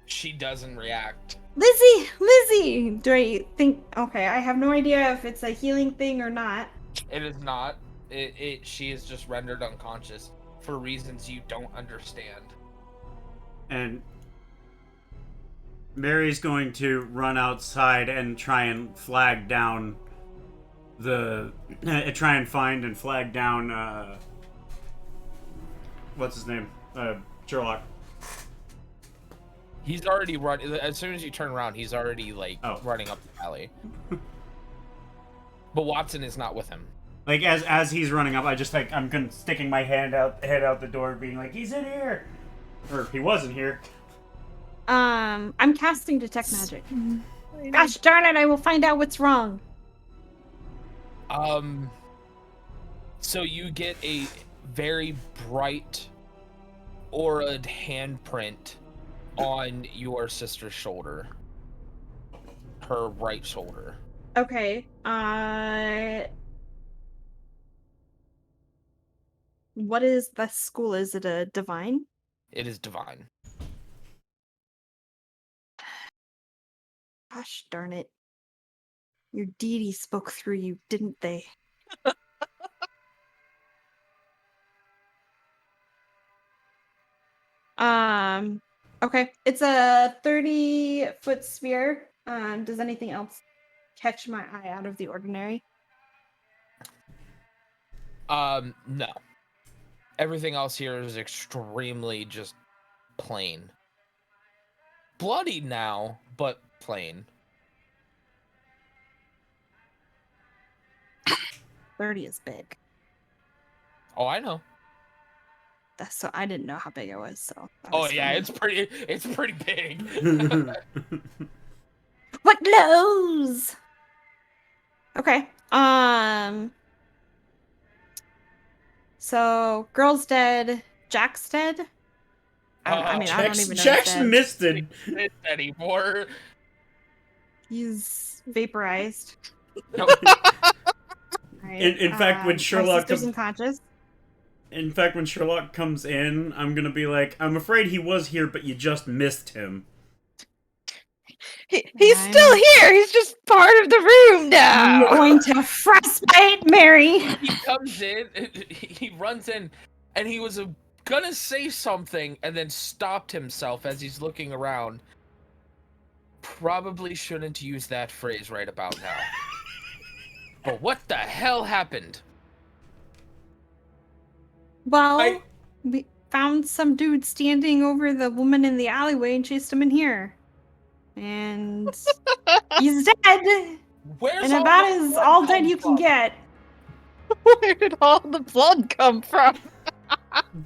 She doesn't react. Lizzie! Do I think... Okay, I have no idea if it's a healing thing or not. It is not. She is just rendered unconscious for reasons you don't understand. And Mary's going to run outside and try and flag down try and find and flag down, what's his name? Sherlock. He's already run. As soon as you turn around, he's already running up the alley. But Watson is not with him. Like as he's running up, I'm sticking my head out the door, being like, "He's in here," or he wasn't here. I'm casting detect magic. Gosh darn it! I will find out what's wrong. So you get a very bright auraed handprint on your sister's shoulder. Her right shoulder. Okay. What is the school? Is it a divine? It is divine. Gosh darn it. Your deity spoke through you, didn't they? Okay. It's a 30-foot sphere. Does anything else catch my eye out of the ordinary? No. Everything else here is extremely just plain. Bloody now, but plain. 30 is big. Oh, I know. So I didn't know how big it was, so. Oh yeah, it's pretty big. What glows? Okay. So girl's dead. Jack's dead. I don't even know. Jack's misted. Not anymore. He's vaporized. Right. In fact, when Sherlock unconscious. In fact, when Sherlock comes in, I'm gonna be like, I'm afraid he was here, but you just missed him. He's still here. He's just part of the room now. I'm going to frostbite Mary. He comes in, he runs in, and he was gonna say something and then stopped himself as he's looking around. Probably shouldn't use that phrase right about now. But what the hell happened? Well, we found some dude standing over the woman in the alleyway and chased him in here. And he's dead. Where's and about as all dead you can get. Where did all the blood come from?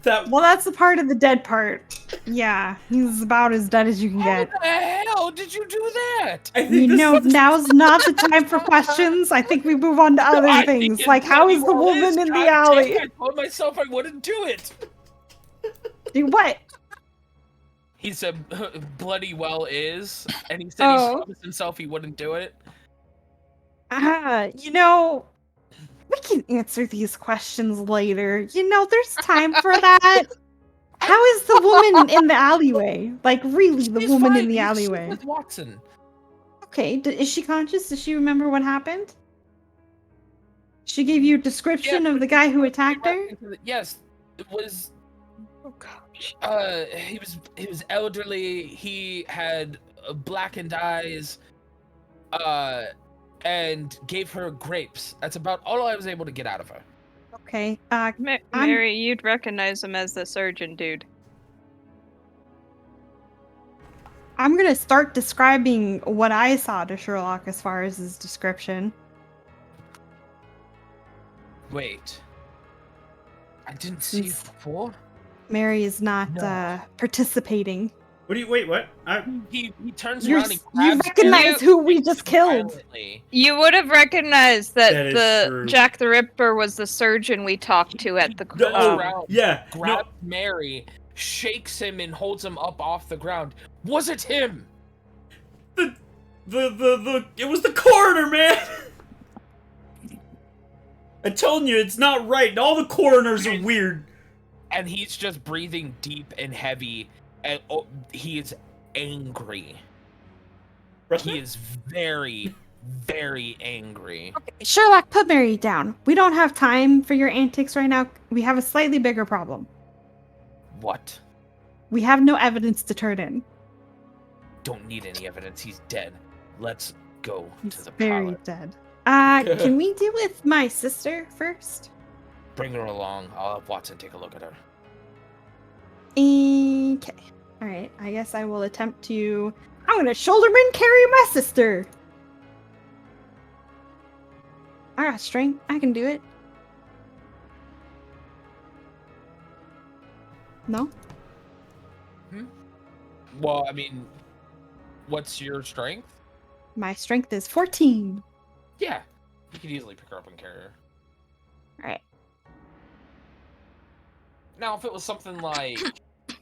Well, that's the part of the dead part. Yeah, he's about as dead as you can get. How the hell did you do that? Now's not the time for questions. I think we move on to other things, like how is the woman in the alley? I told myself I wouldn't do it. Do what? He said bloody well is, and he said he promised himself he wouldn't do it. We can answer these questions later. There's time for that. How is the woman in the alleyway? Like, really, the woman in the alleyway? She's with Watson. Okay, is she conscious? Does she remember what happened? She gave you a description of the guy who attacked her? Yes, it was. Oh gosh. He was elderly. He had blackened eyes. And gave her grapes. That's about all I was able to get out of her. Okay. Mary, you'd recognize him as the surgeon dude. I'm gonna start describing what I saw to Sherlock as far as his description. Wait. I didn't see you before? Mary is not participating. What do you wait? What? He turns You around and grabs recognize Carrie who we just killed. violently. You would have recognized that That is the true. Jack the Ripper was the surgeon we talked to at the Goes around, Yeah. grabs Mary, shakes him, and holds him up off the ground. Was it him? It was the coroner, man. I told you it's not right. All the coroners are weird. And he's just breathing deep and heavy, and he is angry. He is very, very angry. Okay, Sherlock, put Mary down. We don't have time for your antics right now. We have a slightly bigger problem. What? We have no evidence to turn in. Don't need any evidence. He's dead. Let's go He's to the very palace. dead. Can we deal with my sister first? Bring her along. I'll have Watson take a look at her. Okay. Alright, I guess I will attempt to... I'm gonna shoulderman carry my sister! I got strength. I can do it. No? Well, I mean, what's your strength? My strength is 14. Yeah, you could easily pick her up and carry her. Alright. Now, if it was something like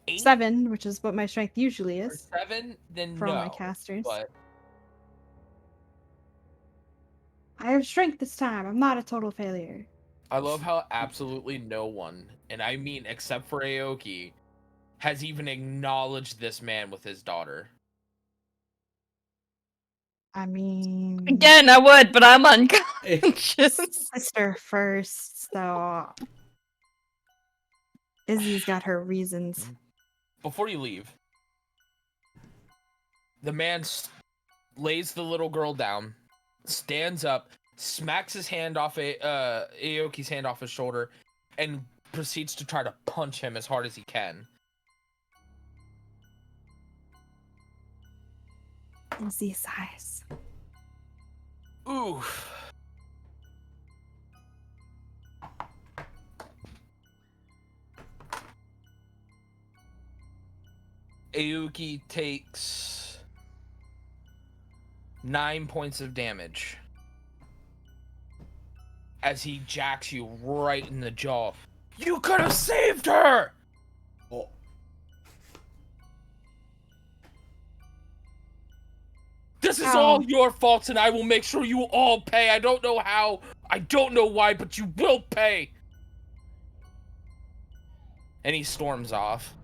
8 7, which is what my strength usually or is 7, then for no. all my casters. But I have strength this time. I'm not a total failure. I love how absolutely no one, and I mean except for Aoki, has even acknowledged this man with his daughter. I mean... Again, I would, but I'm unconscious. Sister first, so... Izzy's got her reasons. Before you leave, the man lays the little girl down, stands up, smacks his hand off Aoki's hand off his shoulder, and proceeds to try to punch him as hard as he can. Izzy sighs. Ooh. Aoki takes 9 points of damage as he jacks you right in the jaw. You could have saved her! Oh. This is Ow. all your fault, and I will make sure you all pay. I don't know how, I don't know why, but you will pay. And he storms off.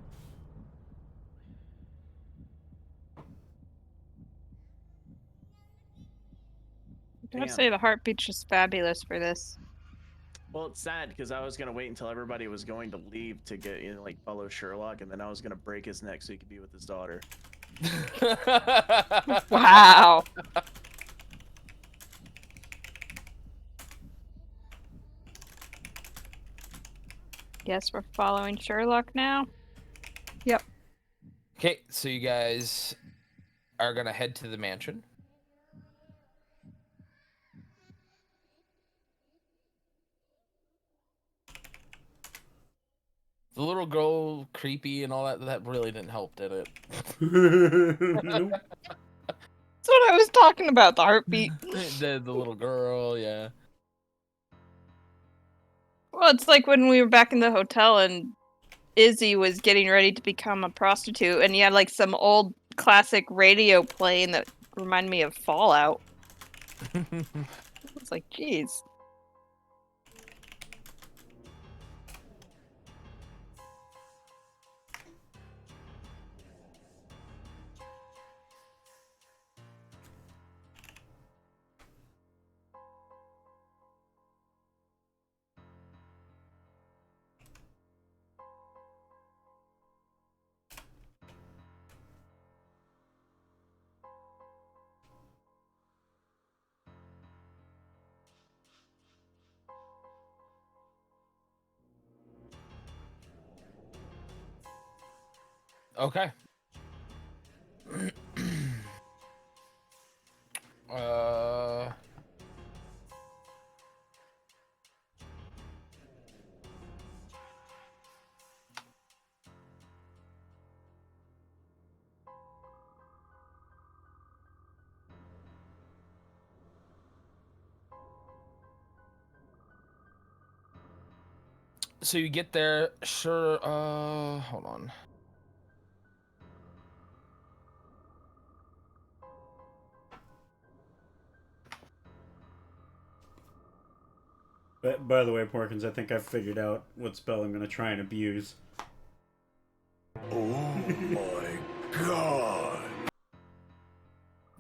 I gotta Damn. say the heartbeat's just fabulous for this. Well, it's sad because I was gonna wait until everybody was going to leave to get like follow Sherlock, and then I was gonna break his neck so he could be with his daughter. Wow. Guess we're following Sherlock now. Okay, so you guys are gonna head to the mansion. The little girl, creepy and all that really didn't help, did it? Nope. That's what I was talking about, the heartbeat. the little girl, yeah. Well, it's like when we were back in the hotel and Izzy was getting ready to become a prostitute, and you had like some old classic radio playing that reminded me of Fallout. It's like, geez. Okay. uh So you get there, sure, hold on. But by the way, Porkins, I think I've figured out what spell I'm gonna try and abuse. Oh my god.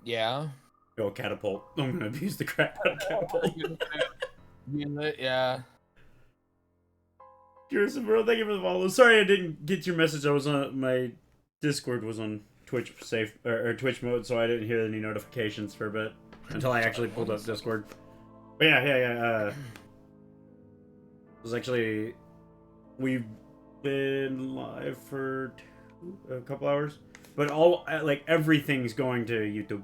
Yeah. Go catapult. I'm gonna abuse the crap out of catapult. Yeah. Cheers, bro. Thank you for the follow. Sorry I didn't get your message. I was on my Discord was on Twitch safe or Twitch mode, so I didn't hear any notifications for a bit until I actually pulled up Discord. But yeah. It was actually we've been live for a couple hours, but all like everything's going to YouTube.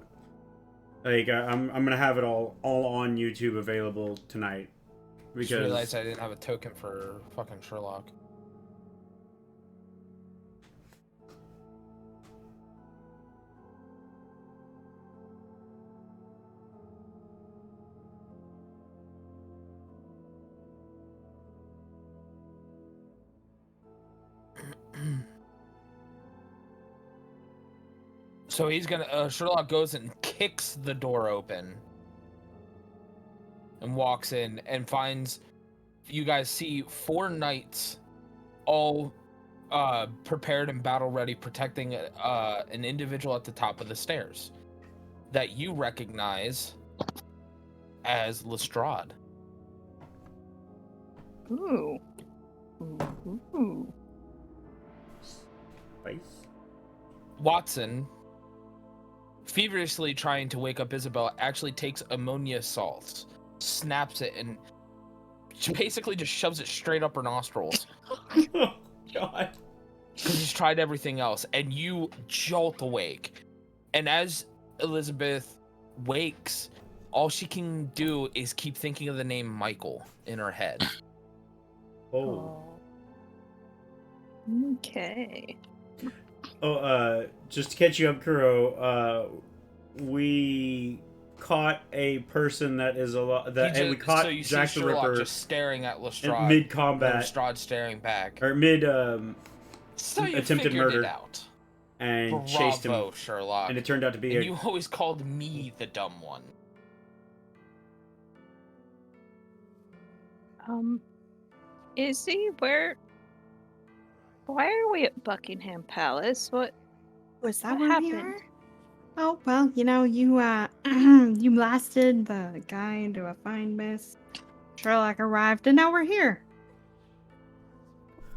Like I'm gonna have it all on YouTube available tonight. Just realized I didn't have a token for fucking Sherlock. So he's gonna Sherlock goes and kicks the door open and walks in and finds you guys see 4 knights all prepared and battle ready, protecting an individual at the top of the stairs that you recognize as Lestrade. Ooh. Ooh. Spice. Watson, feverishly trying to wake up Isabel, actually takes ammonia salts, snaps it, and basically just shoves it straight up her nostrils. Oh god. Because he's tried everything else, and you jolt awake. And as Elizabeth wakes, all she can do is keep thinking of the name Michael in her head. Oh. Okay. Oh, just to catch you up, Kuro, we caught a person that is a lot that and we caught so you Jack see the Sherlock Ripper just staring at Lestrade. mid and combat Lestrade staring back. or mid So you attempted figured murder it out. and chased him, Bravo, Sherlock. and it turned out to be And you always called me the dumb one. Izzy, why are we at Buckingham Palace? What Was that What where we happened? are? Oh, well, you know, you you blasted the guy into a fine mess. Sherlock arrived, and now we're here.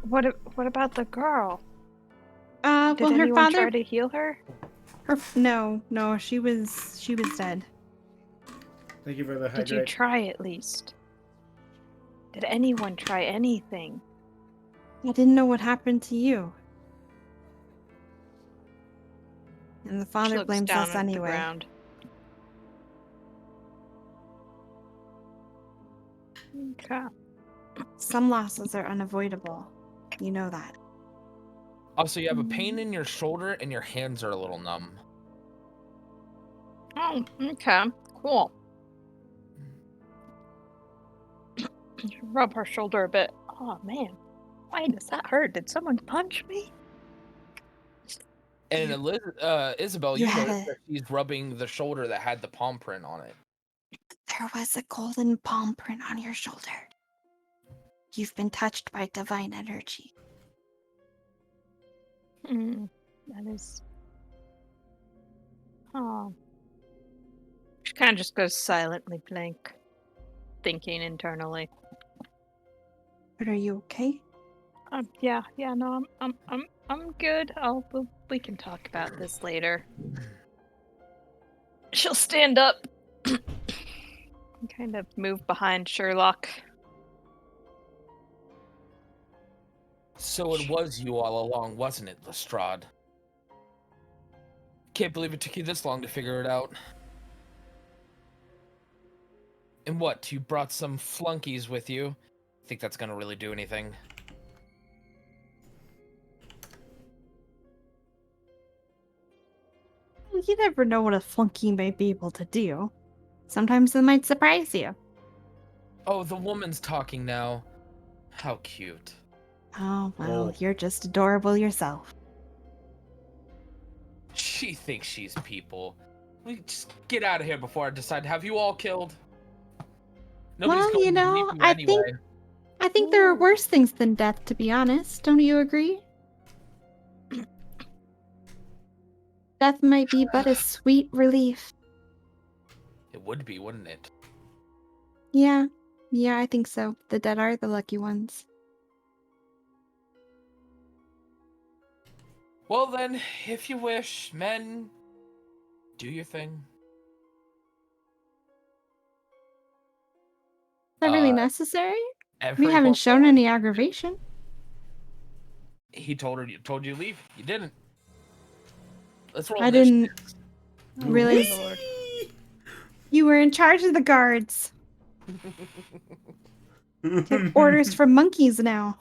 what about the girl? Did Well, her anyone father, try to heal her? no, she was dead. Thank you for the Did you hydrate. try at least? Did anyone try anything? I didn't know what happened to you. And the She father looks blames down us at the anyway. ground. Okay. Some losses are unavoidable. You know that. Also, you have a pain in your shoulder and your hands are a little numb. Oh, okay. Cool. Rub her shoulder a bit. Oh man, why does that hurt? Did someone punch me? And Isabel, you you had notice a- that she's rubbing the shoulder that had the palm print on it. There was a golden palm print on your shoulder. You've been touched by divine energy. That is. Oh. She kind of just goes silently blank, thinking internally. But are you okay? Yeah, no, I'm good. We can talk about this later. She'll stand up and kind of move behind Sherlock. So it was you all along, wasn't it, Lestrade? Can't believe it took you this long to figure it out. And what, you brought some flunkies with you? Think that's gonna really do anything? You never know what a flunky might be able to do. Sometimes it might surprise you. Oh, the woman's talking now. How cute. Oh, well, Oh. you're just adorable yourself. She thinks she's people. We just get out of here before I decide to have you all killed. Nobody's Well, going you to believe know, you I anyway. think there are worse things than death, to be honest. Don't you agree? Death might be but a sweet relief. It would be, wouldn't it? Yeah, I think so. The dead are the lucky ones. Well then, if you wish, men, do your thing. Is that really necessary? We Everyone haven't shown forward. any aggravation. He told you to leave. You didn't. Let's roll I initiative. didn't really. Lord. You were in charge of the guards. Take orders from monkeys now.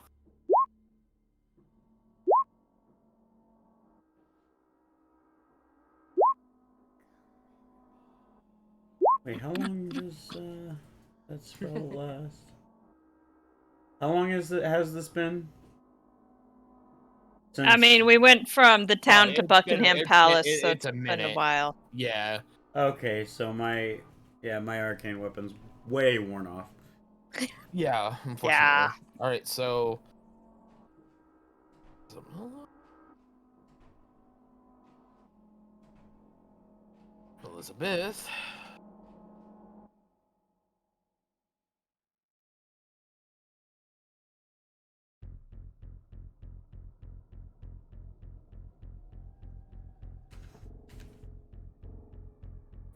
Wait, how long does that spell last? How long has this been? I mean, we went from the town to Buckingham Palace, so it's a been minute. a while. Yeah. Okay, so my arcane weapon's way worn off. Yeah, unfortunately. Yeah. All right, so Elizabeth.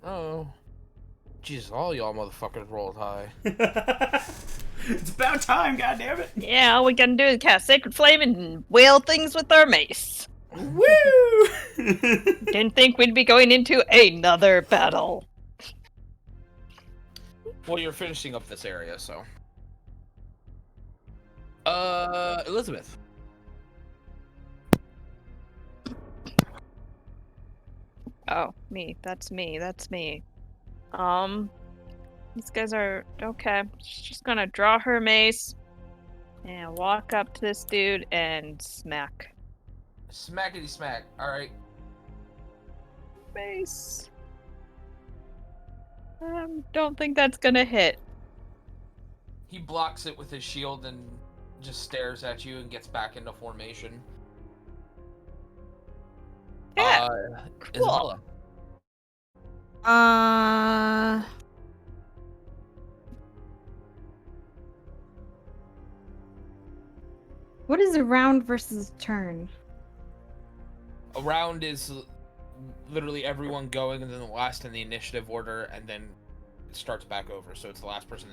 Oh. Jesus, all y'all motherfuckers rolled high. It's about time, goddammit! Yeah, all we can do is cast Sacred Flame and wail things with our mace. Woo! Didn't think we'd be going into another battle. Well, you're finishing up this area, so. Elizabeth. Oh, me. That's me. These guys are okay. She's just gonna draw her mace and walk up to this dude and smack. Smackety smack. All right. Mace. Don't think that's gonna hit. He blocks it with his shield and just stares at you and gets back into formation. Yeah. Isabella. What is a round versus a turn? A round is literally everyone going, and then the last in the initiative order, and then it starts back over. So it's the last person.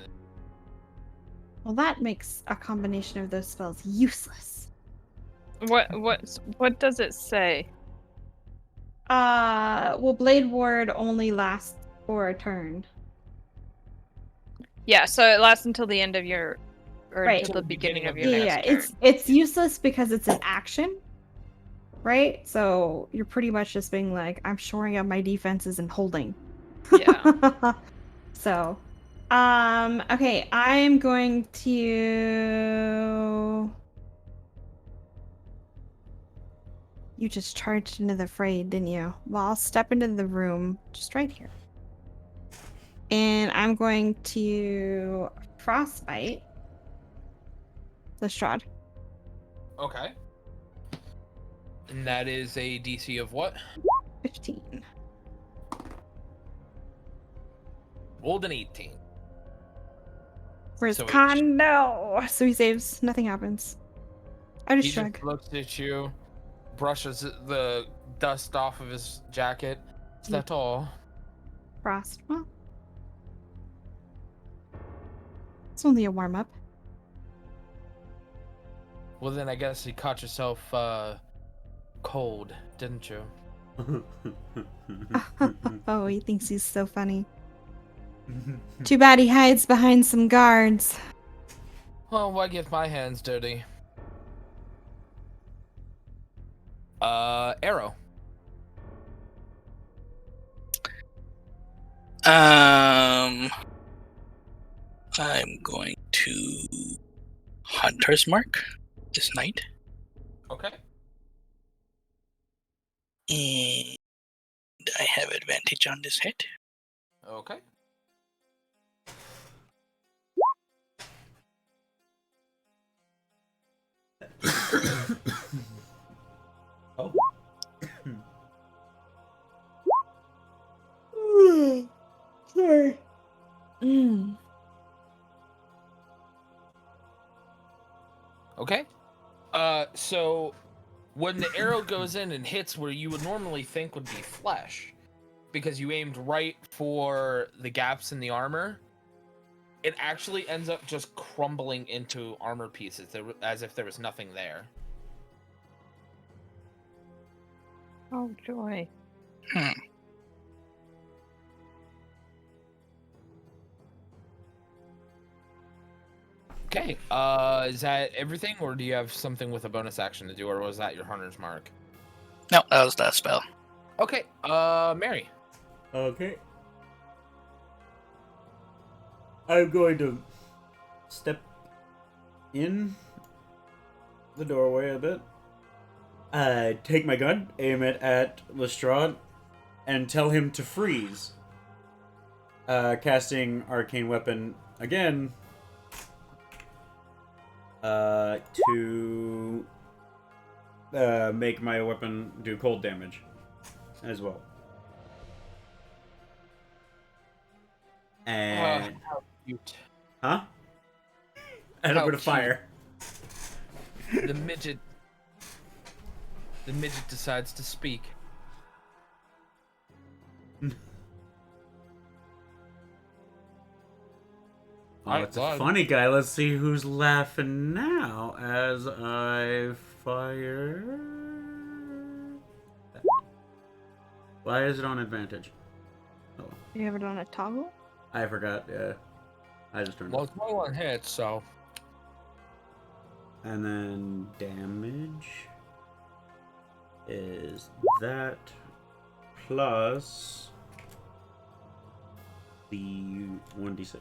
Well, that makes a combination of those spells useless. What does it say? Well, Blade Ward only lasts for a turn. Yeah, so it lasts until the end of your, or Right. until the beginning of your Yeah, next turn. it's useless because it's an action, right? So you're pretty much just being like, I'm shoring up my defenses and holding. Yeah. So, okay, I'm going to. You just charged into the fray, didn't you? Well, I'll step into the room just right here. And I'm going to frostbite the Strahd. Okay. And that is a DC of what? 15. Rolled an 18. Where's So Khan? No! So he saves. Nothing happens. I just He shrug. just looks at you, brushes the dust off of his jacket. Is that all? Frost. Well, it's only a warm up. Well, then I guess you caught yourself cold, didn't you? Oh, he thinks he's so funny. Too bad he hides behind some guards. Well, why get my hands dirty? Arrow. I'm going to Hunter's Mark this night. Okay. And I have advantage on this hit. Okay. Oh. Sorry. Okay. So when the arrow goes in and hits where you would normally think would be flesh, because you aimed right for the gaps in the armor, it actually ends up just crumbling into armor pieces as if there was nothing there. Oh joy. Hmm. Okay. Is that everything, or do you have something with a bonus action to do, or was that your Hunter's Mark? No, that was that spell. Okay. Mary. Okay. I'm going to step in the doorway a bit. Take my gun, aim it at Lestrade, and tell him to freeze. Casting Arcane Weapon again. To make my weapon do cold damage as well. And How cute. huh? And How I'm gonna cute. fire. The midget decides to speak. Oh, it's a funny guy. Let's see who's laughing now as I fire. Why is it on advantage? Oh, You have it on a toggle? I forgot. Yeah, I just turned Well, it. it's only one hit, so. And then damage is that plus the 1d6.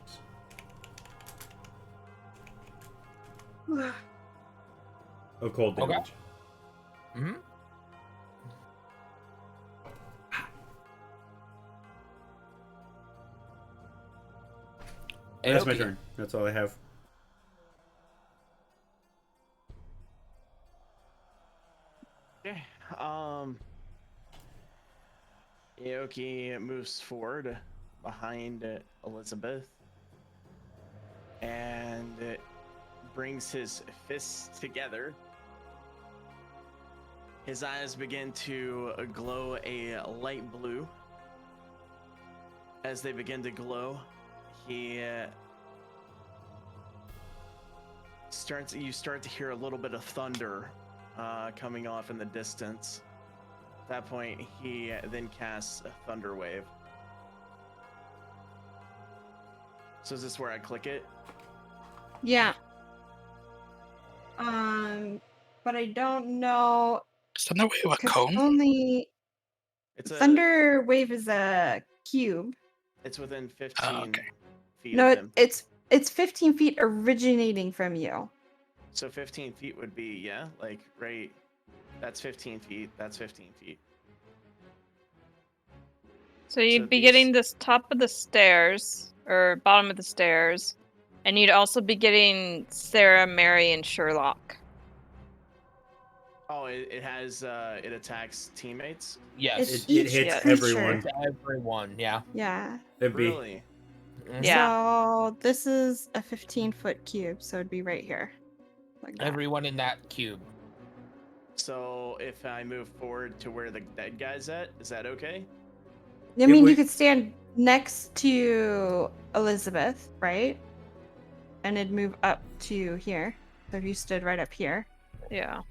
Of cold Okay. damage. Mm-hmm. That's my turn. That's all I have. Okay. Aoki moves forward behind Elizabeth and brings his fists together. His eyes begin to glow a light blue. As they begin to glow, he you start to hear a little bit of thunder coming off in the distance. At that point, he then casts a thunder wave. So is this where I click it? Yeah. But I don't know. Is Thunder Wave a 'cause cone? only It's a Thunder Wave is a cube. It's within 15 okay. feet No, of him. it's 15 feet originating from you. So 15 feet would be, yeah, like right. That's 15 feet. That's 15 feet. So you'd So be these- getting this top of the stairs, or bottom of the stairs, and you'd also be getting Sarah, Mary, and Sherlock. Oh, it has, it attacks teammates? Yes. It's It each hits creature. everyone. Everyone, yeah. Yeah. It'd be Really? Mhm. Yeah. So this is a 15-foot cube, so it'd be right here. Like that. Everyone in that cube. So if I move forward to where the dead guy's at, is that okay? I mean, would- you could stand next to Elizabeth, right? And it'd move up to here. So if you stood right up here. Yeah.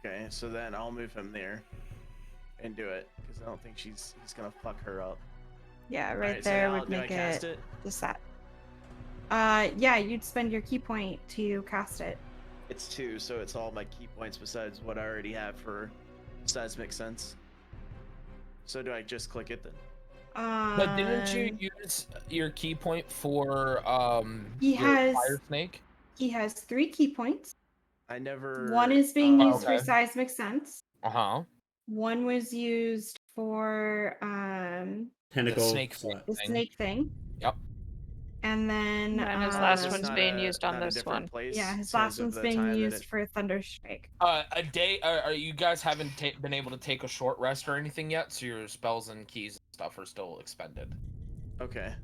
Okay, so then I'll move him there and do it because I don't think he's gonna fuck her up. Yeah, right Alright, so there now would do I make cast it just that. Yeah, you'd spend your key point to cast it. It's 2, so it's all my key points besides what I already have for seismic sense. So do I just click it then? But didn't you use your key point for He your has- fire snake? He has 3 key points. I never. One is being used Okay. for seismic sense. Uh-huh. One was used for Tentacle. snake slap. the Thing. snake thing. Yep. And then And his Oh, last it's one's not being a- used on not a this different one. Place yeah, his because last of one's the being time that used it- for thunder strike. A day. Are you guys haven't been able to take a short rest or anything yet? So your spells and keys and stuff are still expended. Okay.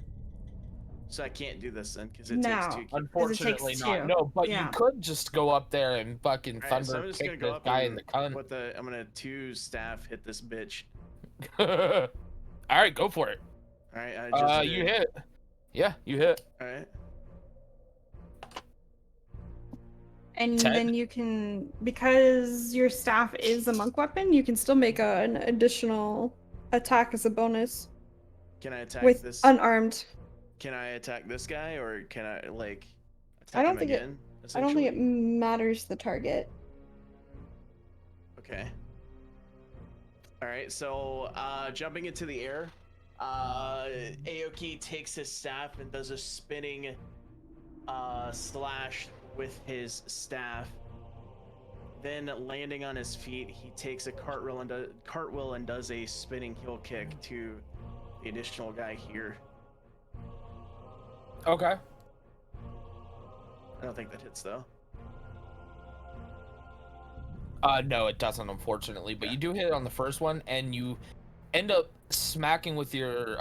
So I can't do this then because it No. takes 2 keys. Unfortunately, takes not. 2. No, but Yeah. you could just go up there and fucking Alright, thunder so I'm just gonna kick go this up guy in and the cunt. put the. I'm gonna 2 staff hit this bitch. All right, go for it. All right. I just You did. hit. Yeah, you hit. All right. And 10? then you can, because your staff is a monk weapon, you can still make an additional attack as a bonus Can I attack with this? unarmed. Can I attack this guy or can I like attack I don't him think again? I don't think it essentially? matters the target. Okay. All right. So jumping into the air, Aoki takes his staff and does a spinning slash with his staff. Then landing on his feet, he takes a cartwheel and does a spinning heel kick to the additional guy here. Okay. I don't think that hits though. No, it doesn't, unfortunately. But you do hit it on the first one, and you end up smacking with your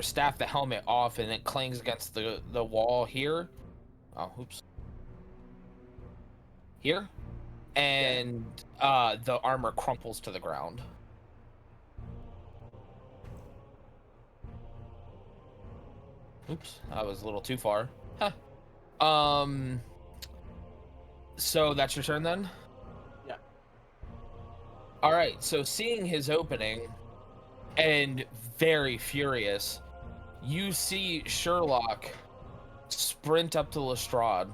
staff the helmet off, and it clangs against the wall here. Oh, oops. Here, and the armor crumples to the ground. Oops, that was a little too far. Huh. So that's your turn then? Yeah. All right, so seeing his opening and very furious, you see Sherlock sprint up to Lestrade.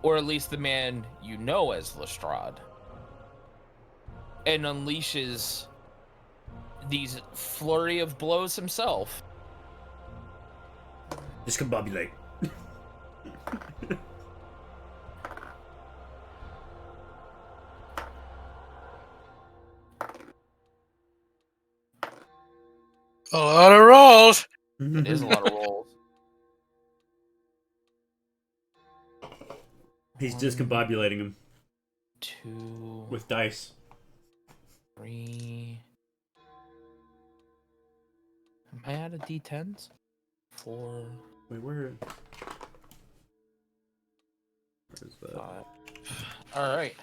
Or at least the man you know as Lestrade. And unleashes these flurry of blows himself. Discombobulate. A lot of rolls. It is a lot of rolls. He's discombobulating him 2, with dice. 3. Am I out of D10s? 4. Wait, where is that? 5. All right.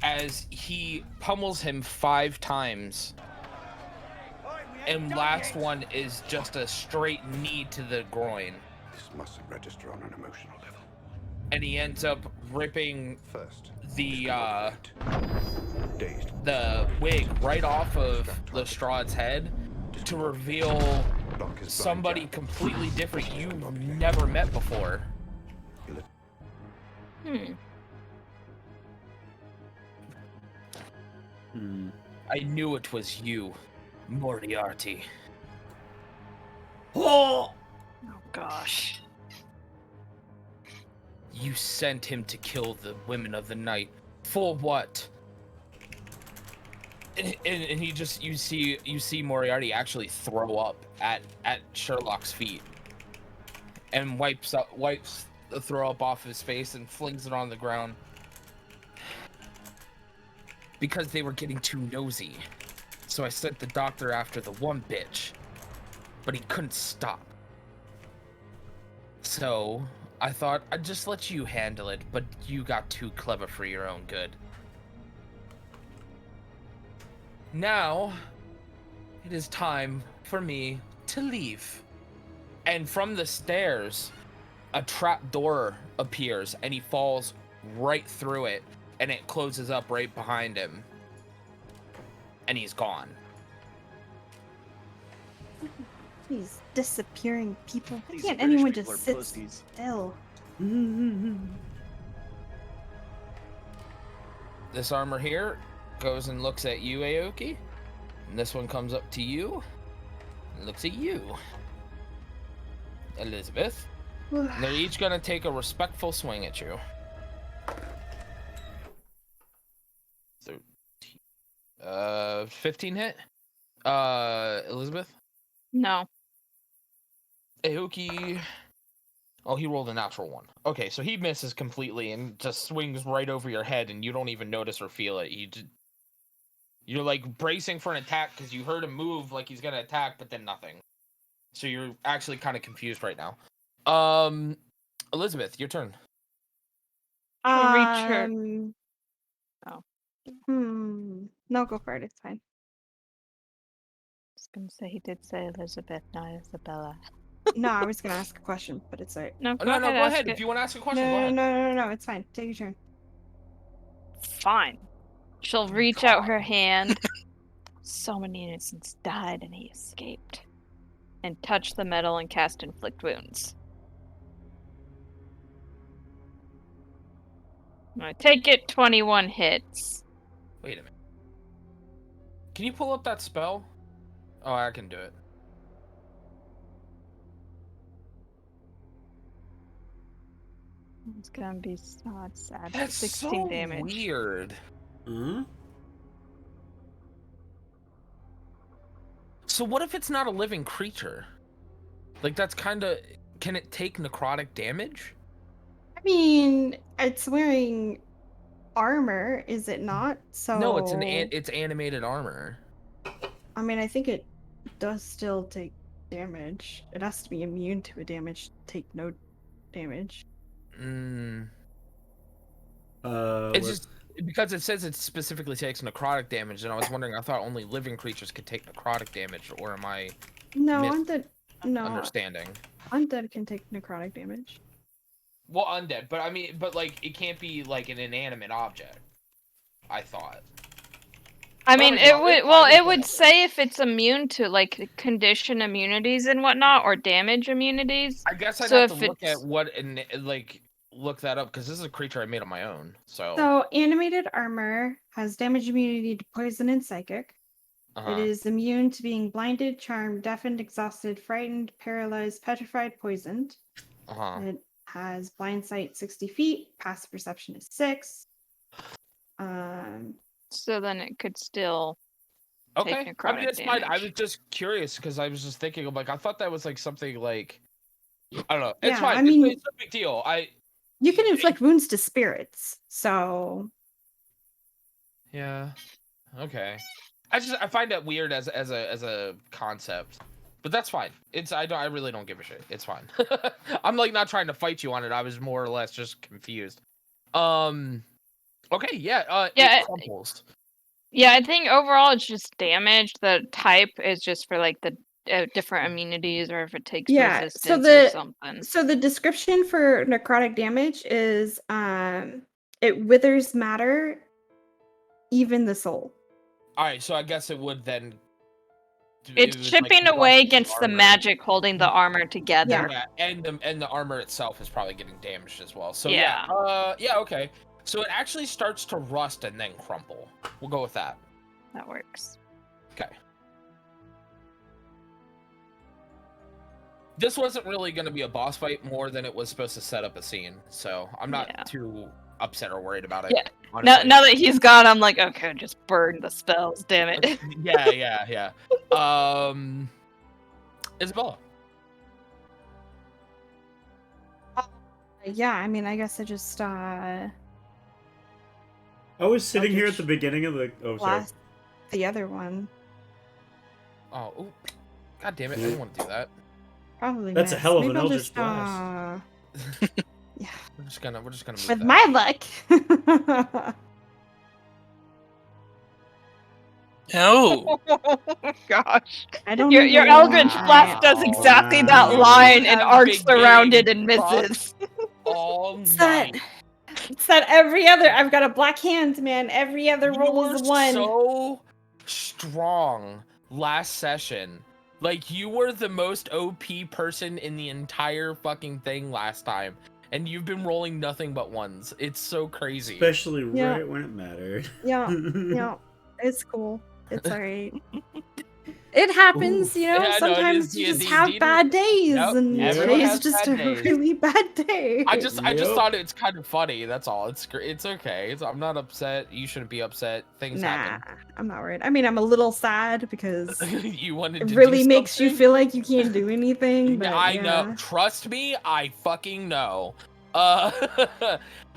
As he pummels him 5 times. And last one is just a straight knee to the groin. This mustn't register on an emotional level. And he ends up ripping First, the dazed. wig right off of Lestrade's head to reveal Block his somebody blind completely different you've never met before. I knew it was you, Moriarty. Oh! Oh gosh. You sent him to kill the women of the night. For what? And he just you see Moriarty actually throw up at Sherlock's feet, and wipes the throw up off his face and flings it on the ground because they were getting too nosy. So I sent the doctor after the one bitch, but he couldn't stop. So I thought I'd just let you handle it, but you got too clever for your own good. Now, it is time for me to leave. And from the stairs, a trap door appears, and he falls right through it, and it closes up right behind him. and he's gone. These disappearing people. Why These can't British anyone people just are sit pussies. still? This armor here goes and looks at you, Aoki. And this one comes up to you and looks at you, Elizabeth. And they're each gonna take a respectful swing at you. 15 hit. Elizabeth. No. Aoki. Oh, he rolled a natural 1. Okay, so he misses completely and just swings right over your head, and you don't even notice or feel it. You're like bracing for an attack because you heard him move like he's gonna attack, but then nothing. So you're actually kind of confused right now. Elizabeth, your turn. Reach her. No, go for it. It's fine. I was gonna say he did say Elizabeth, not Isabella. No, I was gonna ask a question, but it's alright. No, Oh, go go ahead. ahead. If you want to ask a question, go No, ahead. no. It's fine. Take your turn. Fine. She'll reach out her hand. So many innocents died and he escaped. And touch the metal and cast inflict wounds. I take it 21 hits. Wait a minute. Can you pull up that spell? Oh, I can do it. It's gonna be sad. That's 16 so damage. weird. So what if it's not a living creature? Like that's kind of. Can it take necrotic damage? I mean, it's wearing armor, is it not? So No, it's animated armor. I mean, I think it does still take damage. It has to be immune to a damage. Take no damage. It's just because it says it specifically takes necrotic damage, and I was wondering. I thought only living creatures could take necrotic damage, or am I No, Myth- undead. No, understanding? undead can take necrotic damage. Well, undead, but I mean, but like it can't be like an inanimate object. I thought. I mean, Probably it not. would. It's Well, fine, it it's would fine. say if it's immune to like condition immunities and whatnot, or damage immunities. I guess I'd So have if to look it's- at what and like look that up because this is a creature I made on my own. So, So animated armor has damage immunity to poison and psychic. uh-huh. It is immune to being blinded, charmed, deafened, exhausted, frightened, paralyzed, petrified, poisoned. Uh-huh. It has blind sight 60 feet. Passive perception is 6. So then it could still. Okay. take I mean, necrotic it's fine. I damage. was just curious because I was just thinking of like I thought that was like something like I don't know. It's Yeah, fine. I mean- it's no big deal. You can inflict wounds to spirits. So Yeah. Okay. I find that weird as a concept. But that's fine. I really don't give a shit. It's fine. I'm like not trying to fight you on it. I was more or less just confused. Okay, yeah, Yeah, it crumples. Yeah, I think overall it's just damage. The type is just for like the different immunities, or if it takes Yeah, resistance so or something. So the description for necrotic damage is it withers matter, even the soul. Alright, so I guess it would then It's it was, like, chipping away corrupting against the armor. magic holding the armor together. Yeah, and the armor itself is probably getting damaged as well. So Yeah. yeah, okay. So it actually starts to rust and then crumple. We'll go with that. That works. Okay. This wasn't really going to be a boss fight more than it was supposed to set up a scene, so I'm not Yeah. too upset or worried about it. Yeah. honestly. Now that he's gone, I'm like, okay, just burn the spells, damn it. Yeah. Isabella. Yeah, I mean, I guess I just I was sitting here at the beginning of the. Oh, sorry. blast the other one. Oh, ooh. God damn it! I didn't want to do that. Probably That's a miss. hell of Maybe an I'll Eldritch just, Blast. yeah, We're just gonna move with that. my luck. No. Gosh. I don't Your know Eldritch why. Blast does exactly that You line and have arcs big around it game, and fuck. misses. All It's that, night. it's that every other. I've got a black hand, man. Every other roll You're is a 1. so strong last session. Like, you were the most OP person in the entire fucking thing last time. And you've been rolling nothing but ones. It's so crazy. Especially Yeah. right when it mattered. Yeah, yeah, it's cool. It's alright. It happens, you know. Yeah, no, it sometimes is you just D&D, have dude. bad days, Yep, and everyone today's has just bad a days. really bad day. I just Yep. thought it's kind of funny. That's all. It's okay. I'm not upset. You shouldn't be upset. Things Nah, happen. I'm not worried. I mean, I'm a little sad because You wanted it to really do makes you something? feel like you can't do anything. But I yeah. know. Trust me, I fucking know.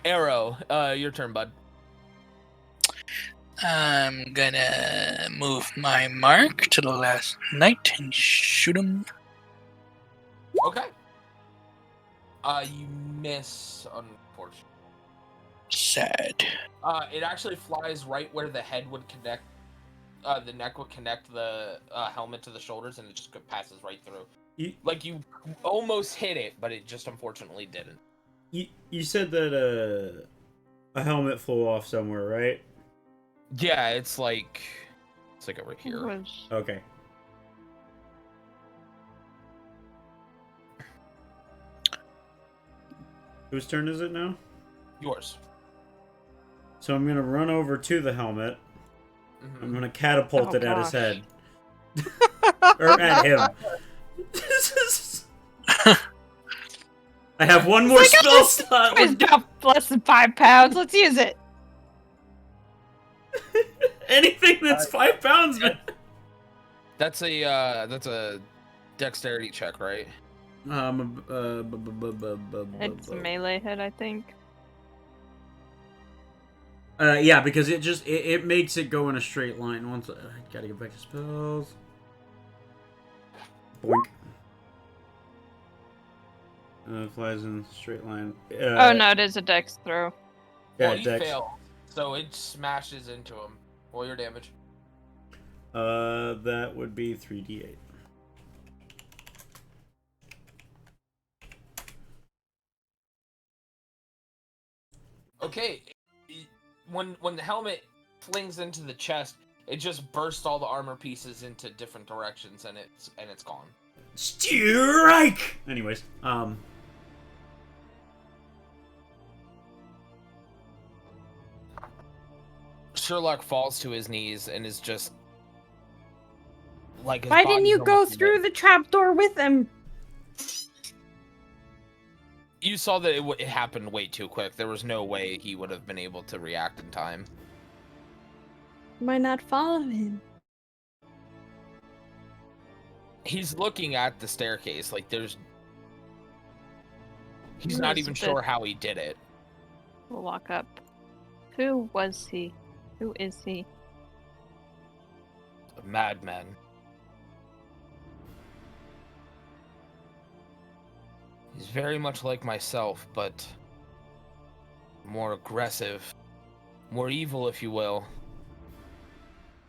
Arrow, your turn, bud. I'm gonna move my mark to the last knight and shoot him. Okay. You miss, unfortunately. Sad. It actually flies right where the head would connect. The neck would connect the helmet to the shoulders, and it just passes right through. Like, you almost hit it, but it just unfortunately didn't. You said that a helmet flew off somewhere, right? Yeah, it's like over It here. was- Okay. Whose turn is it now? Yours. So I'm gonna run over to the helmet. Mhm. I'm gonna catapult Oh, it at his gosh. head. Or at him. I have one more spell slot. It's not less than 5 pounds. Let's use it. Anything that's 5 pounds, man. That's a dexterity check, right? It's a melee hit, I think. Yeah, because it makes it go in a straight line. Once I gotta get back to spells. Boink. Flies in a straight line. Oh no, it is a dex throw. Yeah, Well, you dex. fail, so it smashes into him. Roll your damage. That would be 3d8. Okay, when the helmet flings into the chest, it just bursts all the armor pieces into different directions, and it's gone. Strike. Anyways, Sherlock falls to his knees and is just like. His Why didn't body's you go almost through dead. the trapdoor with him? You saw that it happened way too quick. There was no way he would have been able to react in time. Why not follow him? He's looking at the staircase. Like, he's not even Elizabeth. sure how he did it. We'll walk up. Who was he? Who is he? A madman. He's very much like myself, but more aggressive, more evil, if you will.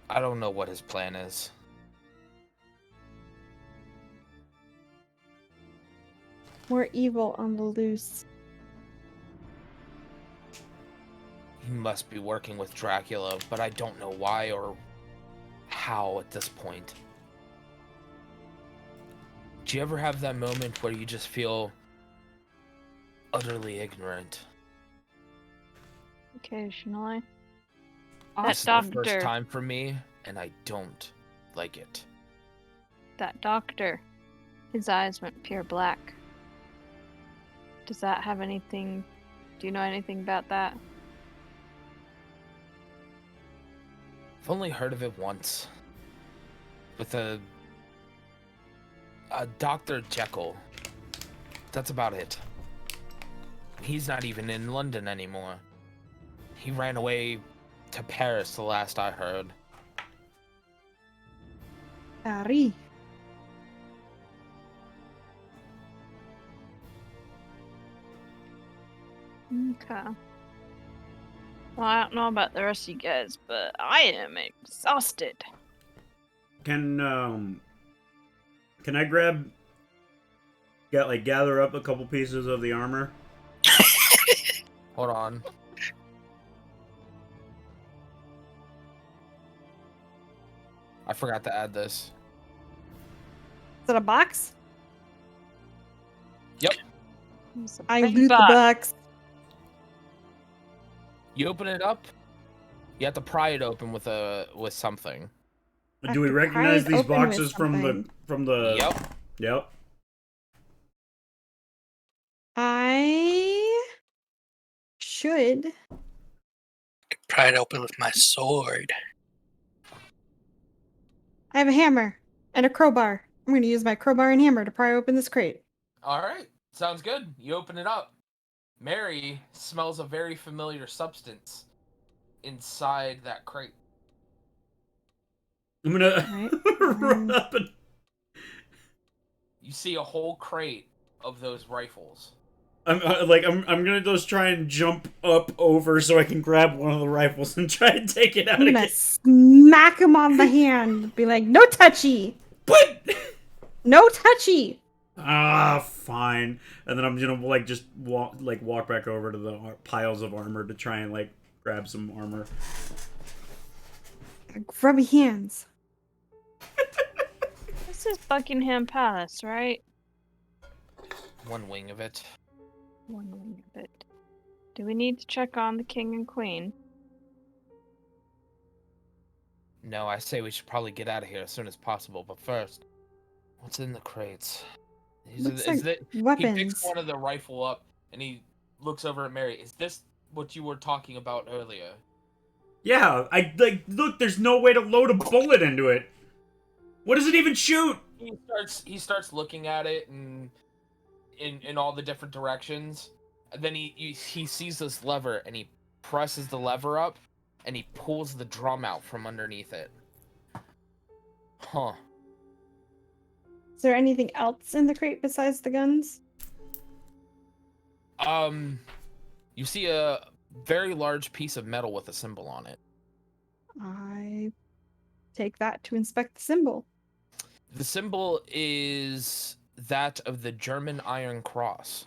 I don't know what his plan is. More evil on the loose. He must be working with Dracula, but I don't know why or how at this point. Do you ever have that moment where you just feel utterly ignorant? Occasionally. This is That the first doctor. time for me, and I don't like it. That doctor. His eyes went pure black. Does that have anything? Do you know anything about that? I've only heard of it once. With a Dr. Jekyll. That's about it. He's not even in London anymore. He ran away to Paris the last I heard. Paris. Okay. Well, I don't know about the rest of you guys, but I am exhausted. can I gather up a couple pieces of the armor? Hold on. I forgot to add this. Is it a box? Yep. I Big loot the box. box. You open it up. You have to pry it open with something. I Do we have to pry recognize it these open with boxes from something. the? Yep. Yep. I should. Pry it open with my sword. I have a hammer and a crowbar. I'm going to use my crowbar and hammer to pry open this crate. All right. Sounds good. You open it up. Mary smells a very familiar substance inside that crate. I'm gonna Right. run up and. You see a whole crate of those rifles. I'm gonna just try and jump up over so I can grab one of the rifles and try and take it out I'm going again. to smack him on the hand. Be like, no touchy. But No touchy. fine. And then I'm gonna just walk back over to the piles of armor to try and grab some armor. Grubby hands. This is Buckingham Palace, right? One wing of it. One wing of it. Do we need to check on the king and queen? No, I say we should probably get out of here as soon as possible. But first, what's in the crates? Looks like weapons. He picks one of the rifle up and he looks over at Mary. Is this what you were talking about earlier? Yeah, look. There's no way to load a bullet into it. What does it even shoot? He starts looking at it and in all the different directions. And then he sees this lever and he presses the lever up and he pulls the drum out from underneath it. Huh. Is there anything else in the crate besides the guns? You see a very large piece of metal with a symbol on it. I take that to inspect the symbol. The symbol is that of the German Iron Cross.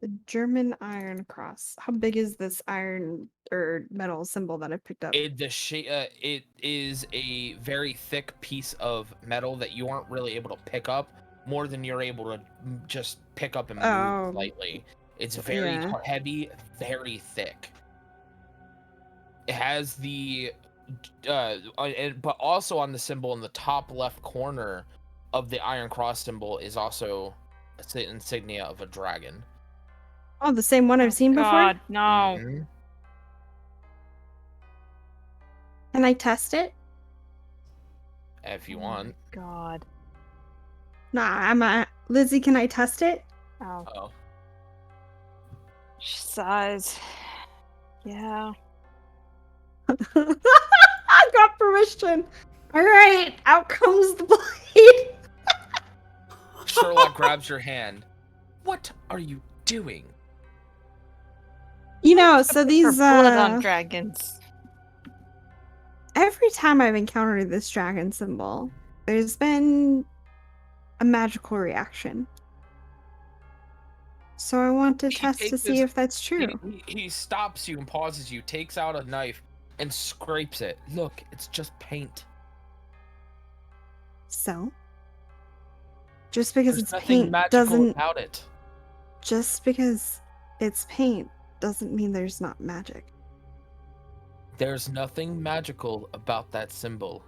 The German Iron Cross. How big is this iron or metal symbol that I picked up? It is a very thick piece of metal that you aren't really able to pick up more than you're able to just pick up and move lightly. It's very heavy, very thick. It has but also on the symbol in the top left corner of the Iron Cross symbol is also an insignia of a dragon. Oh, the same one I've seen before? God, no. Mhm. Can I test it? If you Oh want. my God. Nah, Lizzie, can I test it? Oh. Oh. She sighs. Yeah. I got permission. All right, out comes the blade. Sherlock grabs your hand. What are you doing? You know, so For these blood on dragons. every time I've encountered this dragon symbol, there's been a magical reaction. So I want to He test to takes see his- if that's true. He stops you and pauses you, takes out a knife, and scrapes it. Look, it's just paint. So, just because There's it's nothing paint magical doesn't about it. just because it's paint doesn't mean there's not magic. There's nothing magical about that symbol.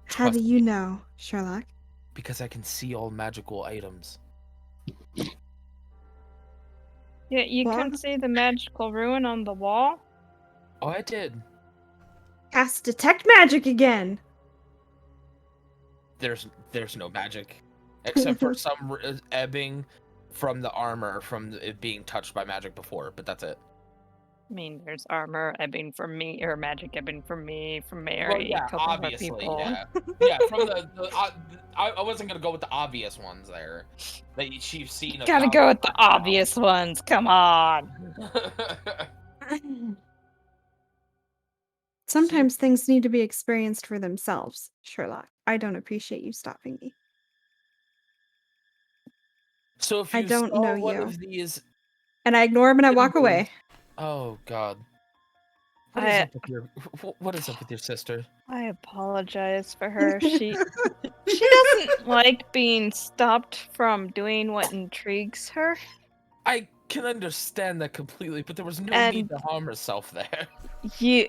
How do Trust you me, know, Sherlock? because I can see all magical items. Yeah, you What? can see the magical ruin on the wall. Oh, I did. Cast detect magic again. There's no magic, except for some ebbing from the armor from it being touched by magic before, but that's it. I mean, there's armor ebbing from me, or magic ebbing from me, from Mary, Well, yeah, a couple more obviously, people. yeah. From I wasn't gonna go with the obvious ones there that she's seen. Gotta go with the obvious ones. Come on. Sometimes things need to be experienced for themselves, Sherlock. I don't appreciate you stopping me. So if you I don't saw know one you. of these, And I ignore him and I walk symbols- away. Oh God. What is up with your sister? I apologize for her. She doesn't like being stopped from doing what intrigues her. I can understand that completely, but there was no And- need to harm herself there. You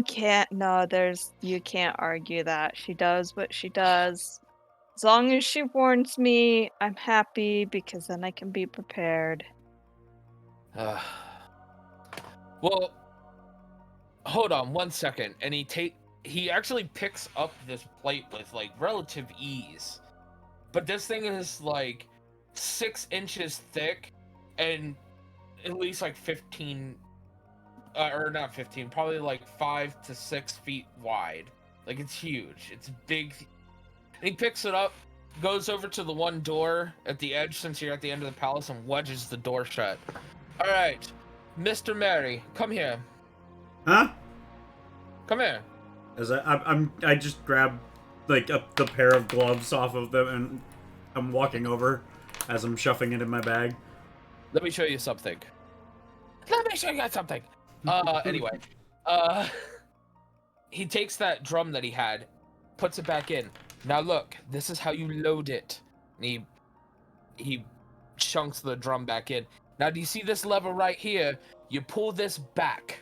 can't you can't argue that. She does what she does. As long as she warns me, I'm happy because then I can be prepared. Well, hold on 1 second, and he actually picks up this plate with like relative ease, but this thing is like 6 inches thick and at least like 15 or not 15, probably like 5 to 6 feet wide. Like, it's huge, it's big. And he picks it up, goes over to the one door at the edge, since you're at the end of the palace, and wedges the door shut. All right, Mr. Mary, come here. Huh? Come here. As I just grab like the pair of gloves off of them, and I'm walking over as I'm shuffling it in my bag. Let me show you something. Anyway, he takes that drum that he had, puts it back in. Now look, this is how you load it. And he chunks the drum back in. Now do you see this lever right here? You pull this back.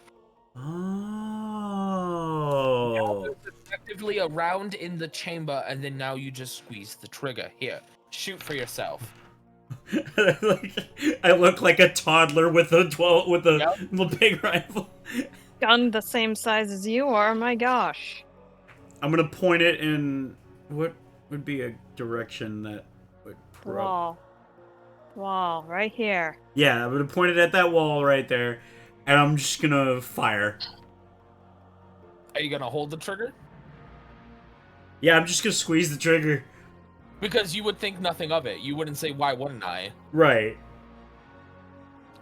Oh. Now it's effectively around in the chamber, and then now you just squeeze the trigger. Here, shoot for yourself. I look like a toddler with a big rifle. Gun the same size as you are, my gosh. I'm gonna point it in what would be a direction that would Wall, right here. Yeah, I'm gonna point it at that wall right there, and I'm just gonna fire. Are you gonna hold the trigger? Yeah, I'm just gonna squeeze the trigger. Because you would think nothing of it. You wouldn't say, why wouldn't I? Right.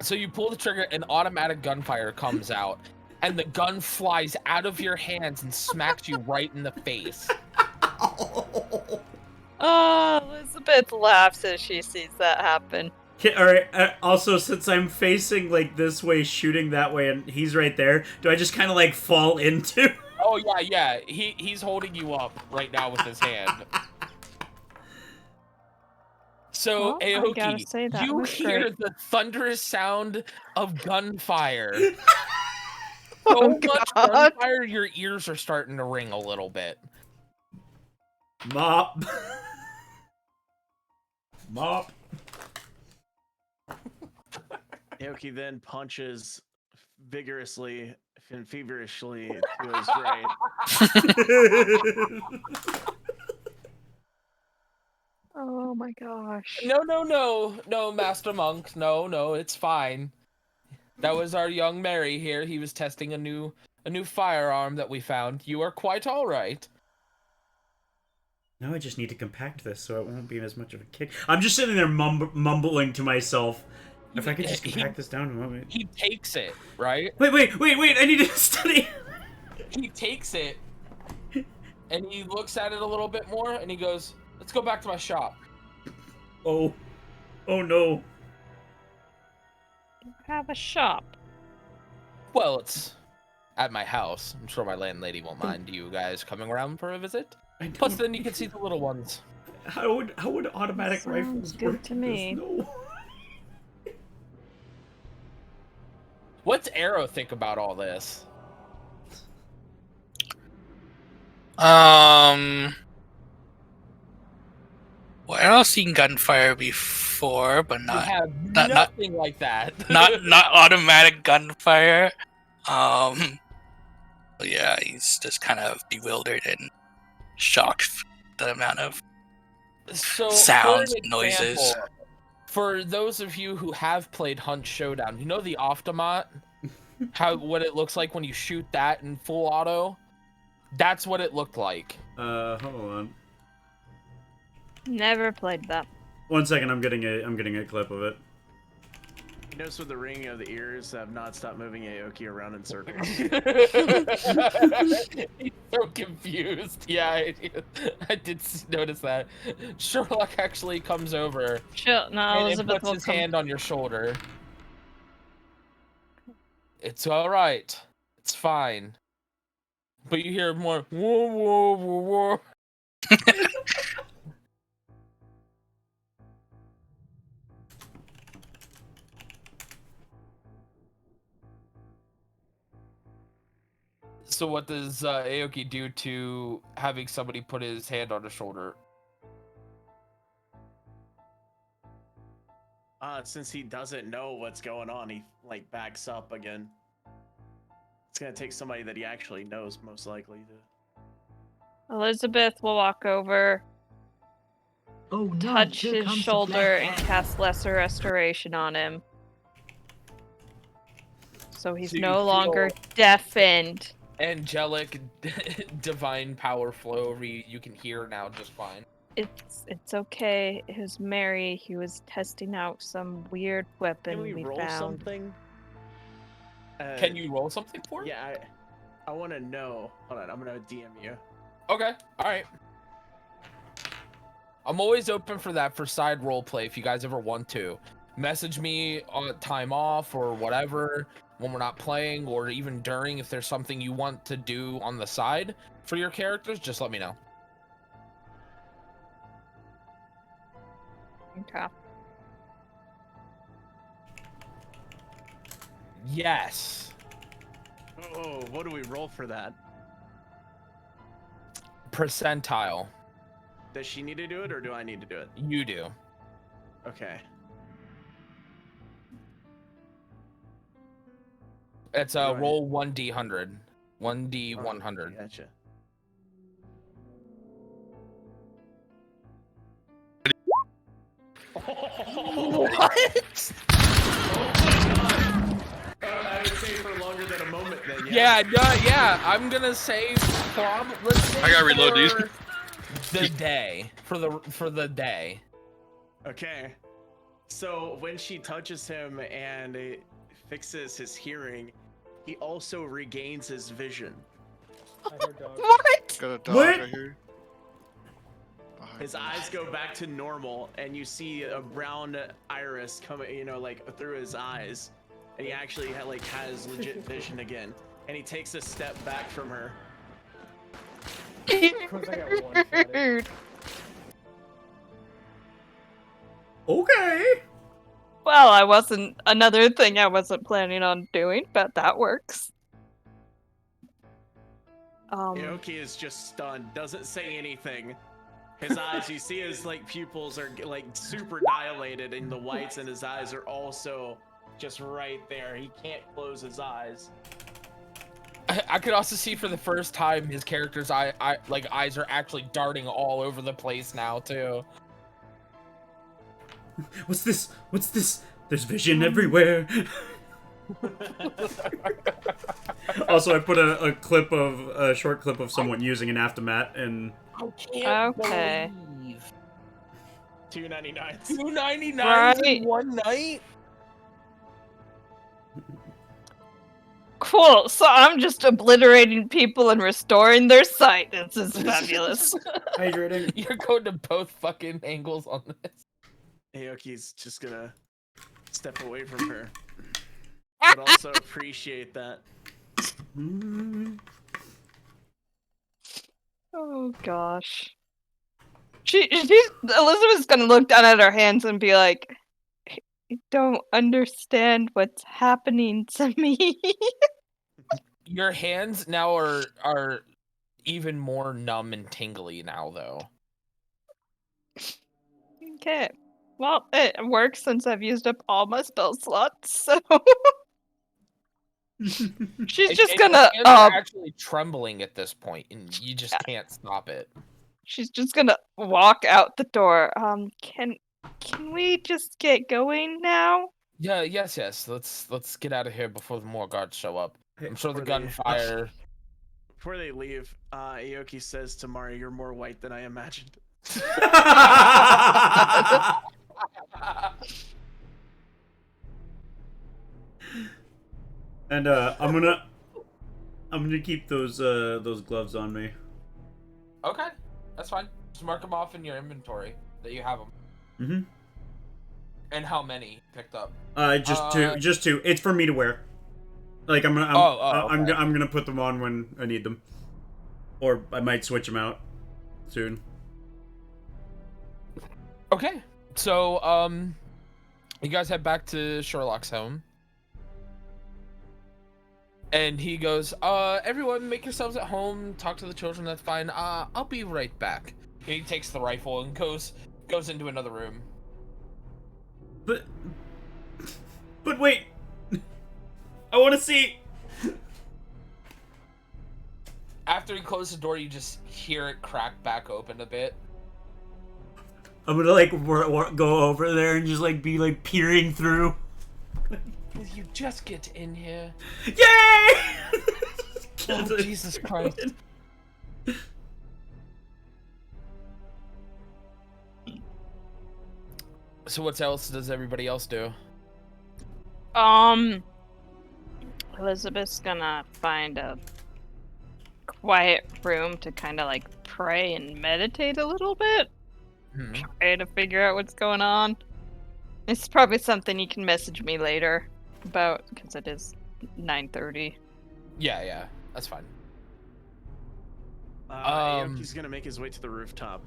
So you pull the trigger, and automatic gunfire comes out, and the gun flies out of your hands and smacks you right in the face. Oh, Elizabeth laughs as she sees that happen. Okay, alright, also, since I'm facing, like, this way, shooting that way, and he's right there, do I just kind of, like, fall into? Oh, yeah. He's holding you up right now with his hand. So, Well, I gotta Aoki, say, that you was hear great. the thunderous sound of gunfire. Oh, So much God. gunfire, your ears are starting to ring a little bit. Mop. Mop. Aoki then punches vigorously and feverishly to his right. Oh my gosh. No, Master Monk. No, it's fine. That was our young Mary here. He was testing a new firearm that we found. You are quite all right. Now I just need to compact this so it won't be as much of a kick. I'm just sitting there mumbling to myself. If I could just compact this down a moment. He takes it, right? Wait, I need to study. He takes it, and he looks at it a little bit more, and he goes, let's go back to my shop. Oh no. You have a shop. Well, it's at my house. I'm sure my landlady won't mind you guys coming around for a visit. Plus, then you can see the little ones. How would automatic Sounds rifles good work to with this? me. No. What's Arrow think about all this? Well, I've seen gunfire before, but You not have not- nothing like that. not automatic gunfire. But yeah, he's just kind of bewildered and shocked the amount of So, sounds, for an noises. example, for those of you who have played Hunt Showdown, you know the Optomat? What it looks like when you shoot that in full auto? That's what it looked like. Hold on. Never played that. 1 second, I'm getting a clip of it. You notice with the ringing of the ears have not stopped moving Aoki around in circles. He's so confused. Yeah, I did notice that. Sherlock actually comes over Chill. No, and Elizabeth puts will his come. hand on your shoulder. It's all right. It's fine. But you hear more whoa whoa whoa whoa. So what does Aoki do to having somebody put his hand on his shoulder? Since he doesn't know what's going on, he like backs up again. It's gonna take somebody that he actually knows, most likely. To... Elizabeth will walk over, Oh no! touch here his comes the shoulder, black and hand. cast Lesser Restoration on him. So he's So you no longer feel- deafened. Angelic divine power flow over you. You can hear now just fine. It's okay. It was Mary. He was testing out some weird weapon Can we roll found. something? Can you roll something for it? Yeah, I want to know. Hold on, I'm gonna DM you. Okay. All right. I'm always open for that for side role play if you guys ever want to. Message me on time off or whatever when we're not playing, or even during if there's something you want to do on the side for your characters, just let me know. Okay. Yes. Oh, what do we roll for that? Percentile. Does she need to do it, or do I need to do it? You do. Okay. It's Go ahead. roll 1d100. 1d Oh, 100. Gotcha. What? I would say for longer than a moment then, Yeah, no, yeah. I'm gonna say let's say I gotta reload these. for the day. For the day. Okay. So when she touches him and it fixes his hearing, he also regains his vision. What? Got a dog What? right here. Behind His me. eyes go back to normal, and you see a brown iris coming, like through his eyes, and he actually has legit vision again. And he takes a step back from her. Okay. Well, another thing I wasn't planning on doing, but that works. Aoki is just stunned, doesn't say anything. His eyes, you see his pupils are super dilated, and the whites in his eyes are also just right there. He can't close his eyes. I could also see for the first time his character's eyes are actually darting all over the place now too. What's this? What's this? There's vision everywhere. Also, I put a short clip of someone using an aftermat, and I can't Okay. believe $2.99. $2.99 Right. in one night. Cool. So I'm just obliterating people and restoring their sight. This is fabulous. hydrating. You're going to both fucking angles on this. Aoki's just gonna step away from her, but also appreciate that. Oh gosh. Elizabeth's gonna look down at her hands and be like, I don't understand what's happening to me. Your hands now are even more numb and tingly now, though. Okay. Well, it works since I've used up all my spell slots, so she's just And gonna your hands are actually trembling at this point, and you just can't stop it. she's just gonna walk out the door. Can we just get going now? Yeah, yes. Let's get out of here before more guards show up. I'm sure the Before they- gunfire. Before they leave, Aoki says to Mari, "You're more white than I imagined." And I'm gonna keep those gloves on me. Okay, that's fine. Just mark them off in your inventory that you have them. Mm-hmm. And how many you picked up? Just two. It's for me to wear. Like I'm gonna, okay. I'm gonna put them on when I need them, or I might switch them out soon. Okay, so you guys head back to Sherlock's home, and he goes, everyone, make yourselves at home. Talk to the children. That's fine. I'll be right back. And he takes the rifle and goes into another room. But wait, I want to see. After he closes the door, you just hear it crack back open a bit. I'm gonna like go over there and just like be like peering through. Will you just get in here? Yay! Oh, Jesus Christ. So what else does everybody else do? Elizabeth's gonna find a quiet room to kind of like pray and meditate a little bit. Try to figure out what's going on. It's probably something you can message me later about, because it is 9:30. Yeah, that's fine. Aoki's gonna make his way to the rooftop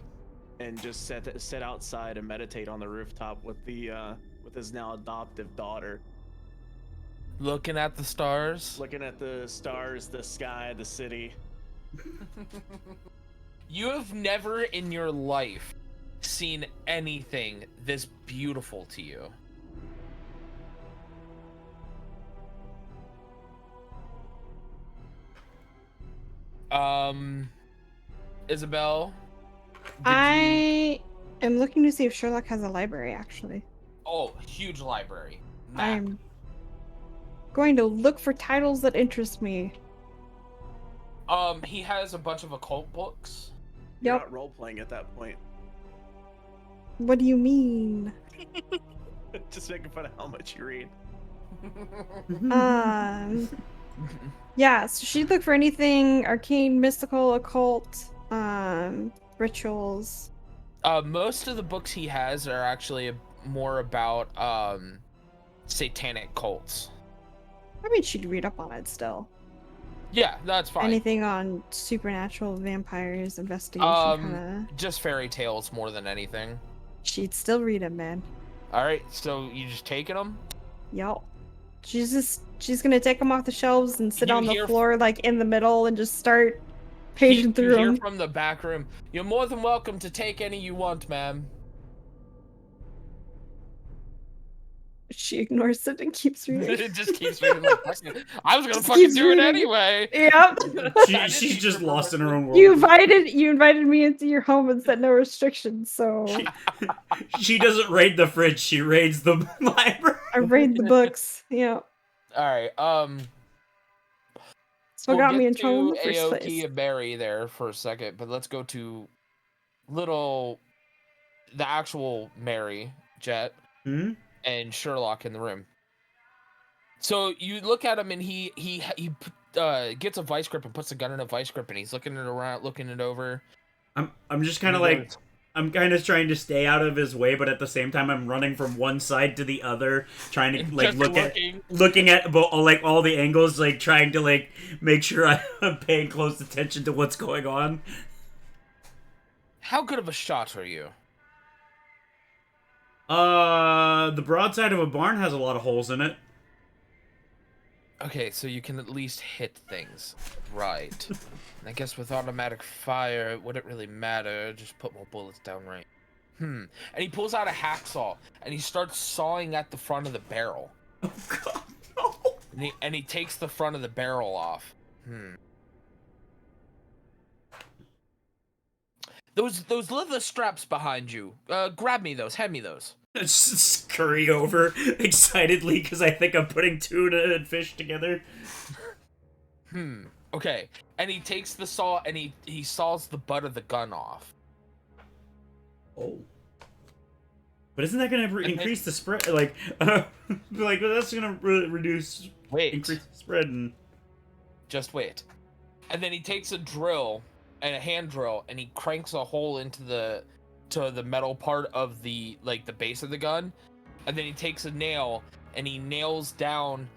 and just sit outside and meditate on the rooftop with his now adoptive daughter. Looking at the stars. Looking at the stars, the sky, the city. You have never in your life seen anything this beautiful to you. Isabel? I am looking to see if Sherlock has a library, actually. Oh, huge library. I'm going to look for titles that interest me. He has a bunch of occult books. You're not role-playing at that point. What do you mean? Just making fun of how much you read. Yeah, so she'd look for anything arcane, mystical, occult, rituals. Most of the books he has are actually more about satanic cults. I mean, she'd read up on it still. Yeah, that's fine. Anything on supernatural, vampires, investigation, kinda. Just fairy tales more than anything. She'd still read them, man. Alright, so you just taking them? Yup. She's gonna take them off the shelves and sit on the floor, like, in the middle and just start paging through You them. hear from the back room, you're more than welcome to take any you want, ma'am. She ignores it and keeps reading. It just keeps reading. Like, I was gonna fucking do it anyway. Yep. She's just lost in her own world. You invited me into your home and set no restrictions, so She doesn't raid the fridge, she raids the library. I raid the books. Yeah. Alright, So got me in trouble in the first Aoki place. and Barry there for a second, but let's go to the actual Mary, Jet, and Sherlock in the room. So you look at him and he gets a vice grip and puts the gun in a vice grip and he's looking it over. I'm just kind of like, I'm kind of trying to stay out of his way, but at the same time I'm running from one side to the other, trying to like looking at like all the angles, like trying to like make sure I'm paying close attention to what's going on. How good of a shot are you? The broadside of a barn has a lot of holes in it. Okay, so you can at least hit things. Right. And I guess with automatic fire, it wouldn't really matter. Just put more bullets down range. And he pulls out a hacksaw, and he starts sawing at the front of the barrel. Oh, God, no. And he takes the front of the barrel off. Those leather straps behind you. Grab me those. Hand me those. Just scurry over excitedly because I think I'm putting tuna and fish together. Okay. And he takes the saw and he saws the butt of the gun off. Oh. But isn't that going to increase the spread? Like that's going to reduce... increase the spread and... Just wait. And then he takes a drill and a hand drill and he cranks a hole into the metal part of the base of the gun, and then he takes a nail and he nails down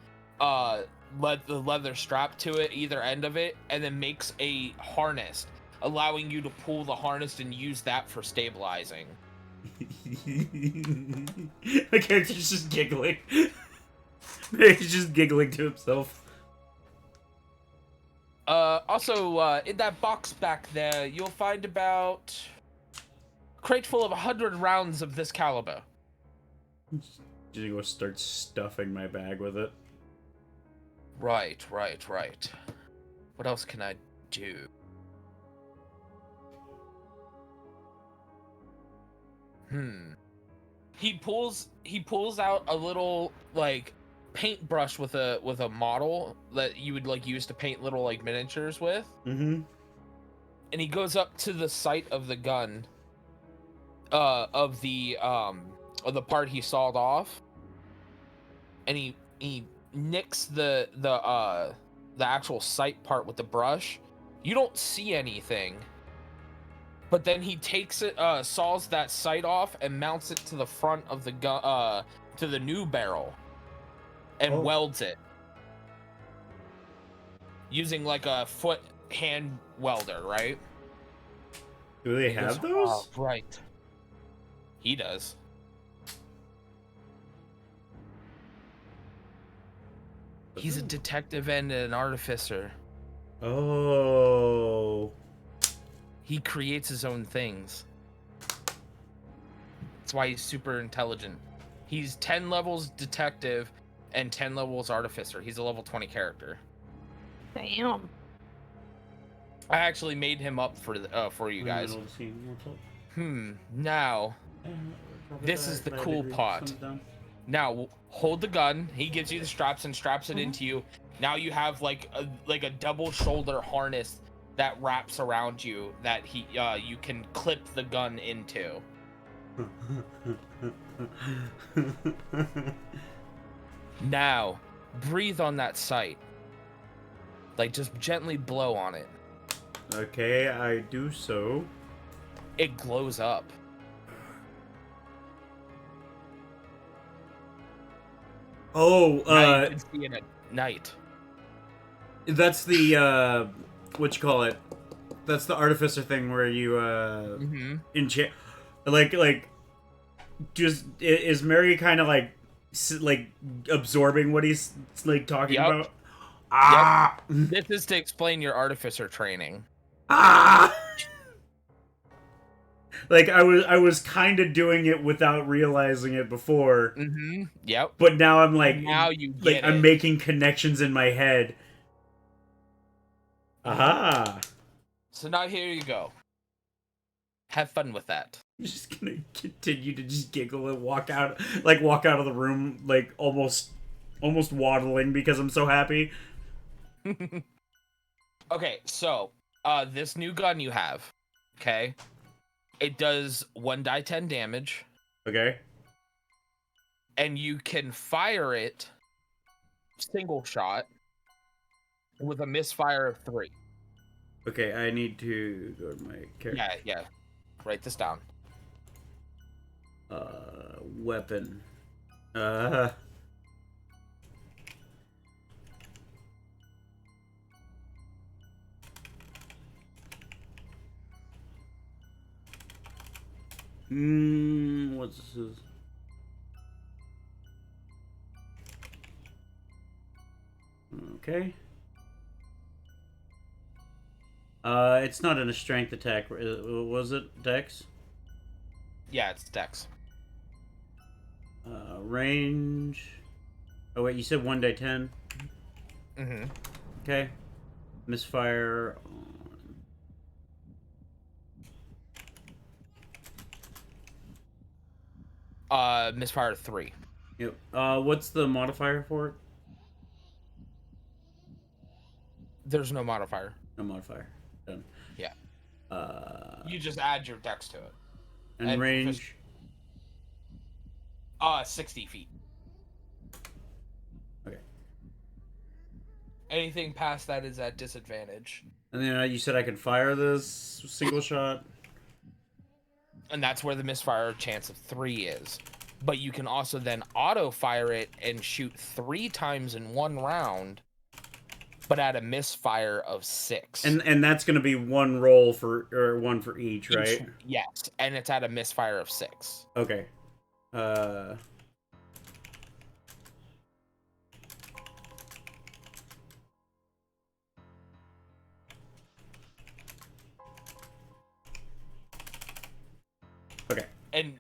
the leather strap to it, either end of it, and then makes a harness, allowing you to pull the harness and use that for stabilizing. The character's just giggling. He's just giggling to himself. Also, in that box back there, you'll find about a crate full of 100 rounds of this caliber. Just go start stuffing my bag with it. Right. What else can I do? He pulls out a little like paintbrush with a model that you would like use to paint little like miniatures with. Mm-hmm. And he goes up to the sight of the gun, of the part he sawed off, and he nicks the actual sight part with the brush. You don't see anything, but then he takes it, saws that sight off and mounts it to the front of the gun, to the new barrel, and welds it using like a foot hand welder, right? Do they have those? Oh, right. He does. He's a detective and an artificer. Oh. He creates his own things. That's why he's super intelligent. He's 10 levels detective and 10 levels artificer. He's a level 20 character. Damn. I actually made him up for you guys. Now, this is the cool part. Now, hold the gun. He gives you the straps and straps it into you. Now you have like a double shoulder harness that wraps around you that you can clip the gun into. Now, breathe on that sight. Like, just gently blow on it. Okay, I do so. It glows up. Oh, Now you can see it at night. That's the, what you call it? That's the artificer thing where you, enchant... Like, just, is Mary kind of, like, absorbing what he's, like, talking about? Ah! Yep. This is to explain your artificer training. Ah! Like, I was kind of doing it without realizing it before. Mm-hmm. Yep. But now I'm like, now you get I'm making connections in my head. Aha! So now here you go. Have fun with that. I'm just gonna continue to just giggle and walk out of the room, like almost waddling because I'm so happy. Okay, so this new gun you have, okay? It does 1d10 damage. Okay. And you can fire it single shot with a misfire of 3. Okay, I need to go to my character. Yeah. Write this down. Weapon. What's this? Okay. It's not in a strength attack. Was it Dex? Yeah, it's Dex. Range. Oh wait, you said 1d10. Mm-hmm. Okay. Misfire. Misfire 3. Yep. What's the modifier for it? There's no modifier. No modifier. Done. Yeah. You just add your Dex to it. And range. 60 feet. Okay. Anything past that is at disadvantage. And then you said I could fire this single shot. And that's where the misfire chance of 3 is. But you can also then auto fire it and shoot 3 times in one round but at a misfire of 6. And that's gonna be one roll one for each, right? Yes, and it's at a misfire of 6. Okay. Okay. And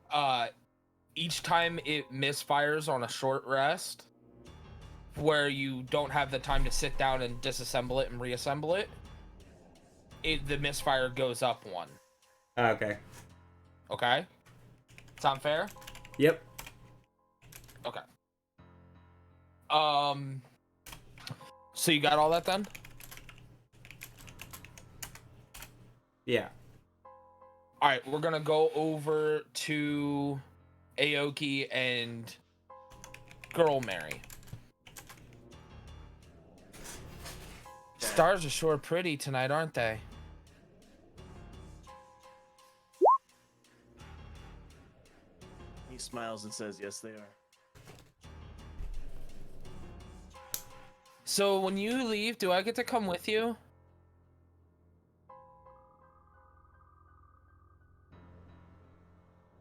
each time it misfires on a short rest, where you don't have the time to sit down and disassemble it and reassemble it, the misfire goes up 1. Okay. Okay? Sound fair? Yep. Okay. So you got all that done? Yeah. All right, we're gonna go over to Aoki and Girl Mary. Stars are sure pretty tonight, aren't they? He smiles and says, "Yes, they are." So when you leave, do I get to come with you?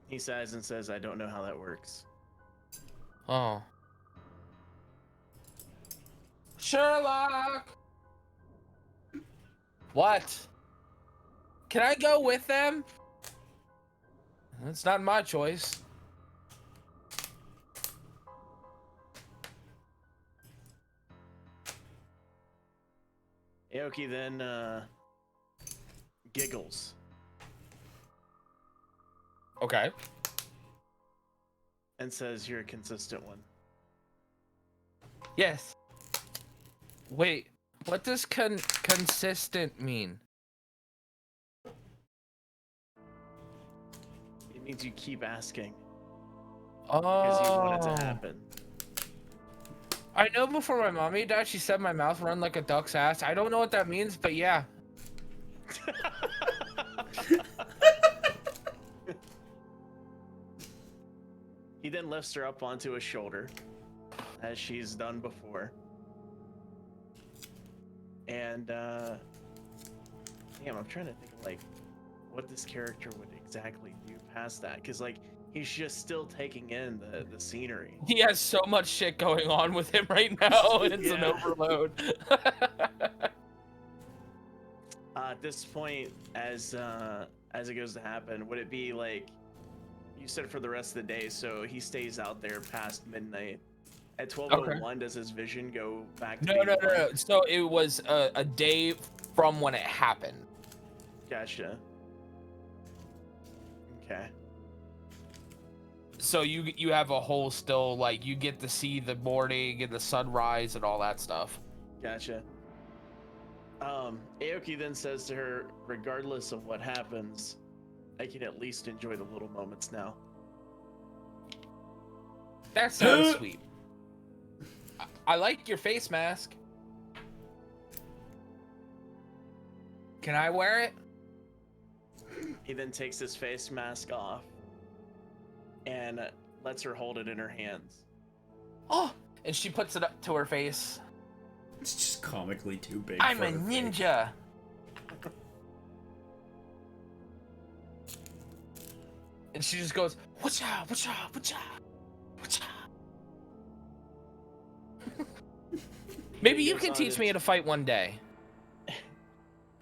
He sighs and says, "I don't know how that works." Oh. Sherlock! What? Can I go with them? It's not my choice. Aoki then giggles Okay. and says, "You're a consistent one." Yes. Wait, what does consistent mean? It means you keep asking Oh. because you want it to happen. I know before my mommy died, she said my mouth run like a duck's ass. I don't know what that means, but yeah. He then lifts her up onto his shoulder, as she's done before. And, damn, I'm trying to think of, like, what this character would exactly do past that. Because, like, he's just still taking in the scenery. He has so much shit going on with him right now. It's an Yeah. overload. At this point, as it goes to happen, would it be, like, you said for the rest of the day, so he stays out there past midnight. At 12:01, does his vision go back to No. So it was a day from when it happened. Gotcha. Okay. So you have a whole still, like, you get to see the morning and the sunrise and all that stuff. Gotcha. Aoki then says to her, "Regardless of what happens, I can at least enjoy the little moments now." That sounds sweet. I like your face mask. Can I wear it? He then takes his face mask off and lets her hold it in her hands. Oh, and she puts it up to her face. It's just comically too big. I'm for a her face. ninja. And she just goes, "Whatcha, whatcha, whatcha, whatcha." Maybe you can teach me how to fight one day.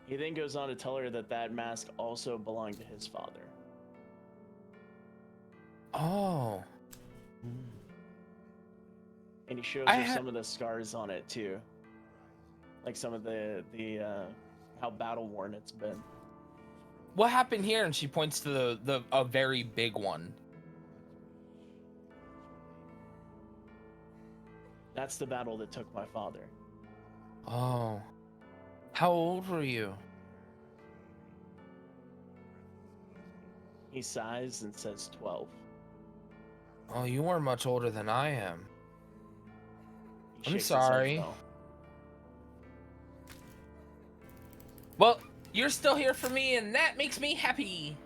He then goes on to tell her that that mask also belonged to his father. Oh. And he shows her some of the scars on it too. Like some of the how battle worn it's been. What happened here? And she points to a very big one. That's the battle that took my father. Oh. How old were you? He sighs and says 12. Oh, you weren't much older than I am. He I'm shakes his head sorry. no. Well, you're still here for me, and that makes me happy.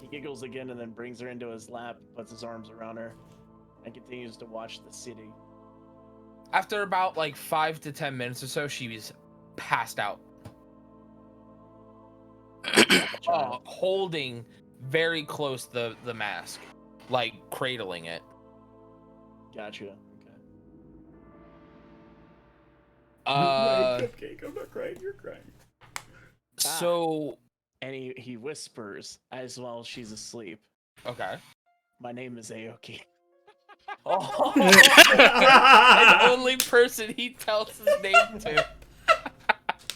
He giggles again and then brings her into his lap, puts his arms around her, and continues to watch the city. After about like 5 to 10 minutes or so, she was passed out. Holding very close the mask, like cradling it. Gotcha. Right, Cupcake, I'm not crying, you're crying. So, and he whispers as well as she's asleep. Okay. My name is Aoki. Oh, an only person he tells his name to.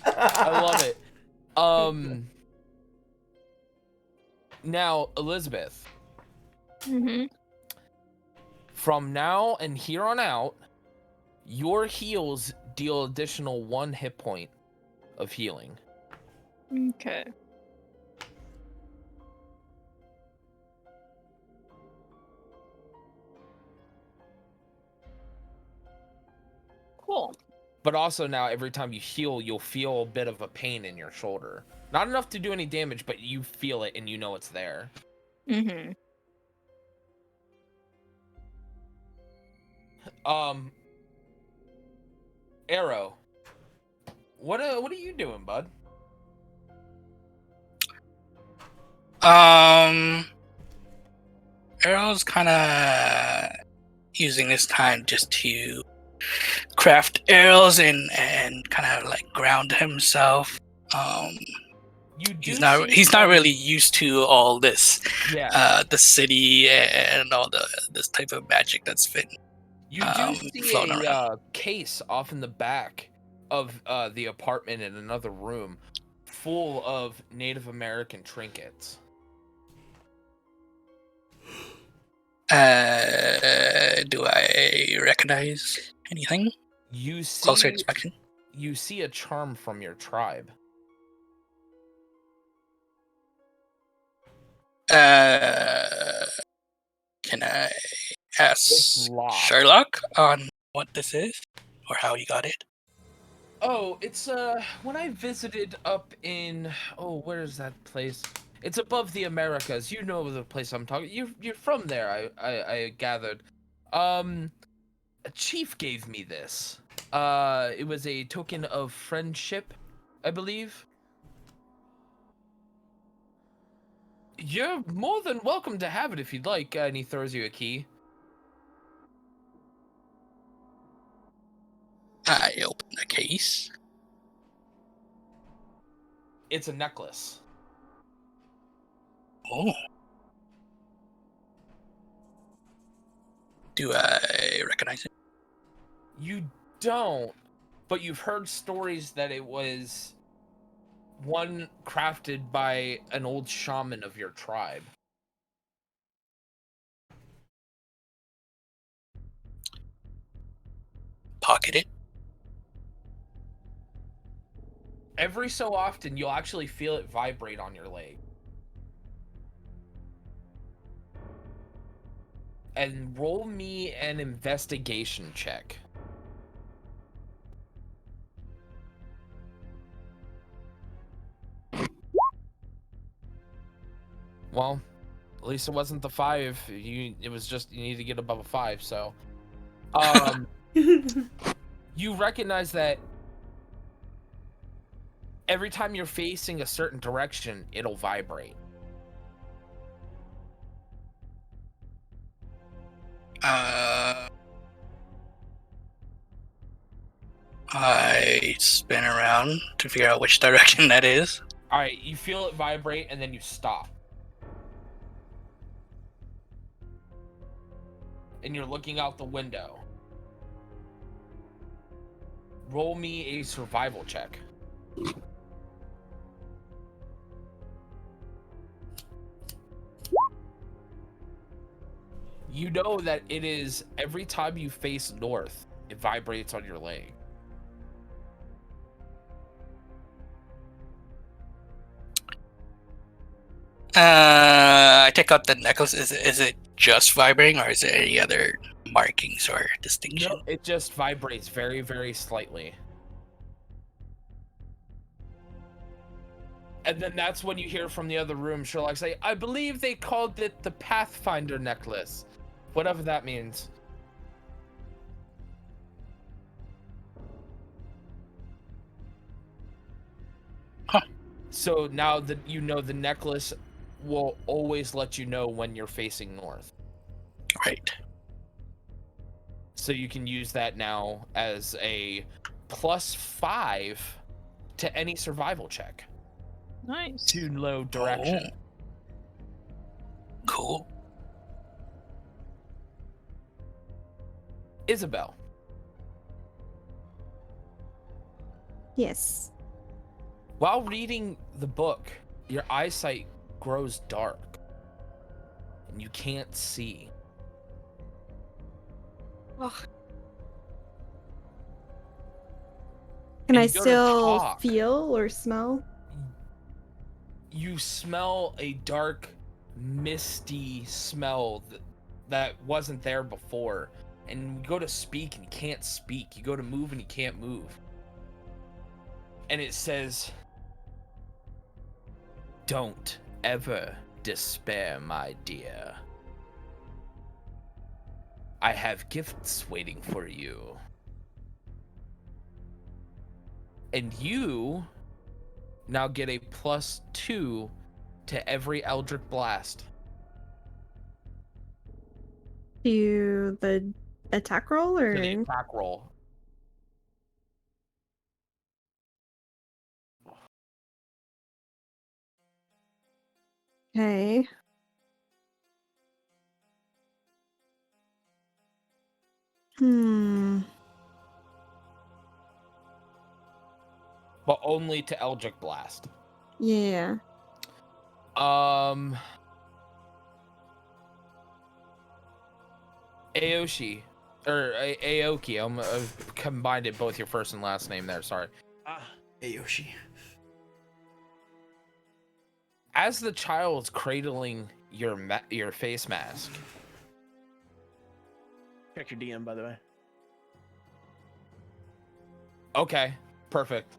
I love it. Now, Elizabeth. Mm-hmm. From now and here on out, your heals deal additional 1 hit point of healing. Okay. Cool. But also now, every time you heal, you'll feel a bit of a pain in your shoulder. Not enough to do any damage, but you feel it and you know it's there. Mm-hmm. Arrow. What are you doing, bud? Arrow's kind of using this time just to craft arrows and kind of like ground himself. He's not really used to all this. Yeah. The city and all this type of magic that's been You do see floating around. a case off in the back of the apartment in another room, full of Native American trinkets. Do I recognize anything? You see Closer inspection. You see a charm from your tribe. Can I ask Locked. Sherlock on what this is or how he got it? Oh, it's when I visited up in where is that place? It's above the Americas. You know the place I'm talking. You're from there. I gathered. A chief gave me this. It was a token of friendship, I believe. You're more than welcome to have it if you'd like. And he throws you a key. I open the case. It's a necklace. Oh. Do I recognize it? You don't, but you've heard stories that it was one crafted by an old shaman of your tribe. Pocket it. Every so often, you'll actually feel it vibrate on your leg. And roll me an investigation check. Well, at least it wasn't the 5. It was just you need to get above a 5. So, you recognize that every time you're facing a certain direction, it'll vibrate. I spin around to figure out which direction that is. All right, you feel it vibrate, and then you stop. And you're looking out the window. Roll me a survival check. You know that it is every time you face north, it vibrates on your leg. I take out the necklace. Is it just vibrating, or is there any other markings or distinction? No, it just vibrates very, very slightly. And then that's when you hear from the other room Sherlock say, I believe they called it the Pathfinder necklace. Whatever that means. Huh. So now that you know, the necklace will always let you know when you're facing north. Right. So you can use that now as a +5 to any survival check Nice. to know direction. Cool. Isabel, Yes. while reading the book, your eyesight grows dark and you can't see. Ugh. And Can I you go to still talk. feel or smell? You smell a dark, misty smell that wasn't there before. And you go to speak and you can't speak. You go to move and you can't move. And it says, "Don't ever despair, my dear. I have gifts waiting for you." And you now get a +2 to every Eldritch Blast. Do the attack roll To or the attack roll. okay? But only to Eldritch Blast. Yeah. Aoshi. Or Aoki. I've combined it both your first and last name there, sorry. Ayoshi. As the child's cradling your face mask, Check your DM, by the way. okay, perfect.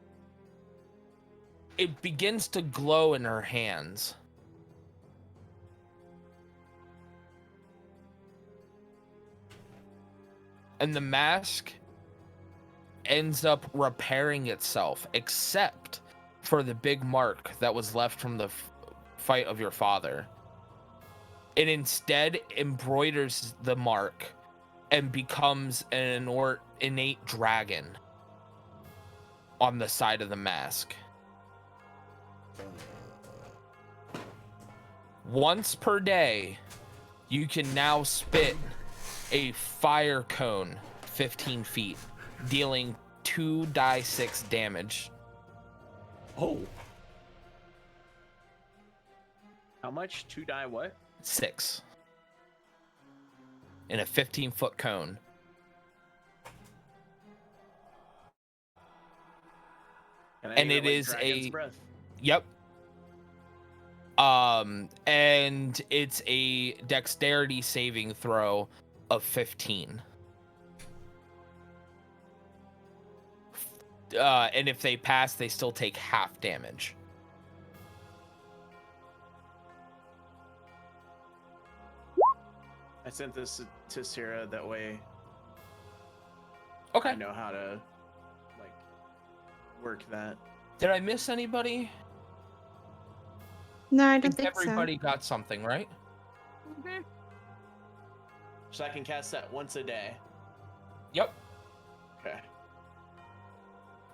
It begins to glow in her hands. And the mask ends up repairing itself, except for the big mark that was left from the fight of your father. It instead embroiders the mark and becomes an innate dragon on the side of the mask. Once per day, you can now spit a fire cone 15 feet, dealing 2d6 damage. Oh. How much? 2 die what? 6. In a 15-foot cone. And it is a breath. Yep. And it's a dexterity saving throw of 15. And if they pass, they still take half damage. I sent this to Sarah, that way Okay. I know how to like work that. Did I miss anybody? No, I I don't think think everybody got something, right? So I can cast that once a day. Yep. Okay.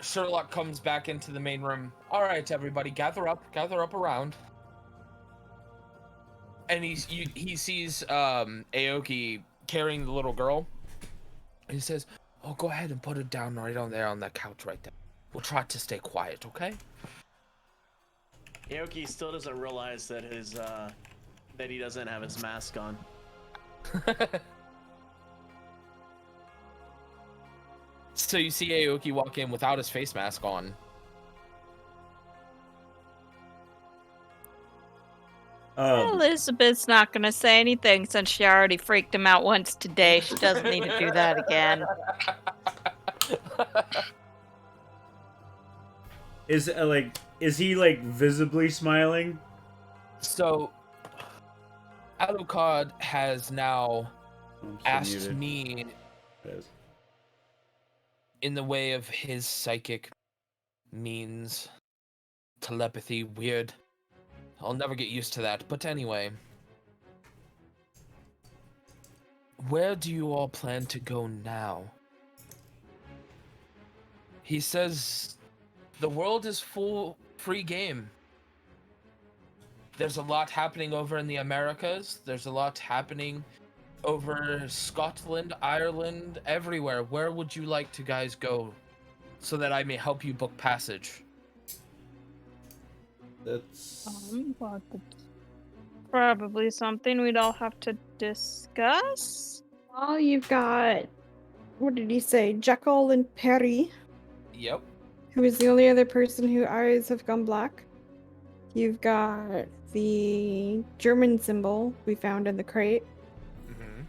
Sherlock comes back into the main room. All right, everybody, gather up around. And he sees Aoki carrying the little girl. He says, "Oh, go ahead and put it down right on there on that couch right there. We'll try to stay quiet, okay?" Aoki still doesn't realize that that he doesn't have his mask on. So you see Aoki walk in without his face mask on. Elizabeth's not gonna say anything since she already freaked him out once today. She doesn't need to do that again. Is he like visibly smiling? So Alucard has now I'm asked muted. me Yes. in the way of his psychic means telepathy, weird. I'll never get used to that. But anyway, where do you all plan to go now? He says the world is full free game. There's a lot happening over in the Americas. There's a lot happening over Scotland, Ireland, everywhere. Where would you like to guys go so that I may help you book passage? That's But it's probably something we'd all have to discuss. Well, you've got, what did he say? Jekyll and Perry, Yep. who is the only other person whose eyes have gone black. You've got the German symbol we found in the crate. Mm-hmm.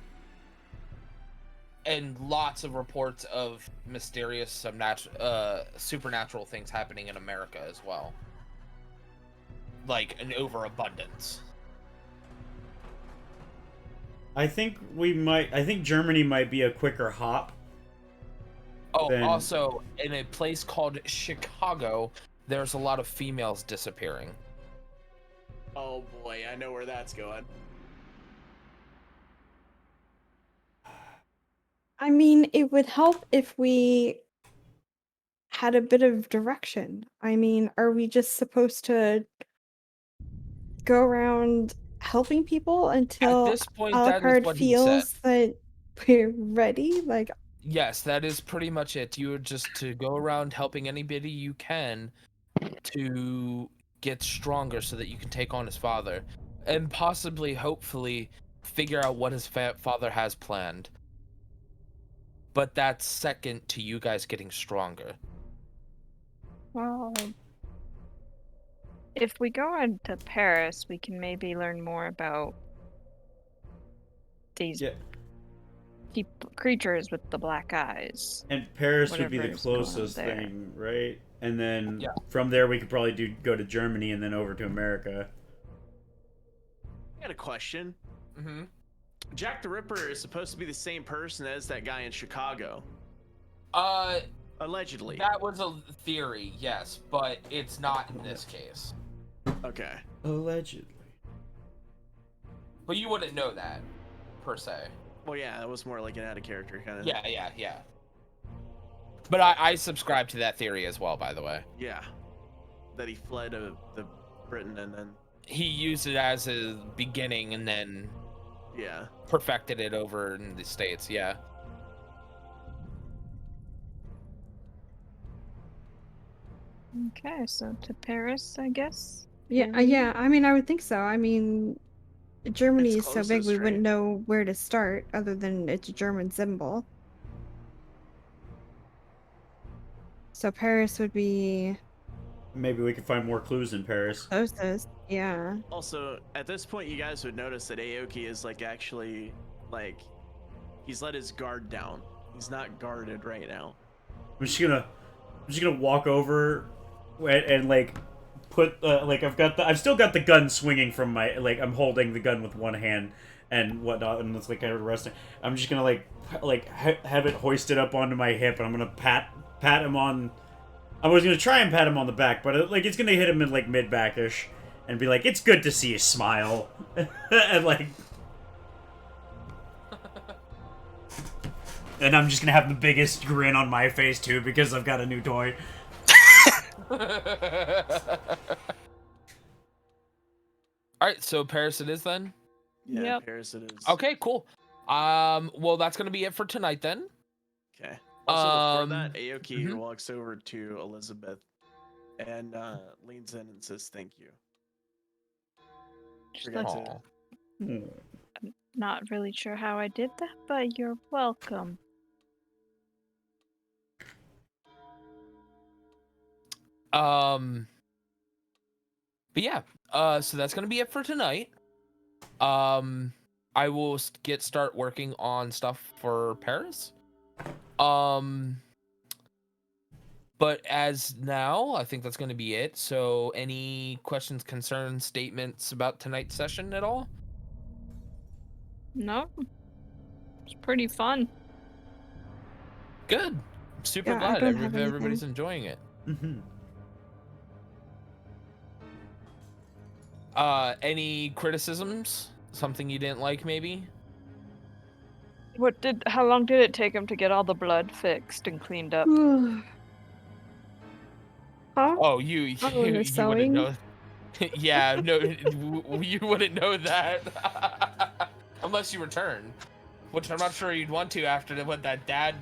And lots of reports of mysterious, supernatural things happening in America as well. Like an overabundance. I think Germany might be a quicker hop. Oh, Then- also, in a place called Chicago, there's a lot of females disappearing. Oh boy, I know where that's going. I mean, it would help if we had a bit of direction. I mean, are we just supposed to go around helping people until At this point, that is Alucard what he said. feels that we're ready? Like, Yes, that is pretty much it. You are just to go around helping anybody you can to get stronger so that you can take on his father. And possibly, hopefully, figure out what his father has planned. But that's second to you guys getting stronger. Well, if we go into Paris, we can maybe learn more about these Yeah. creatures with the black eyes. And Paris would be Whatever the is going on closest there. thing, right? And then Yeah. from there we could probably go to Germany and then over to America. I got a question. Mm-hmm. Jack the Ripper is supposed to be the same person as that guy in Chicago, allegedly. That was a theory, yes, but it's not in this case. Okay. Allegedly. But you wouldn't know that, per se. Well, yeah, it was more like an out of character kind of. Yeah. But I subscribe to that theory as well, by the way. Yeah. That he fled the Britain and then. He used it as a beginning and then Yeah. perfected it over in the States, yeah. Okay, so to Paris, I guess. yeah, yeah. I mean, I would think so. I mean, Germany It's is so big, closest, we right? wouldn't know where to start other than it's a German symbol. So Paris would be Maybe we could find more clues in Paris. closest. Yeah. Also, at this point, you guys would notice that Aoki is like actually like he's let his guard down. He's not guarded right now. I'm just gonna walk over and like put like I've still got the gun swinging from my I'm holding the gun with one hand and whatnot, and it's like kind of resting. I'm just gonna have it hoisted up onto my hip, and I'm gonna pat him on. I was gonna try and pat him on the back, but it's gonna hit him in mid backish, and be like, "It's good to see you smile," and and I'm just gonna have the biggest grin on my face too because I've got a new toy. Alright, so Paris it is then? Yeah, Yep. Paris it is. Okay, cool. Well, that's gonna be it for tonight then. Okay. Also, before that, Um, Aoki mhm. walks over to Elizabeth and leans in and says, "Thank you." Just Forgot like, to- Aw. not really sure how I did that, but you're welcome. But yeah, so that's gonna be it for tonight. I will start working on stuff for Paris. But as now, I think that's gonna be it. So, any questions, concerns, statements about tonight's session at all? No, it's pretty fun. Good. I'm super Yeah, I glad don't have everybody's anything. enjoying it. Mm-hmm. Any criticisms? Something you didn't like, maybe? How long did it take him to get all the blood fixed and cleaned up? Huh? Oh, you Oh, and the wouldn't sewing? know. Yeah, no, you wouldn't know that unless you return, which I'm not sure you'd want to after what that dad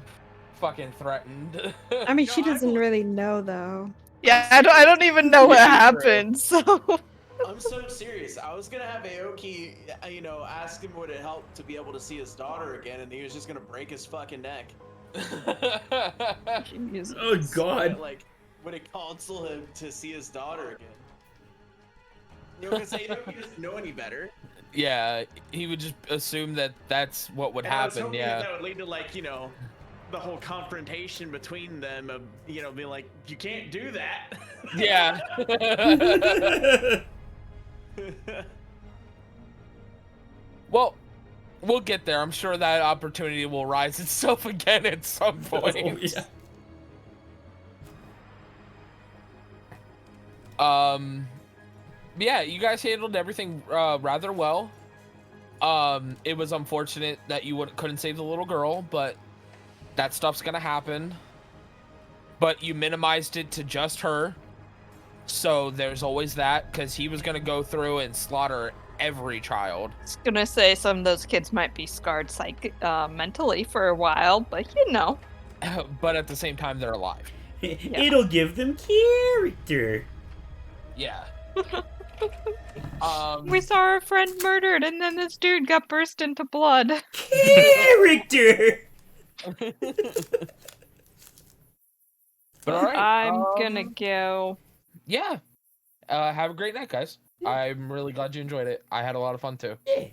fucking threatened. I mean, No, she I doesn't will- really know though. Yeah, I don't even know what True. happened. So I'm so serious. I was gonna have Aoki, ask him would it help to be able to see his daughter again, and he was just gonna break his fucking neck. Jesus. Oh God. Would it console him to see his daughter again? Because Aoki doesn't know any better. Yeah, he would just assume that that's what would And I was happen. hoping Yeah. that would lead to the whole confrontation between them of being like, you can't do that. Yeah. Well, we'll get there. I'm sure that opportunity will rise itself again at some point. Oh, yeah. Yeah, you guys handled everything rather well. It was unfortunate that you couldn't save the little girl, but that stuff's gonna happen. But you minimized it to just her, so there's always that, because he was gonna go through and slaughter every child. I was gonna say some of those kids might be scarred mentally for a while, but you know. But at the same time, they're alive. It'll give them character. Yeah. We saw our friend murdered, and then this dude got burst into blood. Character. But all right. I'm gonna go. Yeah. Have a great night, guys. I'm really glad you enjoyed it. I had a lot of fun too. Yeah.